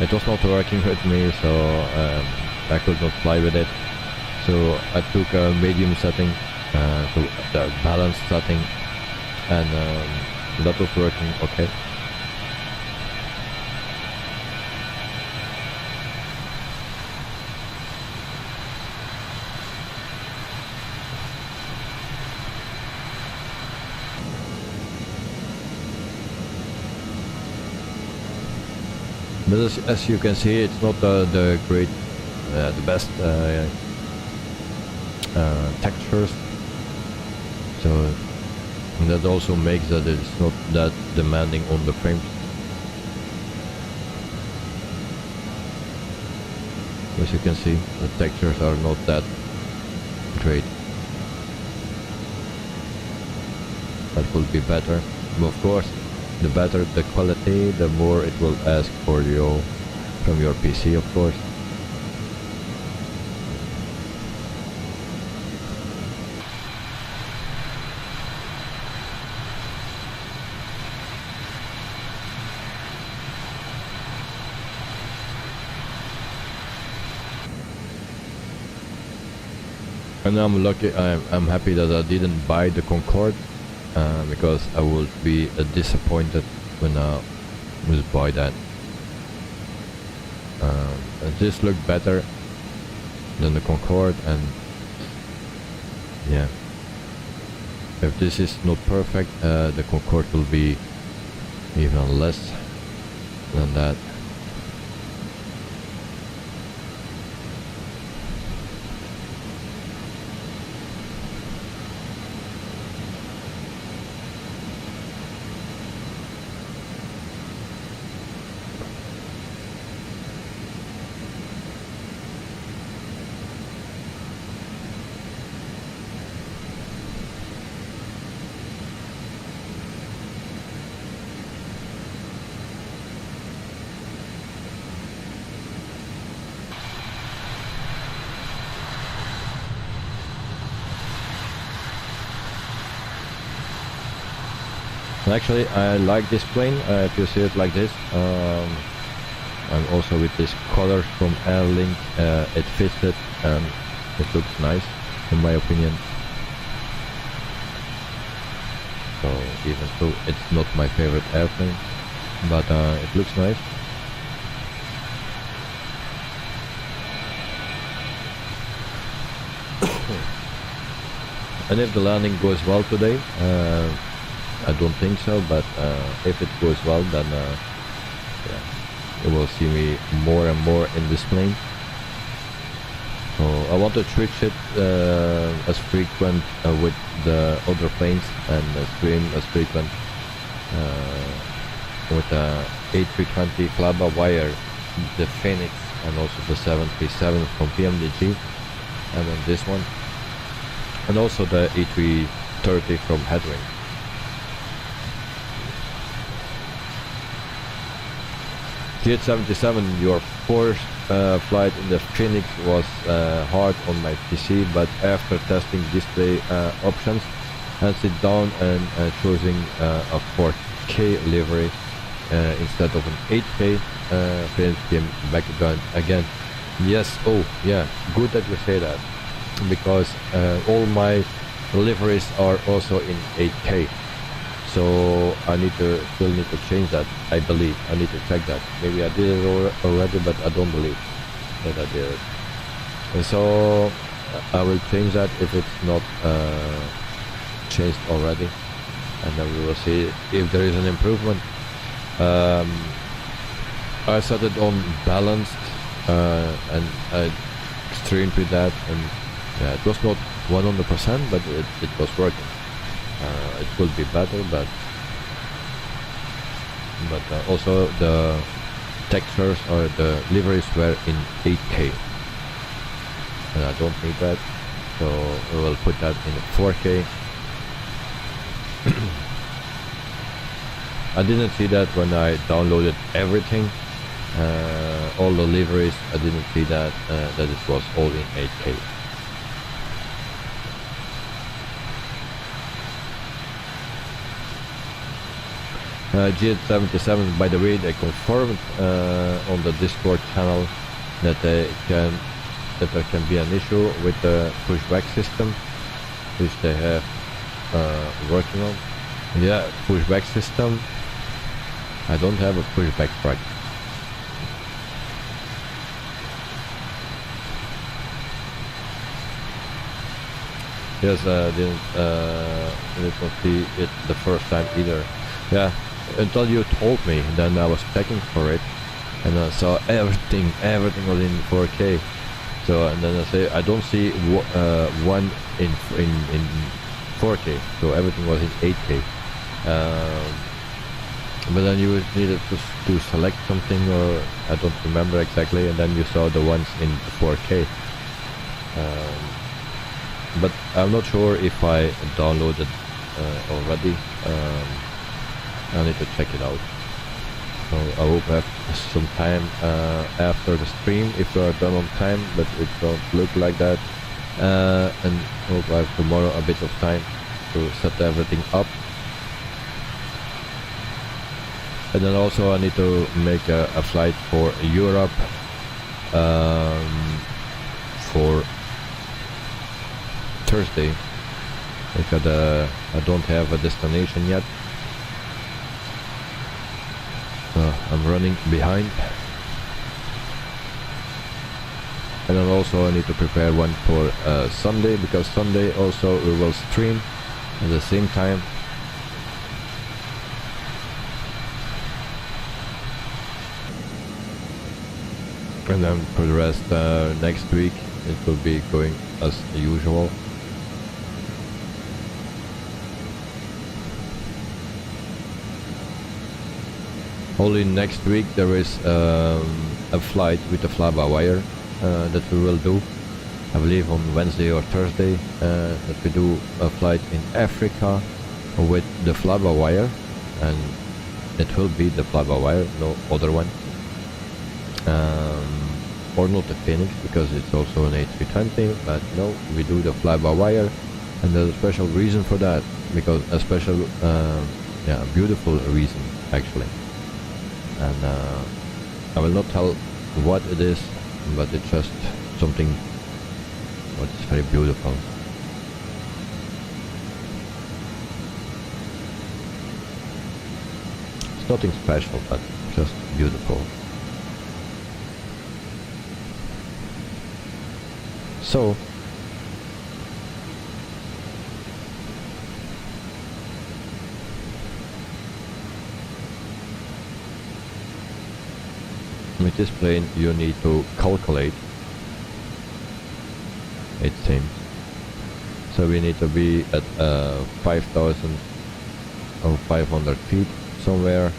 it was not working with me, so I could not fly with it. So I took a medium setting, so the balanced setting, and that was working okay. But as you can see, it's not the great, the best textures, so that also makes that it's not that demanding on the frames. As you can see, the textures are not that great. That could be better, but of course, the better the quality, the more it will ask for you from your PC, of course. And I'm lucky, I'm happy that I didn't buy the Concorde, because I would be disappointed when I would buy that. This looked better than the Concorde, and yeah, if this is not perfect, the Concorde will be even less than that. Actually, I like this plane, if you see it like this, and also with this colors from Airlink, it fits it, and it looks nice, in my opinion. So even though it's not my favorite airplane, but it looks nice. And if the landing goes well today, I don't think so, but if it goes well, then yeah, you will see me more and more in this plane. So I want to switch it as frequent with the other planes, and stream as frequent with the A320 Flaba wire, the Phoenix, and also the 737 from PMDG, and then this one, and also the A330 from Headwing. TH77, your first flight in the Phoenix was hard on my PC, but after testing display options, and sit down and choosing a 4K livery instead of an 8K, frames came back again. Yes, oh yeah, good that you say that, because all my liveries are also in 8K. So I still need to change that, I believe. I need to check that. Maybe I did it already, but I don't believe that I did it. And so I will change that if it's not changed already, and then we will see if there is an improvement. I set it on balanced and I streamed with that, and yeah, it was not 100%, but it was working. It could be better, but also the textures or the liveries were in 8K, and I don't need that, so we will put that in 4K. I didn't see that when I downloaded everything, all the liveries. I didn't see that that it was all in 8K. G77, by the way, they confirmed on the Discord channel that there can be an issue with the pushback system, which they have working on. Yeah, pushback system. I don't have a pushback track. Yes, didn't see it the first time either. Yeah, until you told me, then I was checking for it, and I saw everything was in 4K. So, and then I say I don't see one in 4K, so everything was in 8K. But then you needed to select something, or I don't remember exactly, and then you saw the ones in 4K. But I'm not sure if I downloaded already. I need to check it out. So I hope I have some time after the stream, if we are done on time, but it don't look like that. And hope I have tomorrow a bit of time to set everything up. And then also I need to make a flight for Europe for Thursday, because I don't have a destination yet. I'm running behind. And then also I need to prepare one for Sunday, because Sunday also we will stream at the same time. And then for the rest, next week it will be going as usual. Only next week there is a flight with the fly-by-wire that we will do. I believe on Wednesday or Thursday that we do a flight in Africa with the fly-by-wire, and it will be the fly-by-wire, no other one. Or not the Phoenix, because it's also an A320, but no, we do the fly-by-wire, and there's a special reason for that, because a special, yeah, beautiful reason actually. And I will not tell what it is, but it's just something what is very beautiful. It's nothing special, but just beautiful. So with this plane you need to calculate, it seems. So we need to be at 5,500 feet somewhere.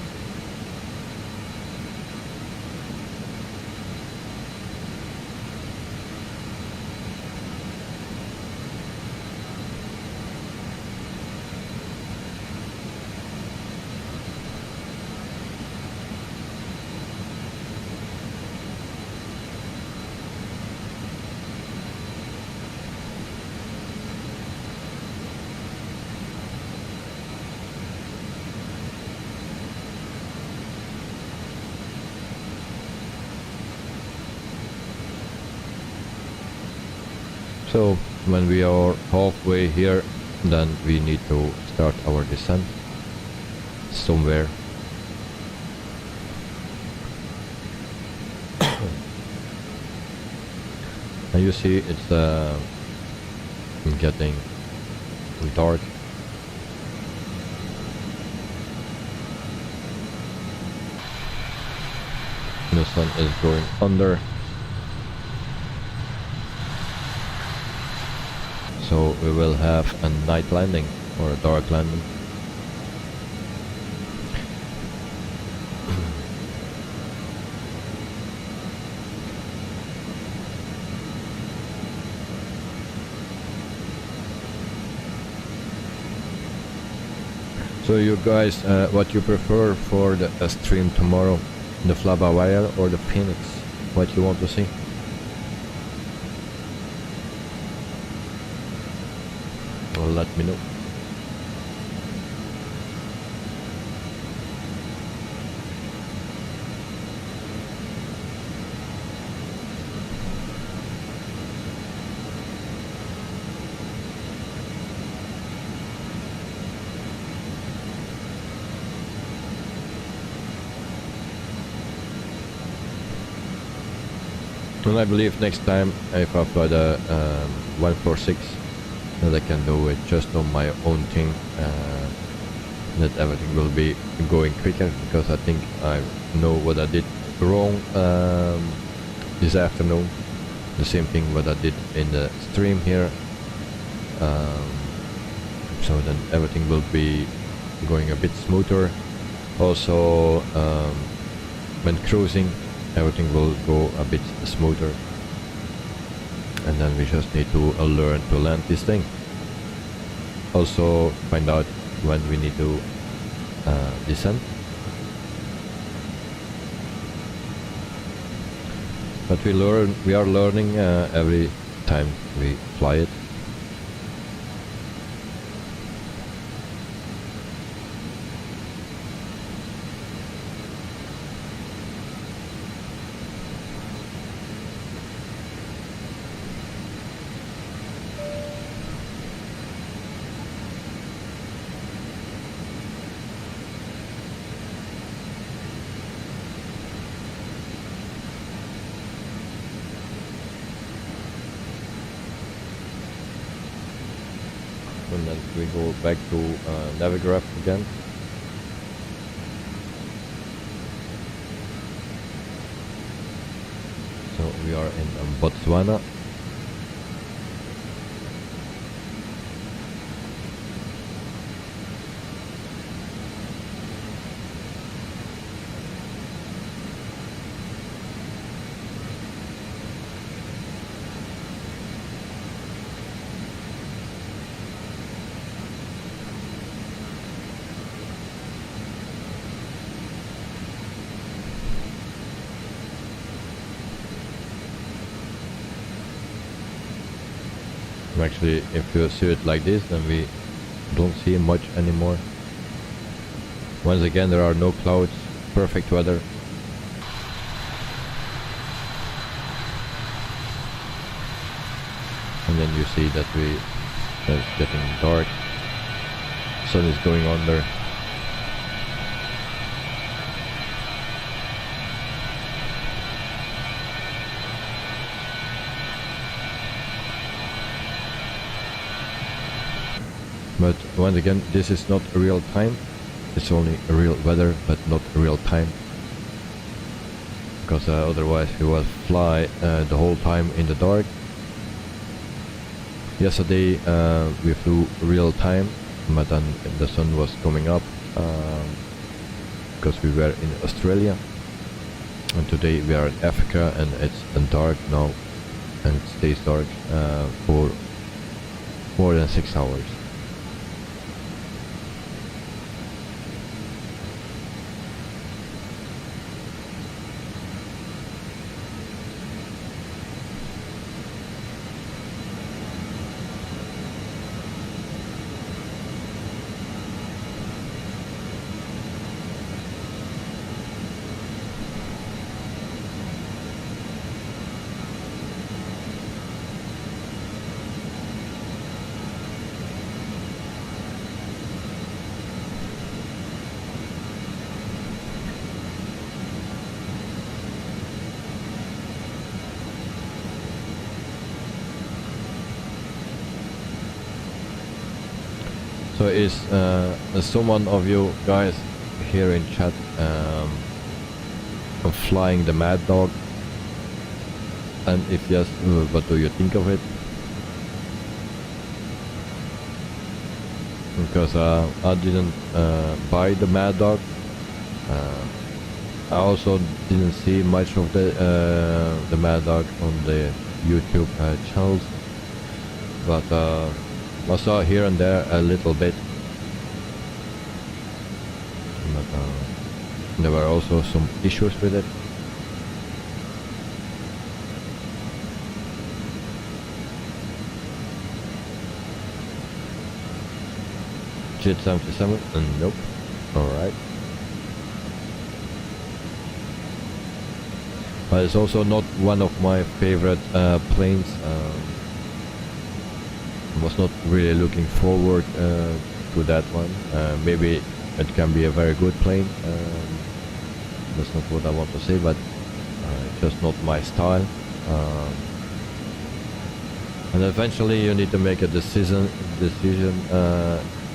So when we are halfway here, then we need to start our descent somewhere. And you see it's getting dark. The sun is going under. So we will have a night landing or a dark landing. So you guys, what you prefer for the stream tomorrow? The Flaba Wire or the Phoenix? What you want to see? Well, let me know. And I believe next time if I fly the 146 that I can do it just on my own thing, that everything will be going quicker, because I think I know what I did wrong this afternoon. The same thing what I did in the stream here, so then everything will be going a bit smoother. Also when cruising, everything will go a bit smoother, and then we just need to learn to land this thing. Also find out when we need to descend. But we are learning every time we fly it. And then we go back to Navigraph again. So we are in Botswana. Actually, if you see it like this, then we don't see much anymore. Once again, there are no clouds, perfect weather. And then you see that it's getting dark. Sun is going under. But once again, this is not real time. It's only real weather, but not real time. Because otherwise we will fly the whole time in the dark. Yesterday we flew real time, but then the sun was coming up because we were in Australia. And today we are in Africa, and it's dark now, and it stays dark for more than 6 hours. So is someone of you guys here in chat flying the Mad Dog? And if yes, what do you think of it? because I didn't buy the Mad Dog. I also didn't see much of the Mad Dog on the YouTube channels, but I saw here and there a little bit. But there were also some issues with it. JIT 77? Nope. Alright. But it's also not one of my favorite planes. Was not really looking forward to that one. Maybe it can be a very good plane. That's not what I want to say, but just not my style. And eventually you need to make a decision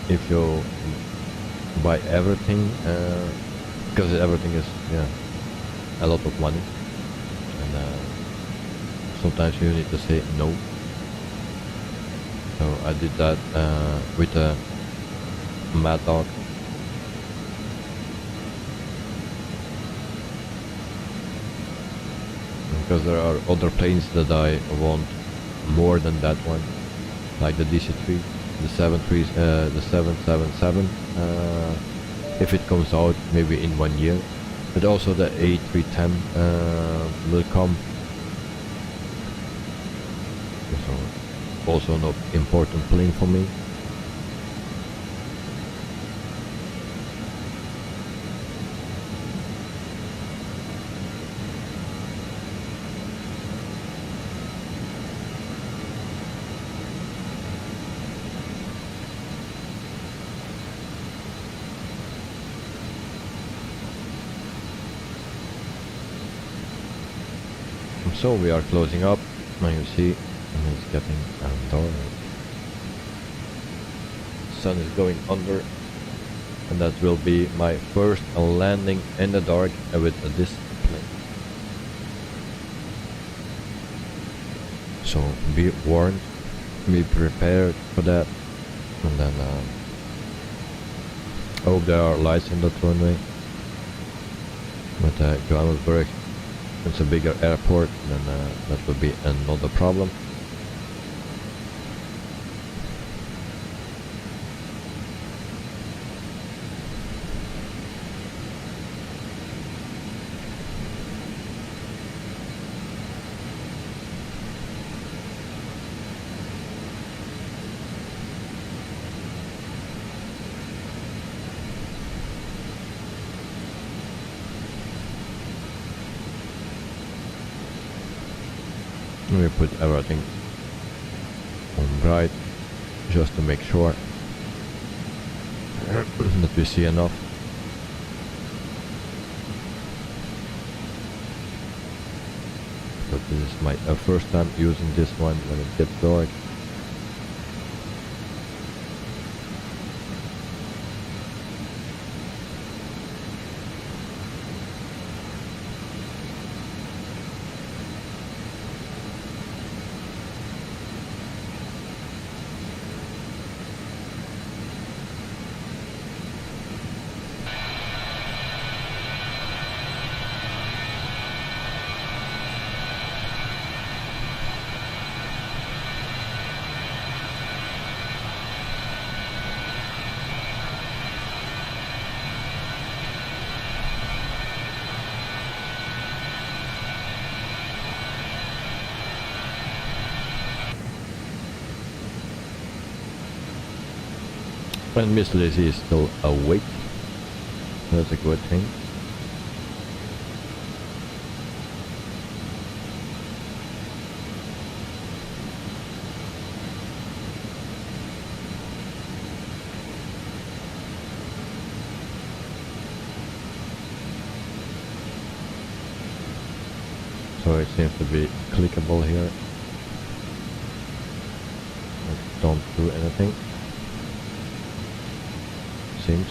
if you buy everything, because everything is a lot of money, and sometimes you need to say no. So I did that with a Mad Dog. Because there are other planes that I want more than that one, like the DC-3, the 777, if it comes out maybe in 1 year, but also the A310 will come. So also an important plane for me. So we are closing up, and you see it's getting dark. Sun is going under, and that will be my first landing in the dark with this plane. So be warned, be prepared for that, and then I hope there are lights in that runway. But Johannesburg, it's a bigger airport, then that will be another problem. We put everything on bright just to make sure that we see enough. But this is my first time using this one when it gets dark. And Miss Lizzie is still awake. That's a good thing. So it seems to be clickable here. Don't do anything. Seems.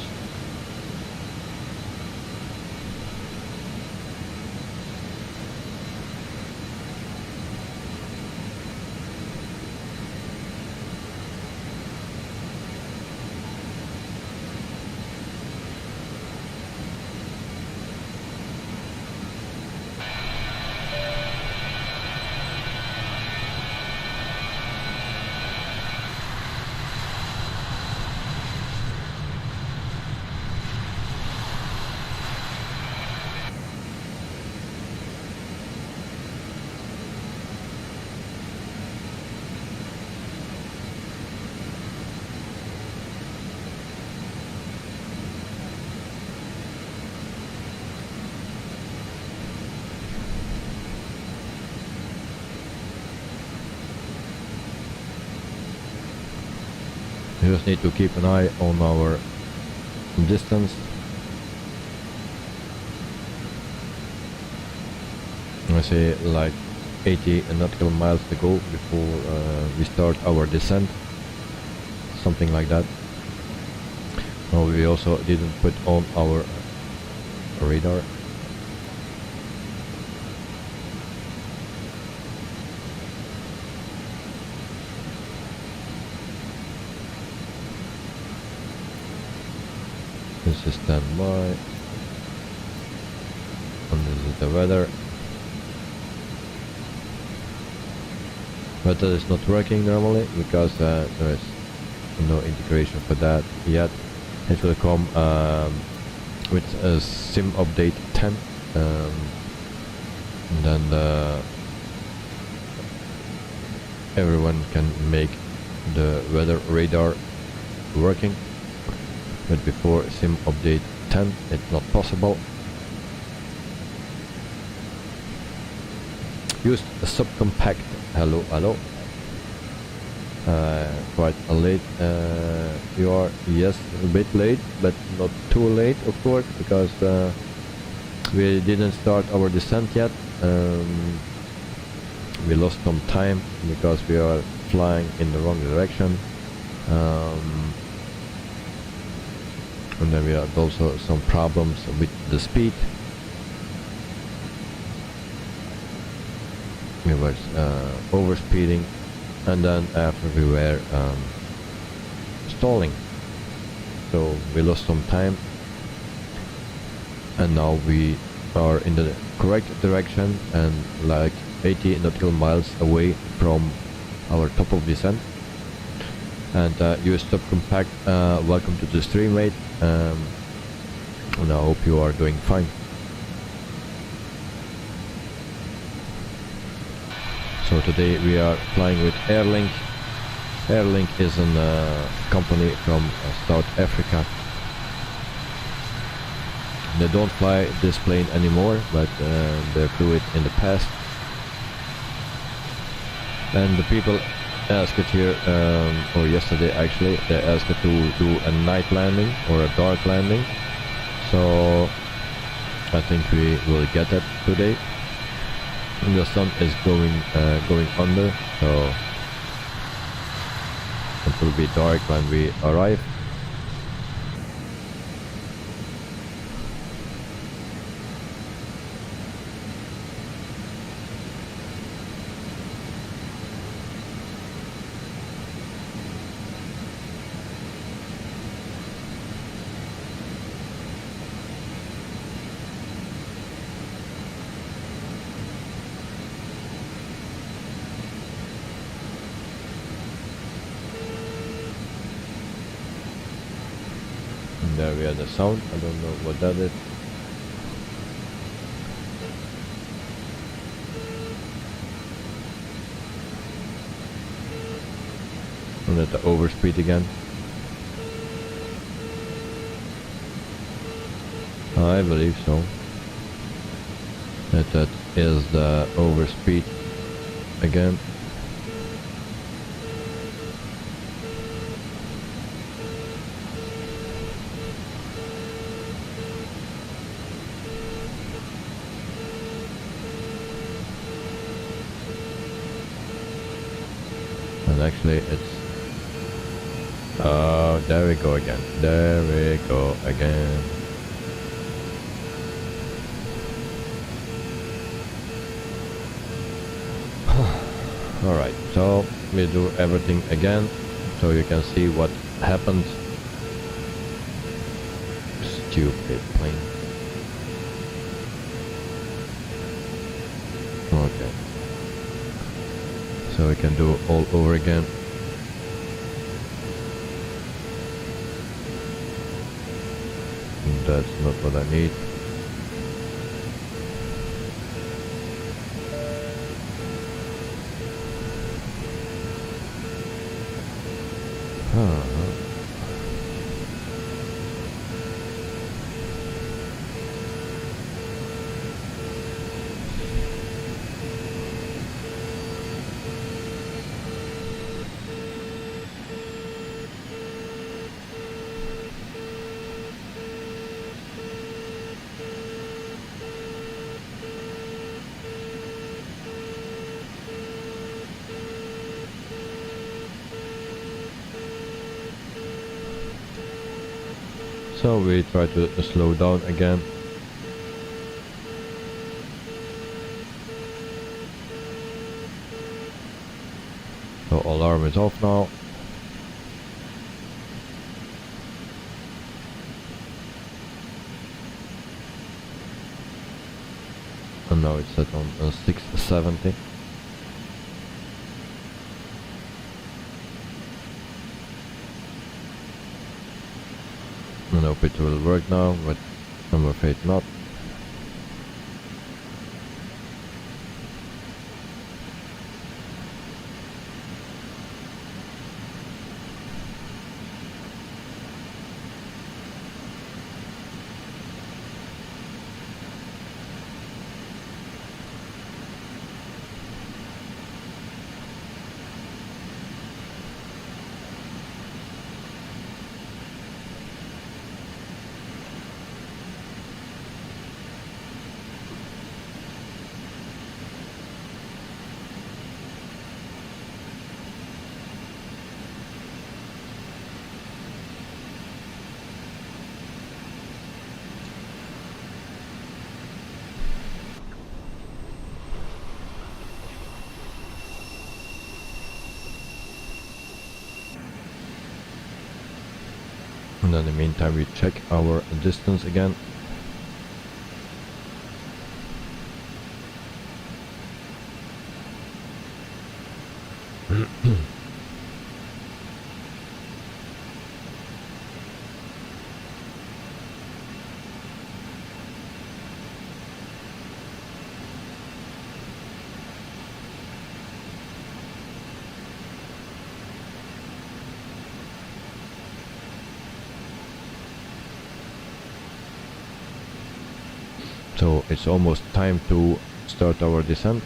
You just need to keep an eye on our distance. I say like 80 nautical miles to go before we start our descent, something like that. Oh, we also didn't put on our radar. This is standby, and this is the weather. Weather is not working normally because there is no integration for that yet. It will come with a sim update 10, and then everyone can make the weather radar working. But before sim update 10 it's not possible. Used a subcompact. Hello. Quite late you are. Yes, a bit late, but not too late of course, because we didn't start our descent yet. We lost some time because we are flying in the wrong direction. And then we had also some problems with the speed. We were overspeeding, and then after we were stalling, so we lost some time, and now we are in the correct direction and like 80 nautical miles away from our top of descent. And US subcompact, welcome to the stream, mate. And I hope you are doing fine. So today we are flying with Airlink. Airlink is a company from South Africa. They don't fly this plane anymore, but they flew it in the past. And the people asked it here, or yesterday actually, they asked it to do a night landing or a dark landing. So I think we will get that today. And the sun is going under, so it will be dark when we arrive. There we have the sound. I don't know what that is. And at the overspeed again. I believe so. That is the overspeed again. Actually it's there we go again. There we go again. Alright, so we do everything again so you can see what happens. Stupid plane. Okay. So we can do all over again. That's not what I need. So we try to slow down again. So alarm is off now. And now it's set on 670. I hope it will work now, but I'm afraid not. And in the meantime we check our distance again. So it's almost time to start our descent.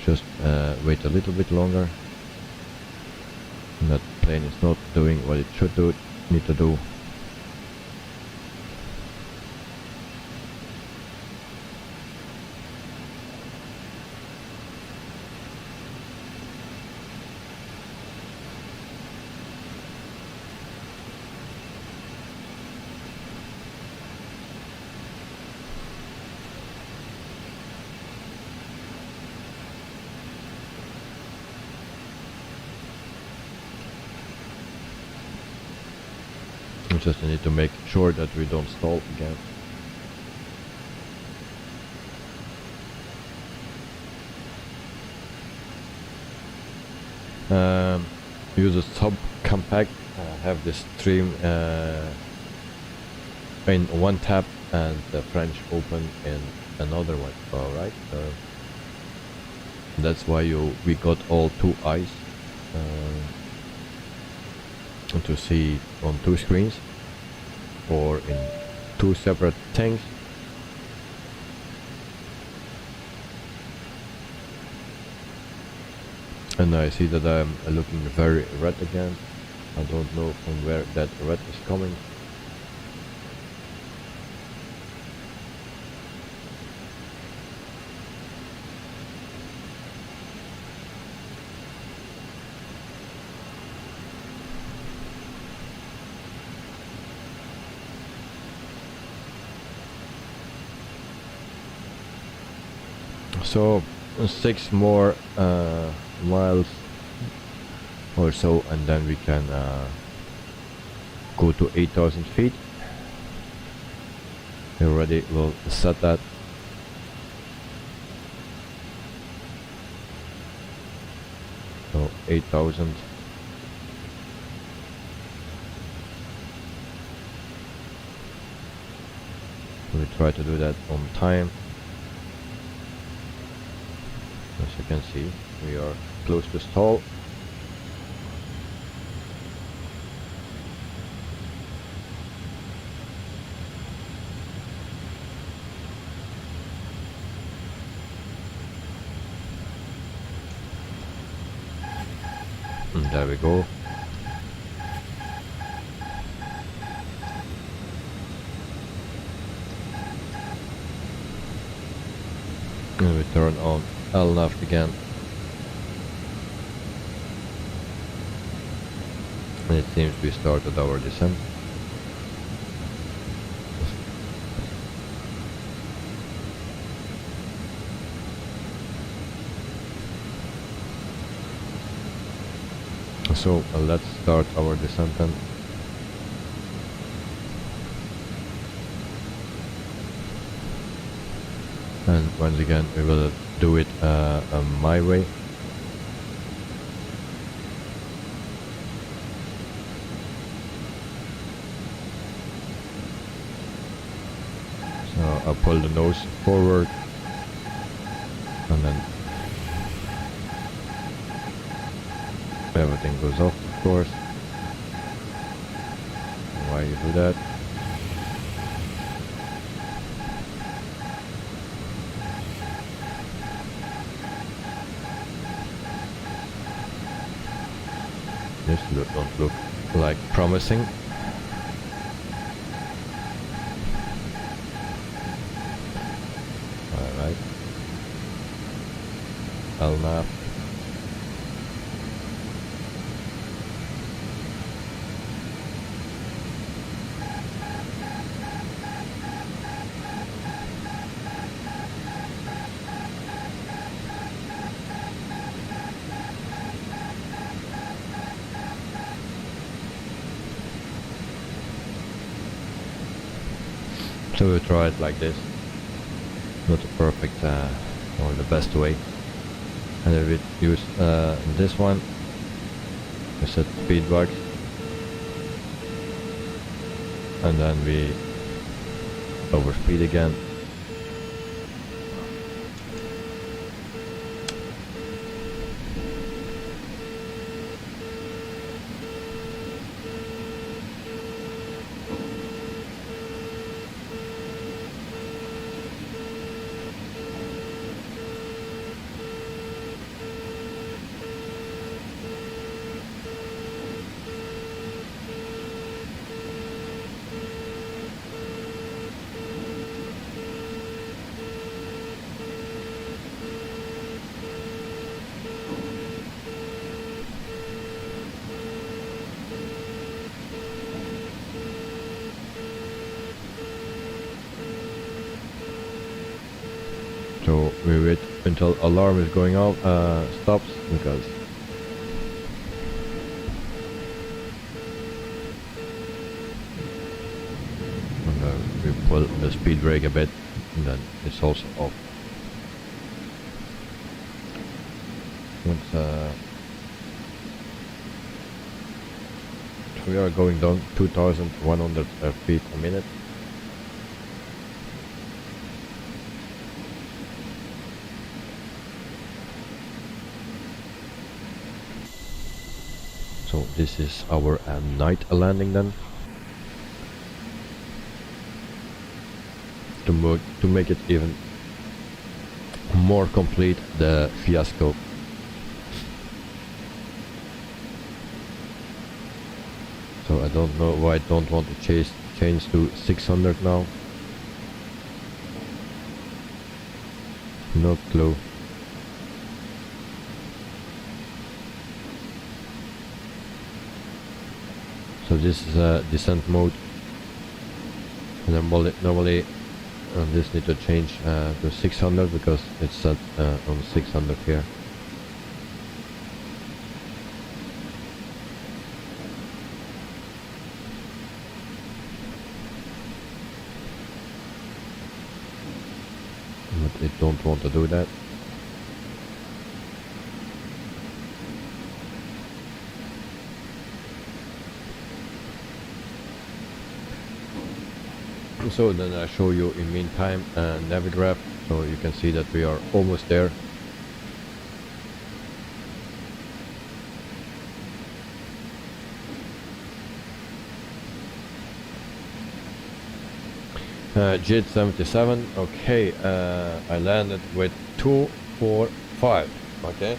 Just wait a little bit longer. That plane is not doing what it should do, need to do. We just need to make sure that we don't stall again. Use a sub-compact, have the stream in one tab and the French open in another one. Alright, that's why we got all two eyes to see on two screens or in two separate things. And I see that I'm looking very red again. I don't know from where that red is coming. So 6 more miles or so, and then we can go to 8,000 feet. We already will set that. So 8,000. We try to do that on time. As you can see, we are close to stall. And there we go. And we turn on LNAV again. And it seems we started our descent. So let's start our descent then. And once again we will do it my way. So I'll pull the nose forward and then everything goes off, of course. Why you do that? This don't look like promising. Alright. LNAV. So we try it like this, not a perfect or the best way. And then we use this one, we set speed box, and then we overspeed again. So we wait until alarm is going off, stops, because and, we pull the speed brake a bit, and then it's also off. Once we are going down 2,100 feet a minute. So this is our night landing then. To make it even more complete, the fiasco. So I don't know why I don't want to change to 600 now. No clue. So this is a descent mode, and then normally this need to change to 600 because it's set on 600 here. But I don't want to do that. So then I show you in meantime Navigraph, so you can see that we are almost there. JIT 77, okay, I landed with 245, okay.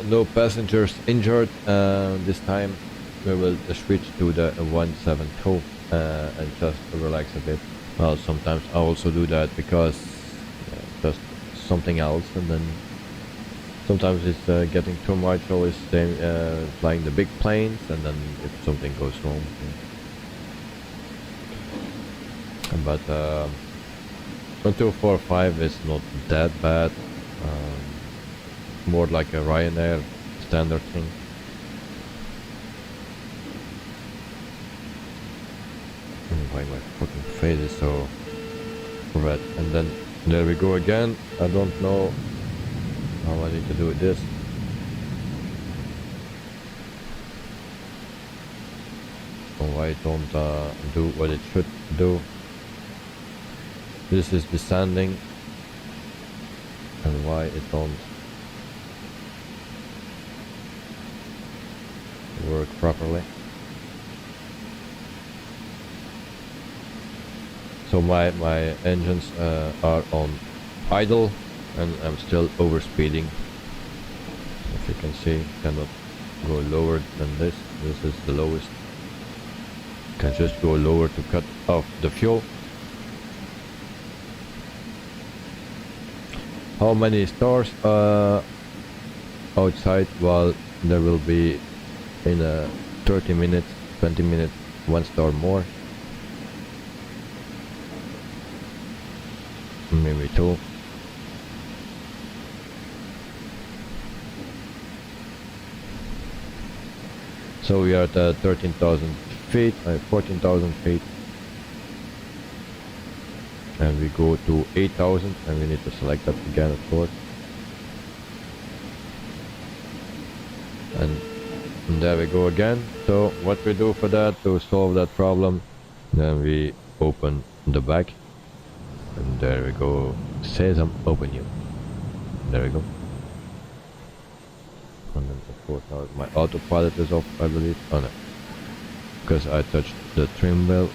No passengers injured. This time we will switch to the 172 and just relax a bit. Well, sometimes I also do that because just something else, and then sometimes it's getting too much, always flying the big planes, and then if something goes wrong. But 245 is not that bad. More like a Ryanair standard thing. Why my fucking face is so red? And then there we go again. I don't know how I need to do this. Why don't do what it should do. This is descending, and why it don't work properly. So my engines are on idle, and I'm still overspeeding. If you can see, cannot go lower than this. This is the lowest. Can just go lower to cut off the fuel. How many stars outside? Well, there will be in 30 minutes, 20 minutes, 1 star more. Maybe 2. So we are at 13,000 feet, 14,000 feet. And we go to 8,000, and we need to select that again, of course. And there we go again. So what we do for that, to solve that problem, then we open the back, and there we go. Sesame, open you. There we go. And then of course now my autopilot is off, I believe. Oh no, because I touched the trim wheel.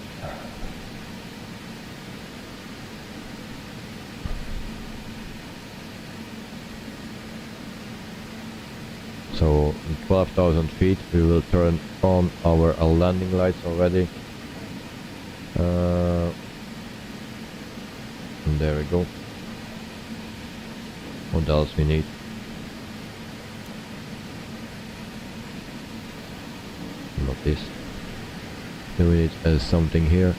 So 12,000 feet we will turn on our landing lights already. And there we go. What else we need? Not this. Then we need something here.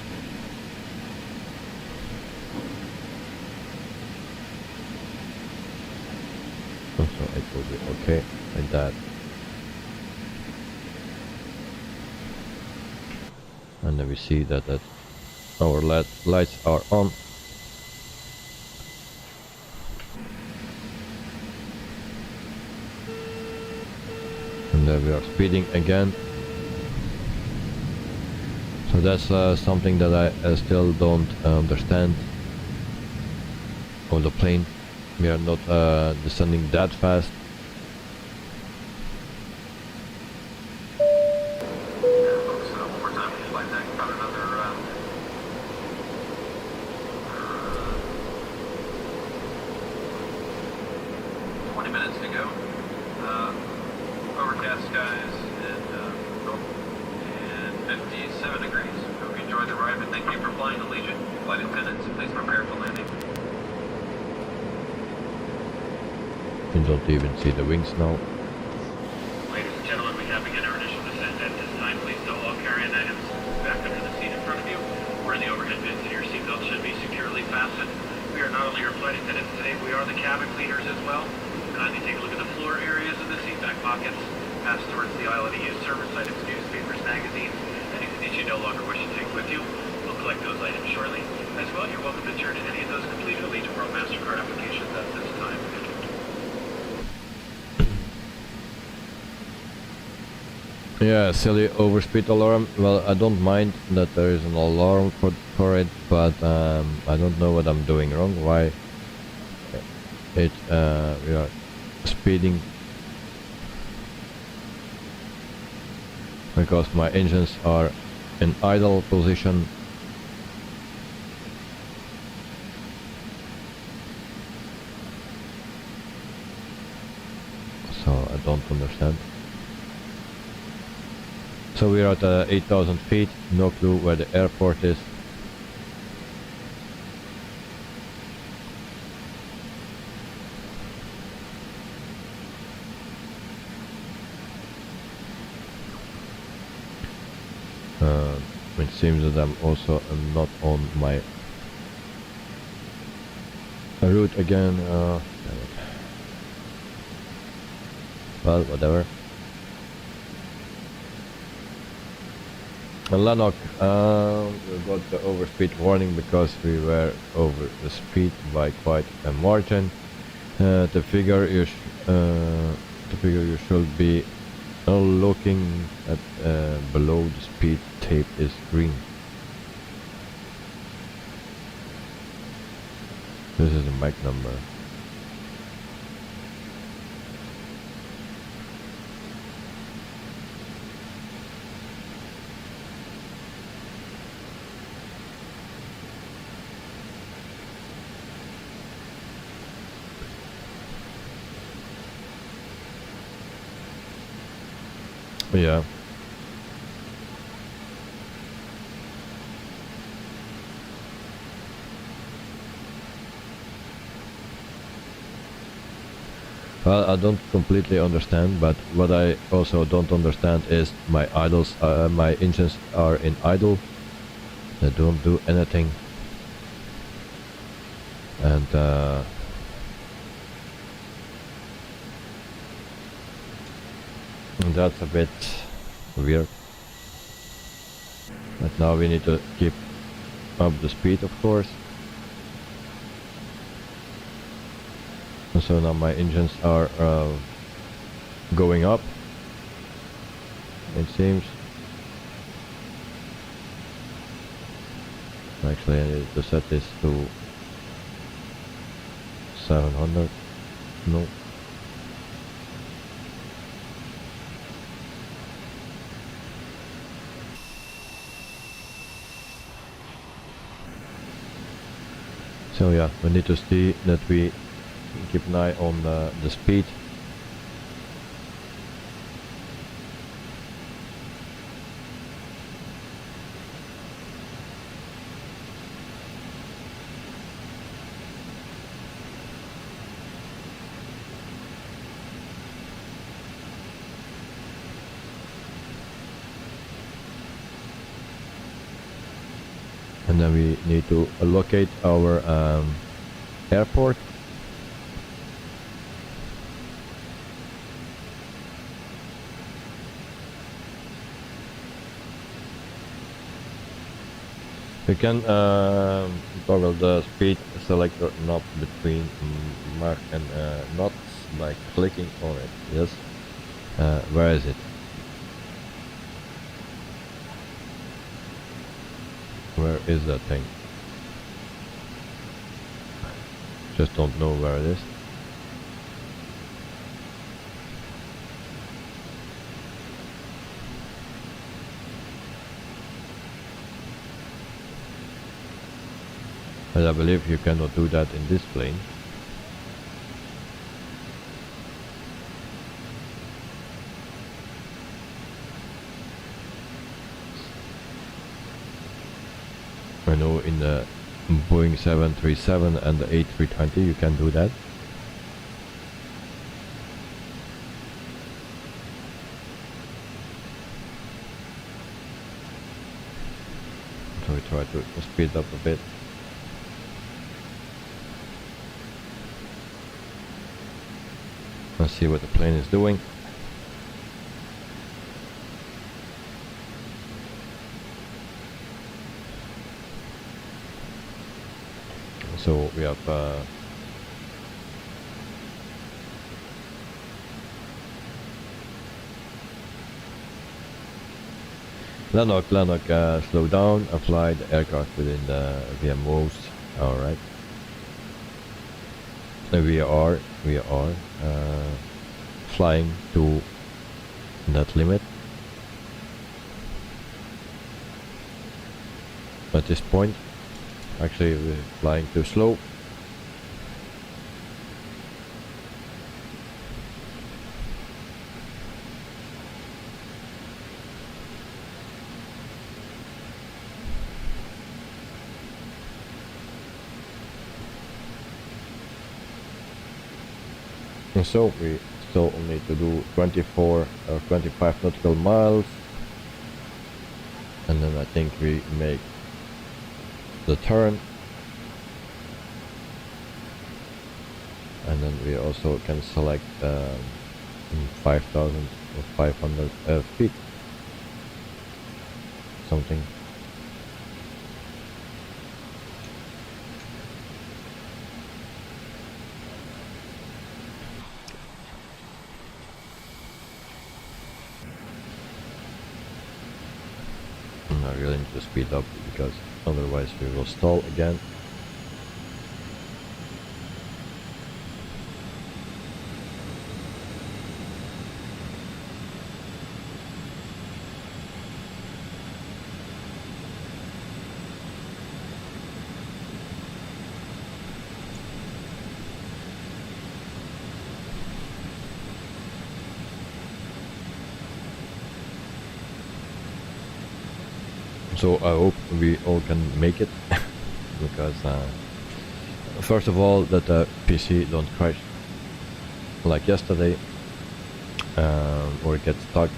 So it will be okay like that. And then we see that our lights are on. And then we are speeding again. So that's something that I still don't understand on the plane. We are not descending that fast. You don't even see the wings now. Ladies and gentlemen, we have begun our initial descent. At this time, please stow all carry-on items back under the seat in front of you, or in the overhead bins, and your seatbelt should be securely fastened. We are not only your flight attendants today, we are the cabin cleaners as well. Kindly take a look at the floor areas and the seat back pockets. Pass towards the aisle of the used service items, newspapers, magazines, anything that you no longer wish to take with you. We'll collect those items shortly. As well, you're welcome to turn in any of those completed Allegiant World MasterCard applications at this time. Yeah, silly overspeed alarm. Well, I don't mind that there is an alarm for it, but I don't know what I'm doing wrong. Why we are speeding, because my engines are in idle position. So I don't understand. So we are at 8,000 feet, no clue where the airport is. It seems that I'm also not on my route again. Well, whatever. Lanok, we got the overspeed warning because we were over the speed by quite a margin. The figure you should be looking at below the speed tape is green. This is the Mach number. Yeah. Well, I don't completely understand, but what I also don't understand is my my engines are in idle. They don't do anything. And that's a bit weird. But now we need to keep up the speed, of course. And so now my engines are going up, it seems. Actually, I need to set this to 700. No. So yeah, we need to see that we keep an eye on the speed. And then we need to locate our airport. You can toggle the speed selector knob between Mach and knots by clicking on it. Yes. Where is it? Where is that thing? Just don't know where it is. But I believe you cannot do that in this plane. I know in the Boeing 737 and the A320 you can do that. So we try to speed up a bit. Let's see what the plane is doing. So we have Lanok, slow down and fly the aircraft within the VMOs. Alright. We are flying to that limit. At this point, actually we're flying too slow. And so we still need to do 24 or 25 nautical miles, and then I think we make the turn, and then we also can select 5,500 feet. Something. And I really need to speed up because otherwise we will stall again. So I hope we all can make it because first of all that the PC don't crash like yesterday or get stuck,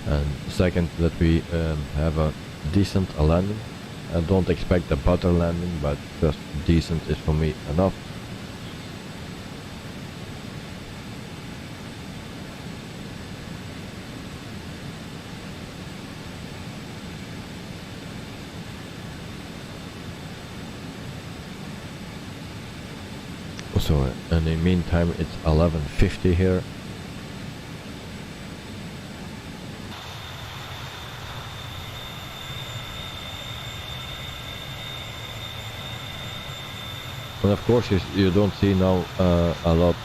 and second that we have a decent landing. I don't expect a butter landing, but just decent is for me enough. So in the meantime it's 11:50 here. And of course you don't see now a lot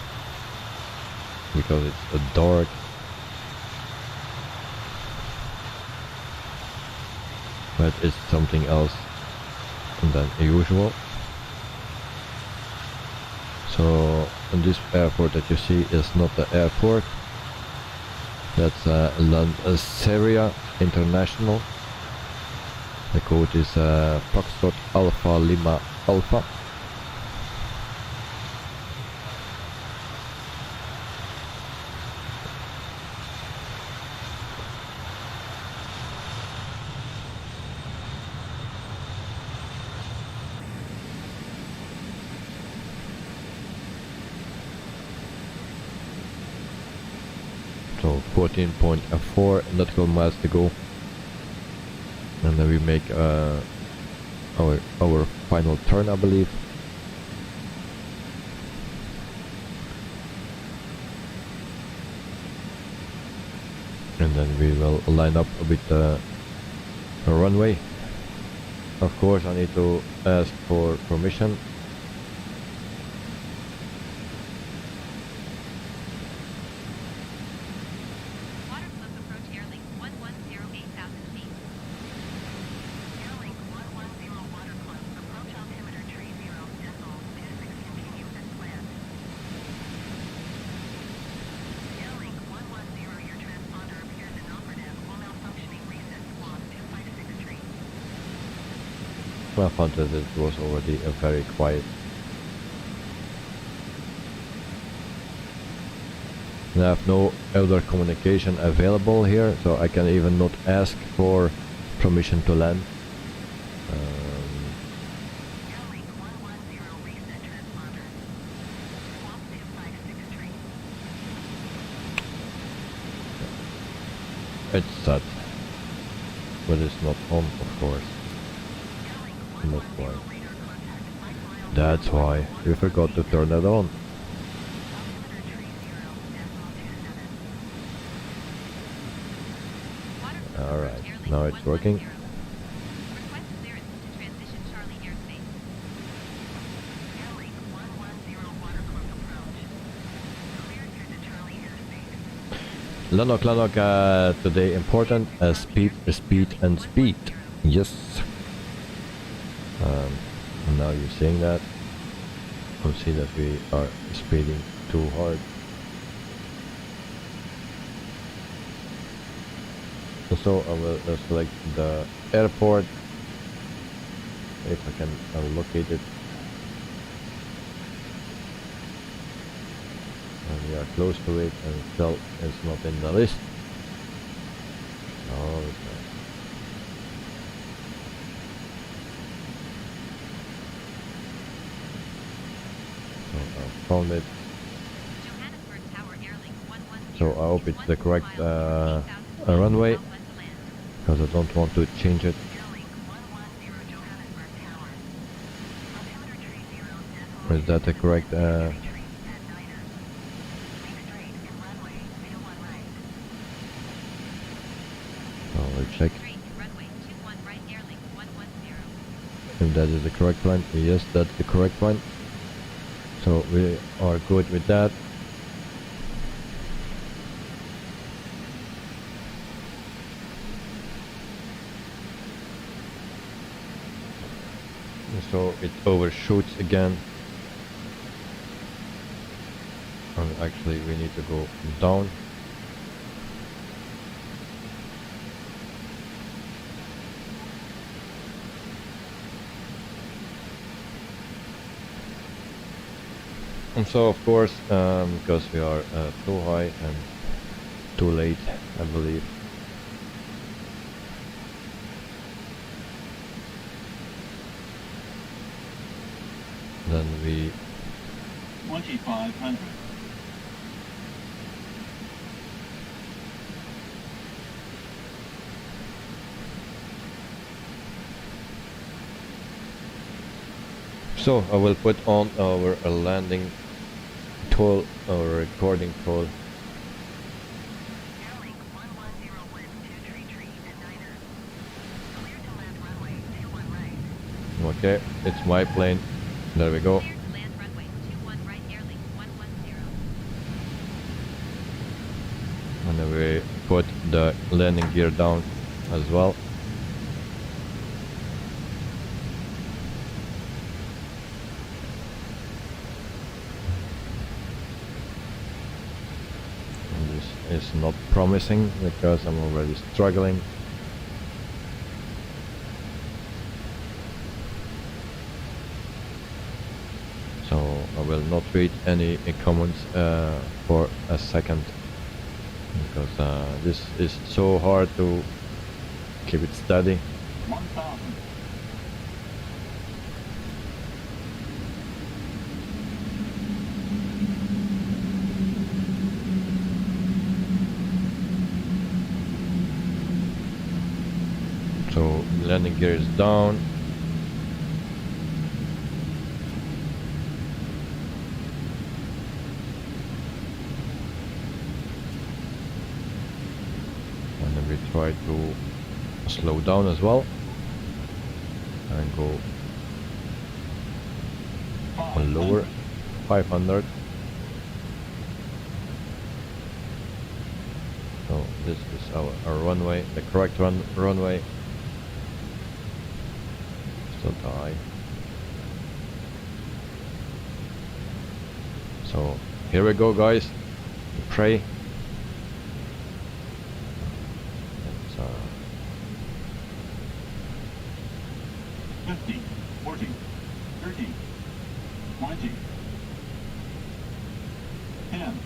because it's dark. But it's something else than usual. So this airport that you see is not the airport. That's Lanseria International. The code is Foxtrot Alpha Lima Alpha. So 14.4 nautical miles to go, and then we make our final turn, I believe. And then we will line up with the runway. Of course I need to ask for permission. I found that it was already very quiet. And I have no other communication available here, so I can even not ask for permission to land. It's sad, but it's not on, of course. Not why. That's why we forgot to turn it on. Alright, now it's working. Lanok, today important speed, and speed. Yes. Now you're seeing that. You'll see that we are speeding too hard. So I will select the airport if I can locate it. And we are close to it, and still it's not in the list. Oh, okay. So I found it. Johannesburg Tower Airlink 110 So I hope it's the correct runway, because I don't want to change it. Is that the correct? So we'll check if that is the correct one. Yes, that's the correct one. So we are good with that. So it overshoots again. And actually we need to go down. And so of course, because we are too high and too late, I believe. Then we 2500. So I will put on our landing tool, our recording tool. Airlink 110 wind 233 and 9er. Clear to land runway 21 right. Okay, it's my plane. There we go. Clear to land runway 21 right, Airlink 110. And then we put the landing gear down as well. And this is not promising because I'm already struggling. So I will not read any comments for a second, because this is so hard to keep it steady. 1000. So landing gear is down. And then we try to slow down as well and go lower, 500. So this is our runway, the correct runway. Still high. So here we go, guys. Pray. 50, 40, 30, 20, 10.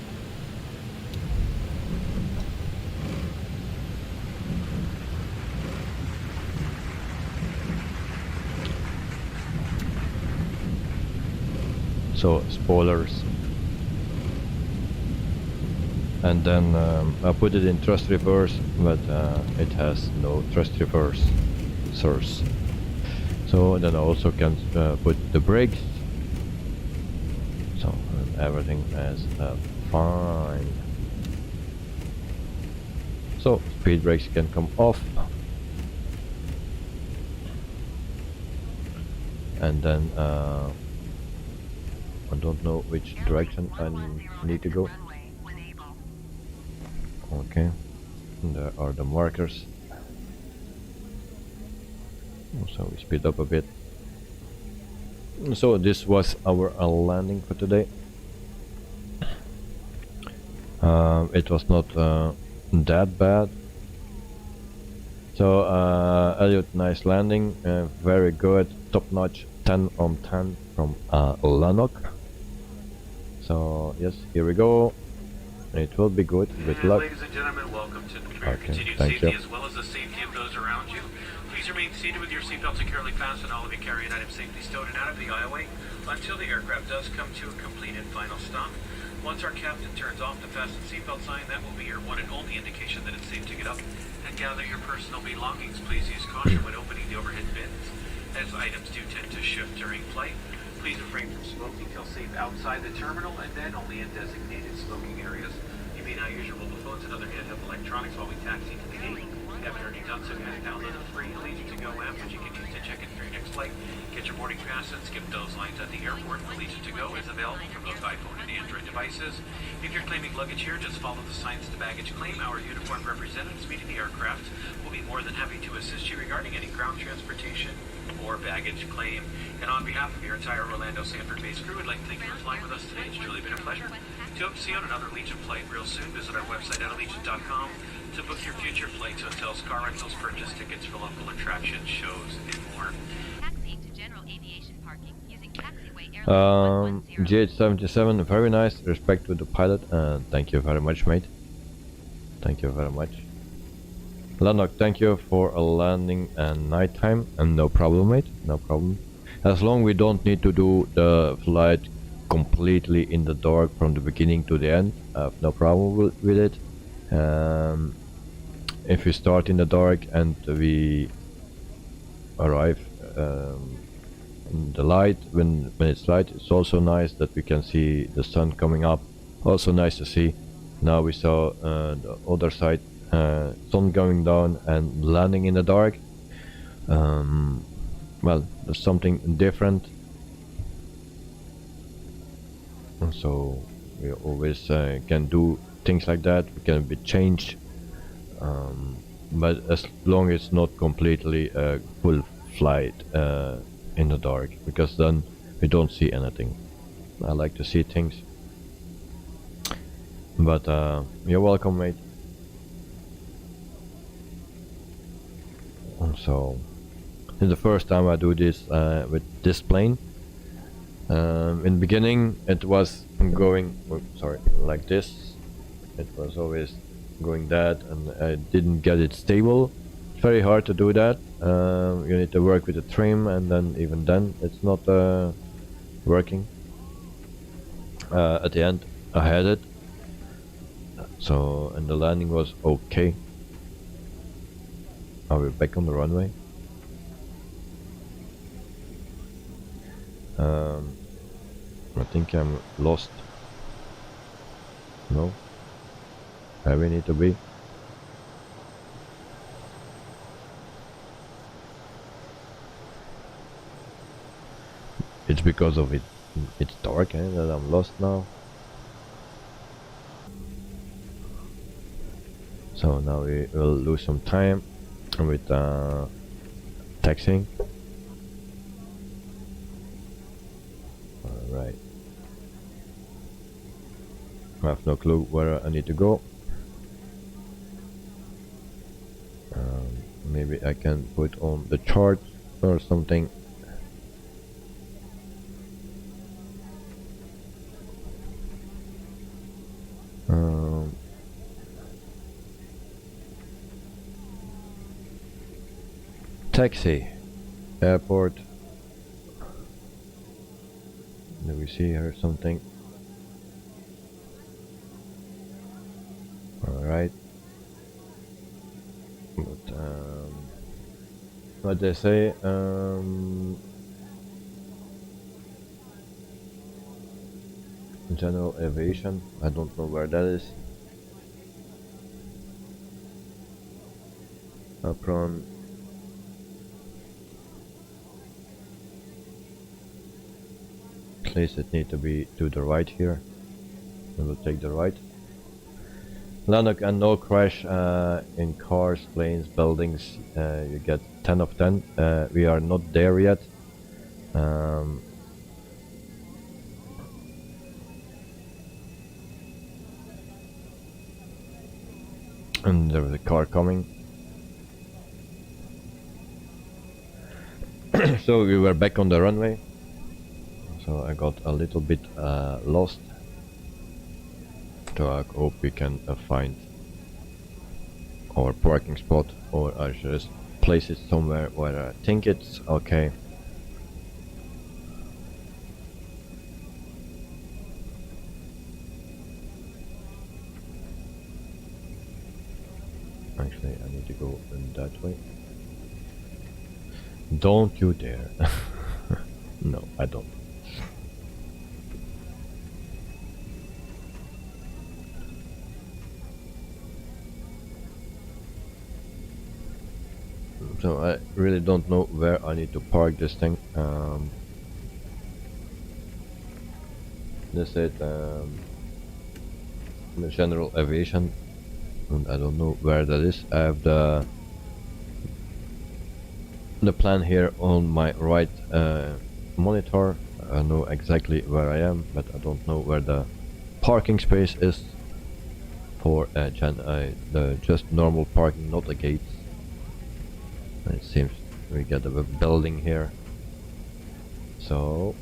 So spoilers. And then I put it in thrust reverse, but it has no thrust reverse source. So then I also can put the brakes. So everything is fine. So speed brakes can come off. And then I don't know which direction I need to go. Okay, and there are the markers. So we speed up a bit. So this was our landing for today. It was not that bad. So Elliot, nice landing, very good, top notch, 10 on 10 from Lanok. So yes, here we go. It will be good. Good luck. Ladies and gentlemen, welcome to your continued thank safety you. as well as the safety of those around you. Please remain seated with your seatbelt securely fastened, all of your carrying items safely stowed and out of the aisleway until the aircraft does come to a complete and final stop. Once our captain turns off the fasten seatbelt sign, that will be your one and only indication that it's safe to get up and gather your personal belongings. Please use caution when opening the overhead bins, as items do tend to shift during flight. Please refrain from smoking till safe outside the terminal and then only in designated smoking areas. You may now use your mobile phones and other handheld electronics while we taxi to the gate. If you haven't already done so, you can download the free Allegiant to Go app, which you can use to check in for your next flight. Get your boarding pass and skip those lines at the airport. Allegiant to Go is available for both iPhone and Android devices. If you're claiming luggage here, just follow the signs to baggage claim. Our uniformed representatives meeting the aircraft will be more than happy to assist you regarding any ground transportation or baggage claim. And on behalf of your entire Orlando Sanford-based crew, I'd like to thank you for flying with us today. It's truly been a pleasure. To hope to see you on another Allegiant flight real soon, visit our website at allegiant.com to book your future flights, hotels, car rentals, purchase tickets for local attractions, shows, and more. Taxiing to general aviation parking using taxiway airline 110. GH77, very nice. Respect to the pilot, and thank you very much, mate. Thank you very much. Landok, thank you for a landing and nighttime, and no problem, mate. No problem. As long we don't need to do the flight completely in the dark from the beginning to the end, I have no problem with it. If we start in the dark and we arrive in the light, when it's light, it's also nice that we can see the sun coming up. Also nice to see. Now we saw the other side, sun going down and landing in the dark. Well, there's something different. So we always can do things like that. We can be changed, but as long as it's not completely a full flight in the dark, because then we don't see anything. I like to see things. But you're welcome, mate. So it's the first time I do this with this plane. In the beginning it was going, like this. It was always going that, and I didn't get it stable. It's very hard to do that. You need to work with the trim, and then even then it's not working. At the end I had it, so, and the landing was okay. Are we back on the runway? I think I'm lost. No? Where we need to be? It's because of it's dark, that I'm lost now. So now we will lose some time with taxiing. Alright. I have no clue where I need to go. Maybe I can put on the chart or something. Taxi, airport. Do we see here something? Alright. But what they say, general aviation, I don't know where that is. Apron. Place it need to be to the right here. We will take the right. Landok, and no crash in cars, planes, buildings. You get 10 of 10. We are not there yet. And there was a car coming. So we were back on the runway. So I got a little bit lost. So I hope we can find our parking spot, or I should just place it somewhere where I think it's okay. that way. Don't you dare. No, I don't. So I really don't know where I need to park this thing. This is the general aviation, and I don't know where that is. I have the plan here on my right monitor. I know exactly where I am, but I don't know where the parking space is for the just normal parking, not the gates. It seems we get a building here, so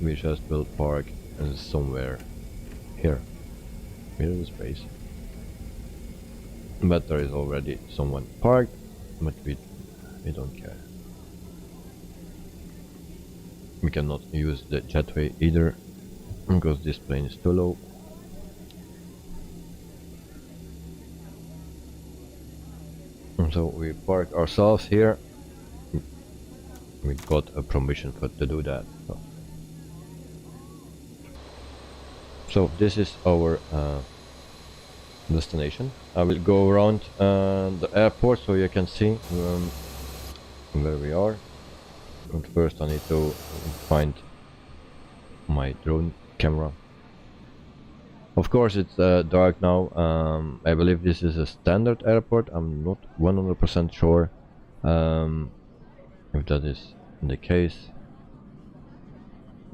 we just will park somewhere here. Here is space, but there is already someone parked, but we don't care. We cannot use the jetway either because this plane is too low. So we park ourselves here. We got a permission to do that. So this is our destination. I will go around the airport so you can see where we are. But first I need to find my drone camera. Of course it's dark now. I believe this is a standard airport. I'm not 100% sure if that is the case,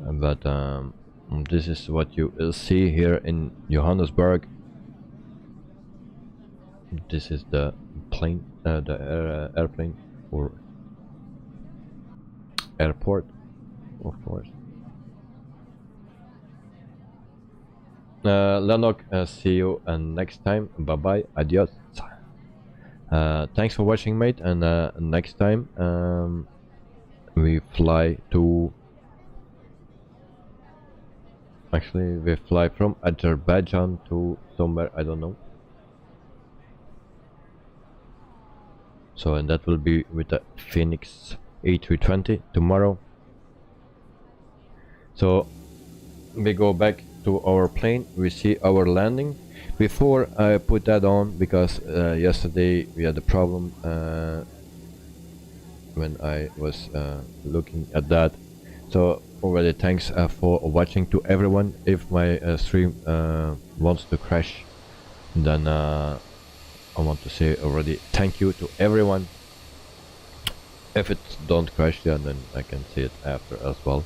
but this is what you will see here in Johannesburg. This is the plane, the airplane or airport, of course. Lennox, see you next time. Bye bye, adios. Thanks for watching, mate, and next time we fly to, actually we fly from Azerbaijan to somewhere, I don't know. So, and that will be with the Phoenix A320 tomorrow. So we go back to our plane, we see our landing. Before I put that on, because yesterday we had a problem when I was looking at that. So already thanks for watching to everyone. If my stream wants to crash, then I want to say already thank you to everyone. If it don't crash, yeah, then I can see it after as well.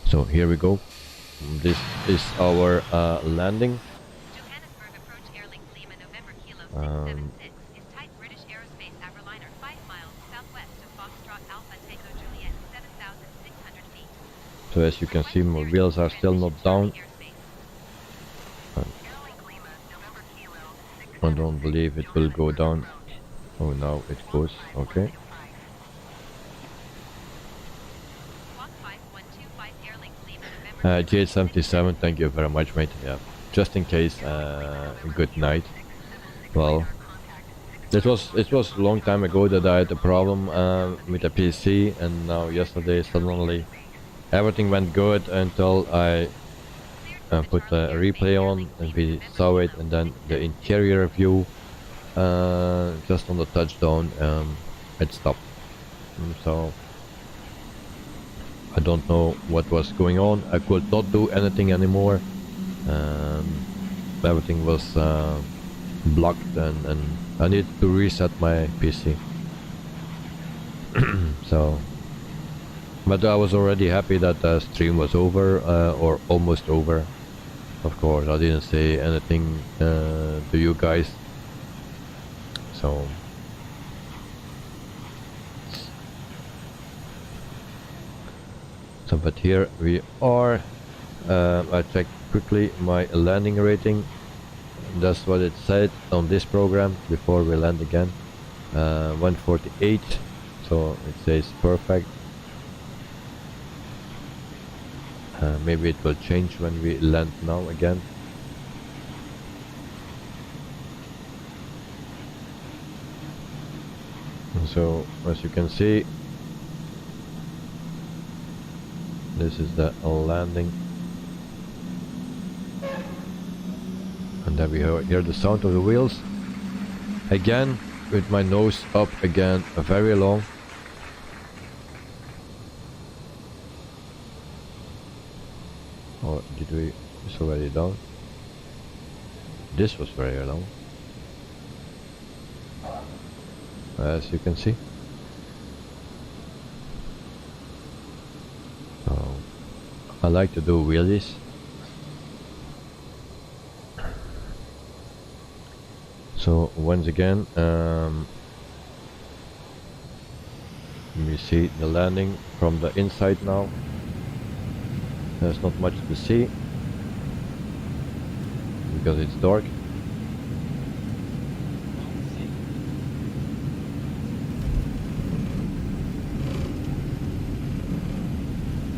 So here we go. This is our landing. Johannesburg approach Airlink Lima November Kilo 676 is type British Aerospace Avroliner 5 miles southwest of Foxtrot Alpha Tango Juliet 7,600 feet. So as you can see, my wheels are still not down. I don't believe it will go down. Oh, now it goes. Okay. J77, thank you very much, mate. Yeah, just in case. Good night. Well, it was a long time ago that I had a problem with the PC, and now yesterday suddenly everything went good until I put a replay on and we saw it, and then the interior view just on the touchdown it stopped. So I don't know what was going on. I could not do anything anymore. Everything was blocked, and I need to reset my PC. So, but I was already happy that the stream was over, or almost over. Of course, I didn't say anything to you guys. So but here we are. I checked quickly my landing rating. That's what it said on this program before we land again. 148, so it says perfect. Maybe it will change when we land now again. So as you can see, this is the landing, and then we hear the sound of the wheels again, with my nose up again, very long. Or did we? It's already done. This was very long, as you can see. So I like to do wheelies. So once again, we see the landing from the inside now. There's not much to see because it's dark.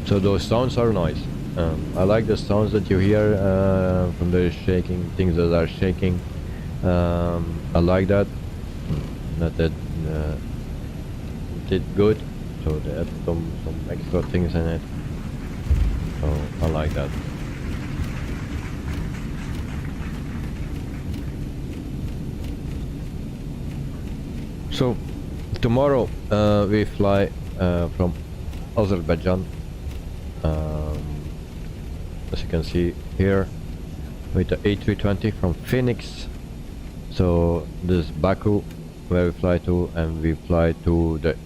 So those sounds are nice. I like the sounds that you hear from the shaking, things that are shaking. I like that. That did good. So they had some extra things in it. So I like that. So tomorrow we fly from Azerbaijan, as you can see here, with the A320 from Phoenix. So this is Baku where we fly to, and we fly to the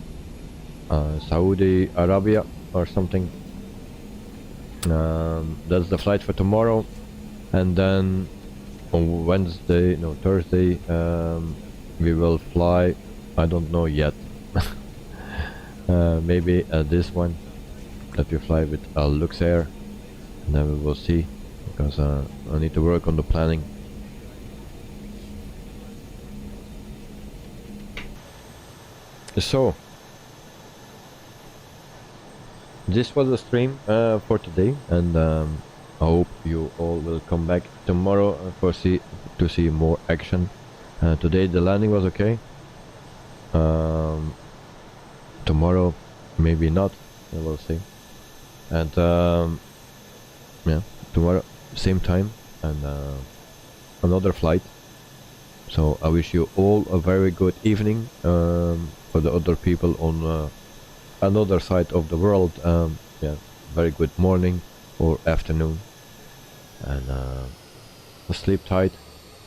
Saudi Arabia or something. That's the flight for tomorrow, and then on Thursday we will fly. I don't know yet. Maybe this one that we fly with Luxair, and then we will see, because I need to work on the planning. So this was the stream for today, and I hope you all will come back tomorrow to see more action. Today the landing was okay. Tomorrow maybe not, we will see. And yeah, tomorrow same time and another flight. So I wish you all a very good evening. For the other people on another side of the world, yeah, very good morning or afternoon, and sleep tight,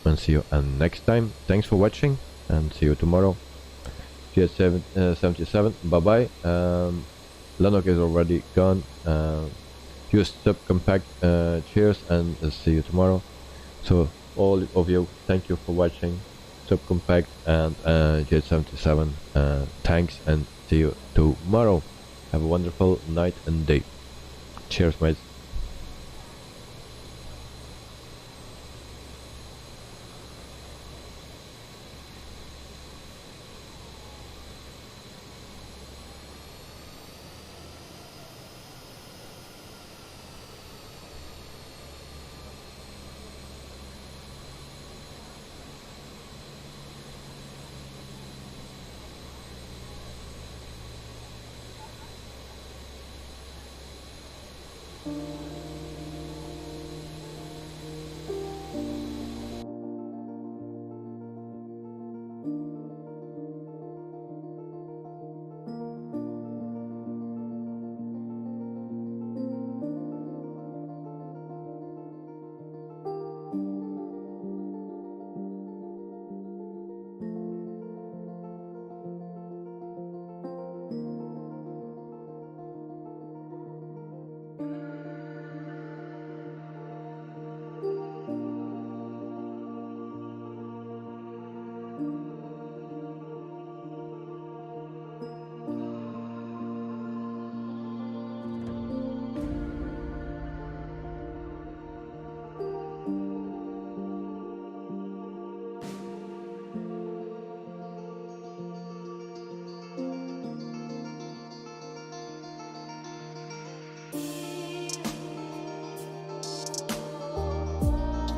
and see you next time. Thanks for watching, and see you tomorrow. GS77, bye bye. Lennox is already gone. Use subcompact. Cheers, and see you tomorrow. So all of you, thank you for watching subcompact and GS77. Thanks, and see you tomorrow. Have a wonderful night and day. Cheers, mates.